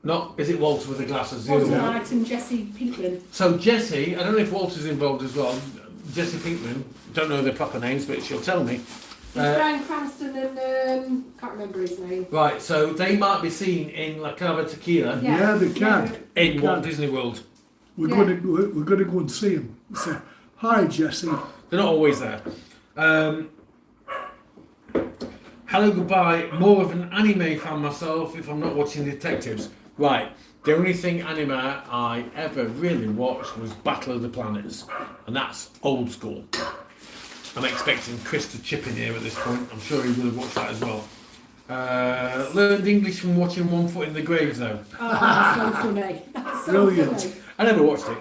Not, is it Walter with the glasses? The other Walter one. White and Jesse Pinkman. So Jesse, I don't know if Walter's involved as well. Jesse Pinkman, don't know their proper names, but she'll tell me. Bryan Cranston and can't remember his name. Right, so they might be seen in La Cava Tequila Yeah, they can. in Walt Disney World. We're Yeah. going to go and see them. Say, hi, Jesse. They're not always there. Hello, goodbye. More of an anime fan myself if I'm not watching detectives. Right, the only thing anime I ever really watched was Battle of the Planets, and that's old school. I'm expecting Chris to chip in here at this point. I'm sure he will have watched that as well. Learned English from watching One Foot in the Grave, though. Oh, that's so funny. That's so Brilliant. funny. I never watched it.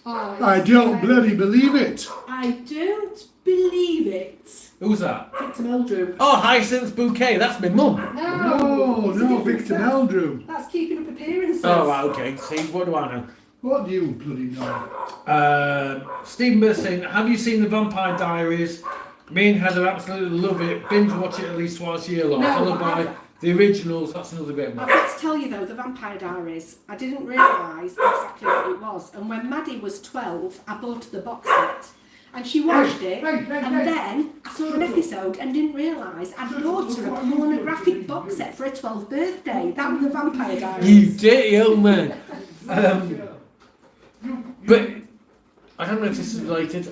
Oh, I it's don't so- bloody believe it. I don't believe it. Who's that? Victor Meldrew. Oh, Hyacinth Bouquet. That's my mum. No, it's a no, different Victor stuff. Meldrew. That's keeping up appearances. Oh, right, okay. See, what do I know? What do you bloody know? Stephen Burr saying, have you seen The Vampire Diaries? Me and Heather absolutely love it. Binge watch it at least twice a year long. No, Followed but by the originals. That's another bit. I've got to tell you though, The Vampire Diaries, I didn't realise exactly what it was. And when Maddie was 12, I bought the box set. And she watched it, and then I saw an episode and didn't realise I'd bought her a pornographic box set for her 12th birthday. That was The Vampire You Diaries. dirty old man. But I don't know if this is related.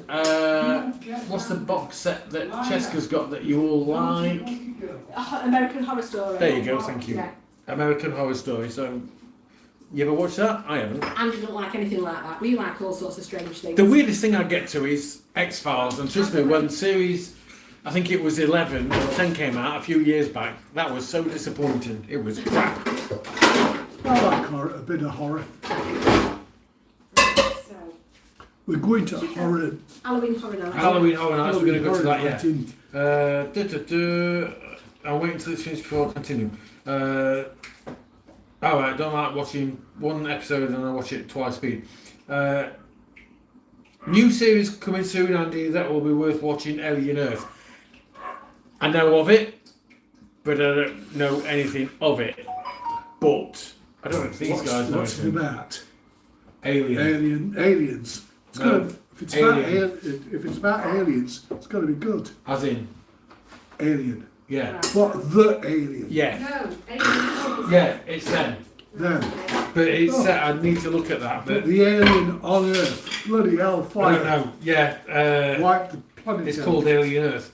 What's the box set that Cheska's got that you all like? American Horror Story. There you go, thank you. Yeah. American Horror Story. So, you ever watched that? I haven't. Andy don't like anything like that. We like all sorts of strange things. The weirdest thing I get to is X-Files, and trust me, when series, I think it was 11 or 10 came out a few years back, that was so disappointing. It was crap. I like horror, a bit of horror. So, We're going to horror. Halloween Horror Night. Halloween Horror Nights, we're going to go to that, Night yeah. in- I'll wait until it's finished before I continue. Alright, I don't like watching one episode and I watch it twice speed. New series coming soon, Andy, that will be worth watching, Alien Earth. I know of it, but I don't know anything of it. But I don't know if these guys know What's it anything. about? Alien. Aliens. It's No, gotta, if it's about alien. if it's about aliens, it's got to be good. As in, Alien. yeah. Right. What the alien? Yeah. No, Alien. Yeah, it's them. Then, But it's Oh. I need to look at that. but But the alien on Earth, bloody hell, I fire, don't know. Yeah. wipe the planet It's out. called Alien Earth.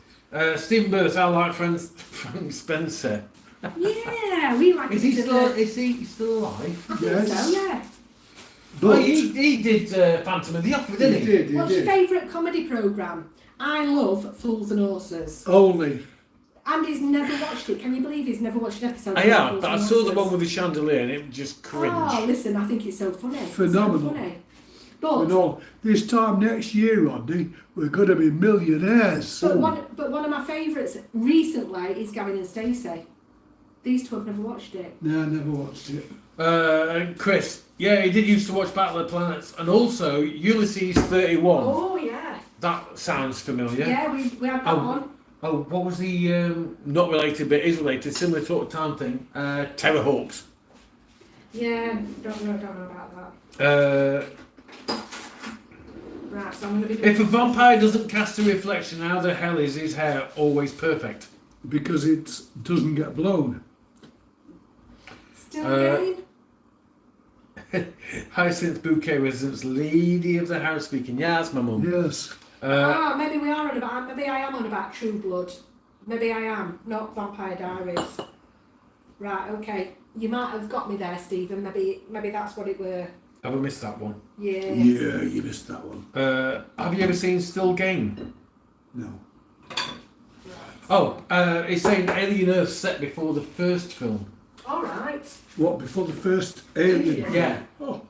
Stephen Burth, I like Frank Spencer. Yeah, we like Is it he to still? the- Is he still alive? I think Yes. so, yeah. Well, But he did Phantom of the Opera, didn't he? did, he What's your did. favourite comedy programme? I love Fools and Horses. Only. Andy's never watched it. Can you believe he's never watched an episode? I of have, Fools but I and saw the Horses? one with the chandelier and it just cringe. Oh, listen, I think it's so funny. It's Phenomenal. So funny. But, You know, this time next year, Rodney, we're going to be millionaires. but, soon. one of my favourites recently is Gavin and Stacey. These two have never watched it. No, I never watched it. And Chris, yeah, he did used to watch Battle of the Planets and also Ulysses 31. Oh, yeah. That sounds familiar. Yeah, we had that Oh. one. Oh, what was the not related but is related, similar sort of time thing? Terror Hawks. Yeah, don't know about that. Right, so I'm going to be... If a vampire doesn't cast a reflection, how the hell is his hair always perfect? Because it doesn't get blown. Still Uh, going? Hyacinth Bouquet residents, lady of the house speaking. Yeah, that's my mum. Yes. Maybe we are on about... Maybe I am on about True Blood. Maybe I am, not Vampire Diaries. Right, okay. You might have got me there, Stephen. Maybe that's what it were. Have I missed that one? Yeah. Yeah, you missed that one. Have you ever seen Still Game? No. Oh, it's saying Alien Earth set before the first film. All right. What, before the first Alien? Yeah. Oh,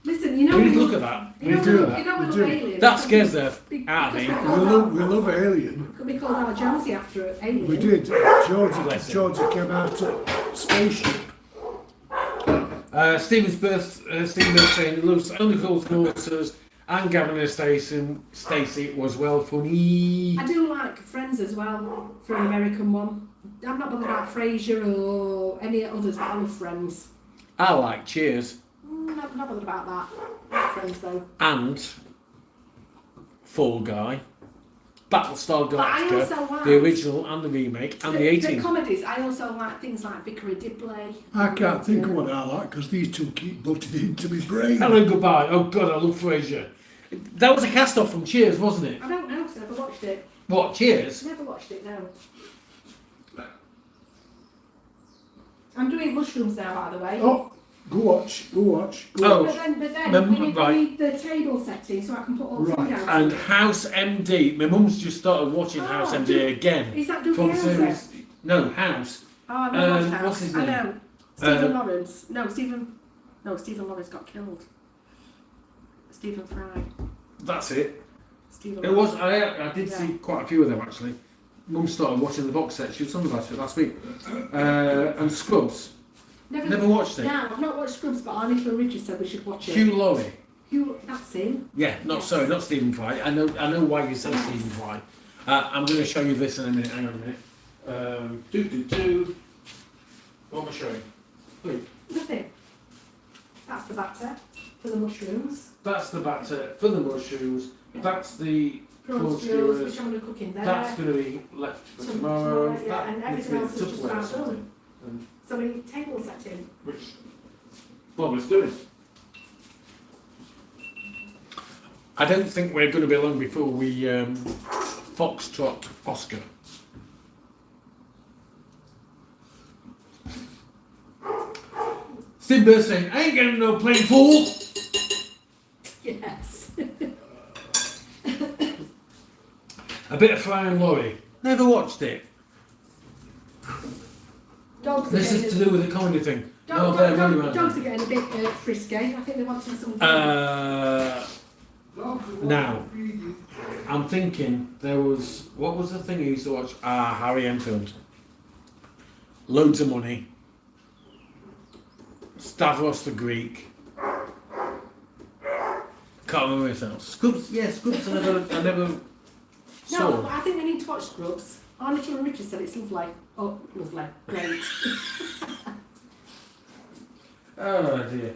Listen, you know... We need to we look love- at that. You We know, need to look we at that. know we We love do. Alien. That scares the Be- out of me. because we love Alien. Could be called Al Jonesy after Alien. We did. Bless him. Georgia came out at Spaceship. Stephen Burth saying loves only Fools and Horses and Gavin and Stacey was well funny. I do like Friends as well, for an American one. I'm not bothered about Frasier or any others, but I love Friends. I like Cheers Not bothered about that. I like Friends though. and Fall Guy I Battlestar also Galactica, like- the original and the remake, and the The 18. comedies, I also like things like Vicar of Dibley. I can't think of what I like because these two keep butting into my brain. Hello, goodbye. Oh God, I love Frasier. That was a cast off from Cheers, wasn't it? I don't know, 'cause I never watched it. What, Cheers? Never watched it, no. I'm doing mushrooms now, by the way. Oh, go watch. Oh, But then we right. need the table setting so I can put all the food Right. out. And House MD. My mum's just started watching House Oh, MD again. Is that From Dougie series. No, House. Oh, I've never watched House. what's his I name? know. Stephen Lawrence. Stephen Lawrence got killed. Stephen Fry. That's it. Stephen It was. Lawrence. I did Yeah. see quite a few of them actually. Mum started watching the box set. She was talking about it last week. And Scrubs. Never watched it. No, I've not watched Scrubs, but Arnold and Richard said we should watch it. Hugh Laurie. That's him. Yeah, not Yes. sorry, not Stephen Fry. I know why you say Stephen Fry. I'm going to show you this in a minute. Hang on a minute. What am I showing? Please. Nothing. That's the batter for the mushrooms. That's the batter for the mushrooms. That's the Prawn prawn skewers, skewers. which I'm going to cook in there. That's going to be left for Some tomorrow. tomorrow, yeah, and needs to everything be else is just Tupperware or about something. done. And So we need table setting. which Bob is doing. I don't think we're going to be long before we foxtrot Oscar. Steve Burr saying, I ain't getting no plain fool. Yes. A bit of Fry and Laurie. Never watched it. Dogs are This is getting to do with the comedy thing. Dogs they're really well dogs done. are getting a bit frisky. I think they want to do something. Now, I'm thinking there was, what was the thing you used to watch? Harry Enfield. Loads of money. Stavros the Greek. Can't remember anything else. Scrubs, yeah, Scrubs I never saw. No, but I think we need to watch Scrubs. Arnold and Richard said it's lovely. Oh, lovely. Great. Oh dear.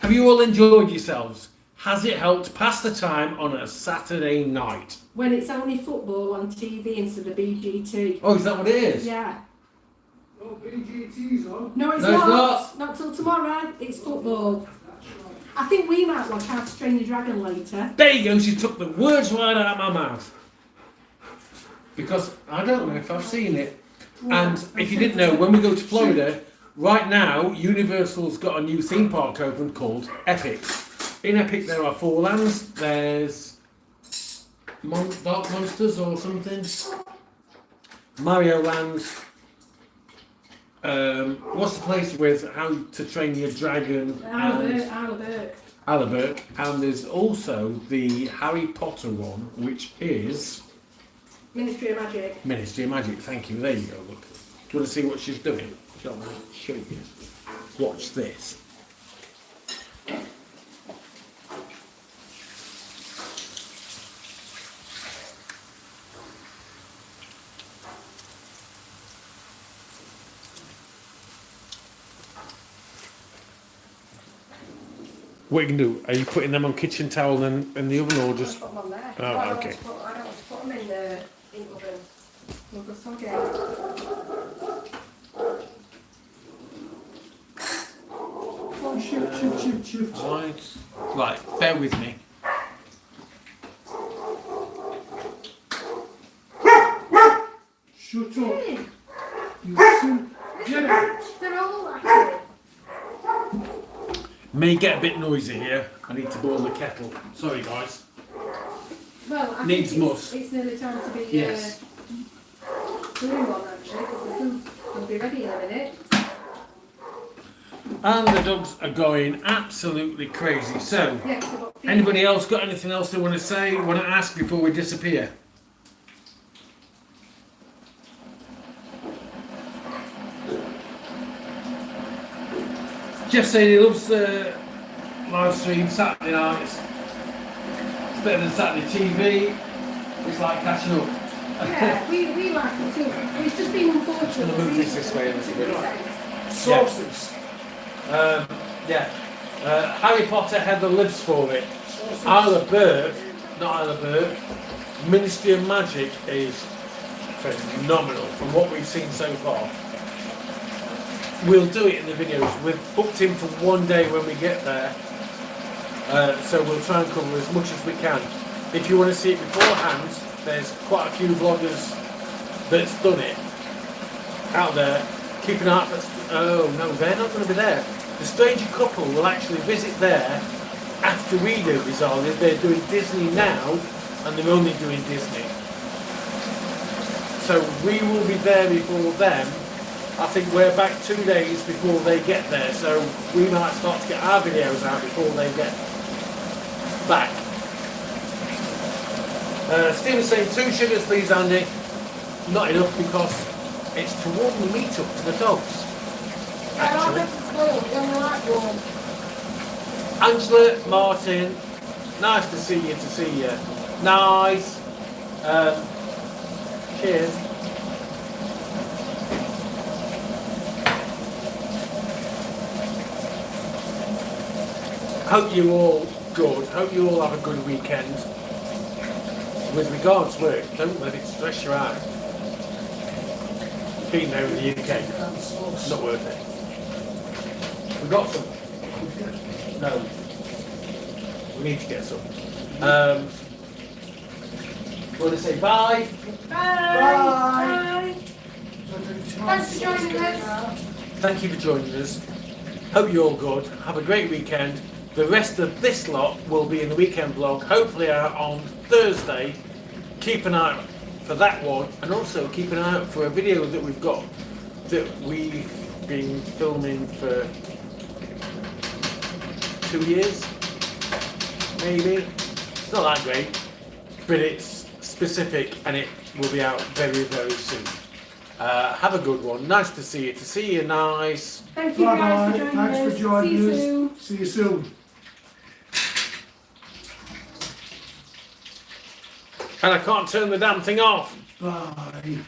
Have you all enjoyed yourselves? Has it helped pass the time on a Saturday night? When it's only football on TV instead of BGT. Oh, is that what it is? Yeah. Oh, BGT's on. No, it's No, it's not. not. Not till tomorrow. It's football. I think we might watch How to Train Your Dragon later. There you go, she took the words right out of my mouth. Because I don't know if I've seen it. And if you didn't know, when we go to Florida, right now, Universal's got a new theme park open called Epic. In Epic there are 4 lands. There's Dark Monsters or something. Mario Land. What's the place with How to Train Your Dragon? Alaberg. And there's also the Harry Potter one, which is Ministry of Magic. Ministry of Magic. Thank you. There you go. Look. Do you want to see what she's doing? Shall I show you? Watch this. What you can do? Are you putting them on kitchen towel and in the oven, or just? Put them on there. Oh, I don't okay. want to I don't want to put them in the oven. We'll go soggy. Oh, shift. Right, bear with me. Shut up. You sin. Get out. They're all active. May get a bit noisy here. I need to boil the kettle. Sorry, guys. Well, I Needs think must. it's nearly time to be Yes. doing one actually, because the food will be ready in a minute. And the dogs are going absolutely crazy. So, Yeah, 'cause I've got feed. anybody else got anything else they want to say, want to ask before we disappear? Jeff saying he loves the live stream Saturday nights. It's better than Saturday TV. It's like catching up. Yeah, we like it too. It's just been unfortunate. Just gonna move this way a little bit. Sauces. Yeah. Harry Potter Heather lives for it. Isla Burke not Isle of Burke. Ministry of Magic is phenomenal from what we've seen so far. We'll do it in the videos. We've booked in for one day when we get there, so we'll try and cover as much as we can. If you want to see it beforehand, there's quite a few vloggers that's done it out there. Keep an eye out for... Oh no, they're not going to be there. The stranger couple will actually visit there after we do, bizarrely. They're doing Disney now, and they're only doing Disney. So we will be there before them. I think we're back 2 days before they get there, so we might start to get our videos out before they get back. Stephen's saying 2 sugars please, Andy. Not enough because it's to warm the meat up to the dogs. Actually. Angela, Martin, nice to see you, Nice. Cheers. Hope you all good. Hope you all have a good weekend. With regards to work, don't let it stress you out. Being over the UK, not worth it. We got some. No. We need to get some. You want to say bye? Bye. Thanks for joining us. Thank you for joining us. Hope you're all good. Have a great weekend. The rest of this lot will be in the weekend vlog, hopefully out on Thursday. Keep an eye out for that one, and also keep an eye out for a video that we've got that we've been filming for 2 years, maybe. It's not that great, but it's specific and it will be out very, very soon. Have a good one. Nice to see you. To see you, nice. Thank you guys for joining us. Thanks for joining See you us. soon. See you soon. And I can't turn the damn thing off. Bye.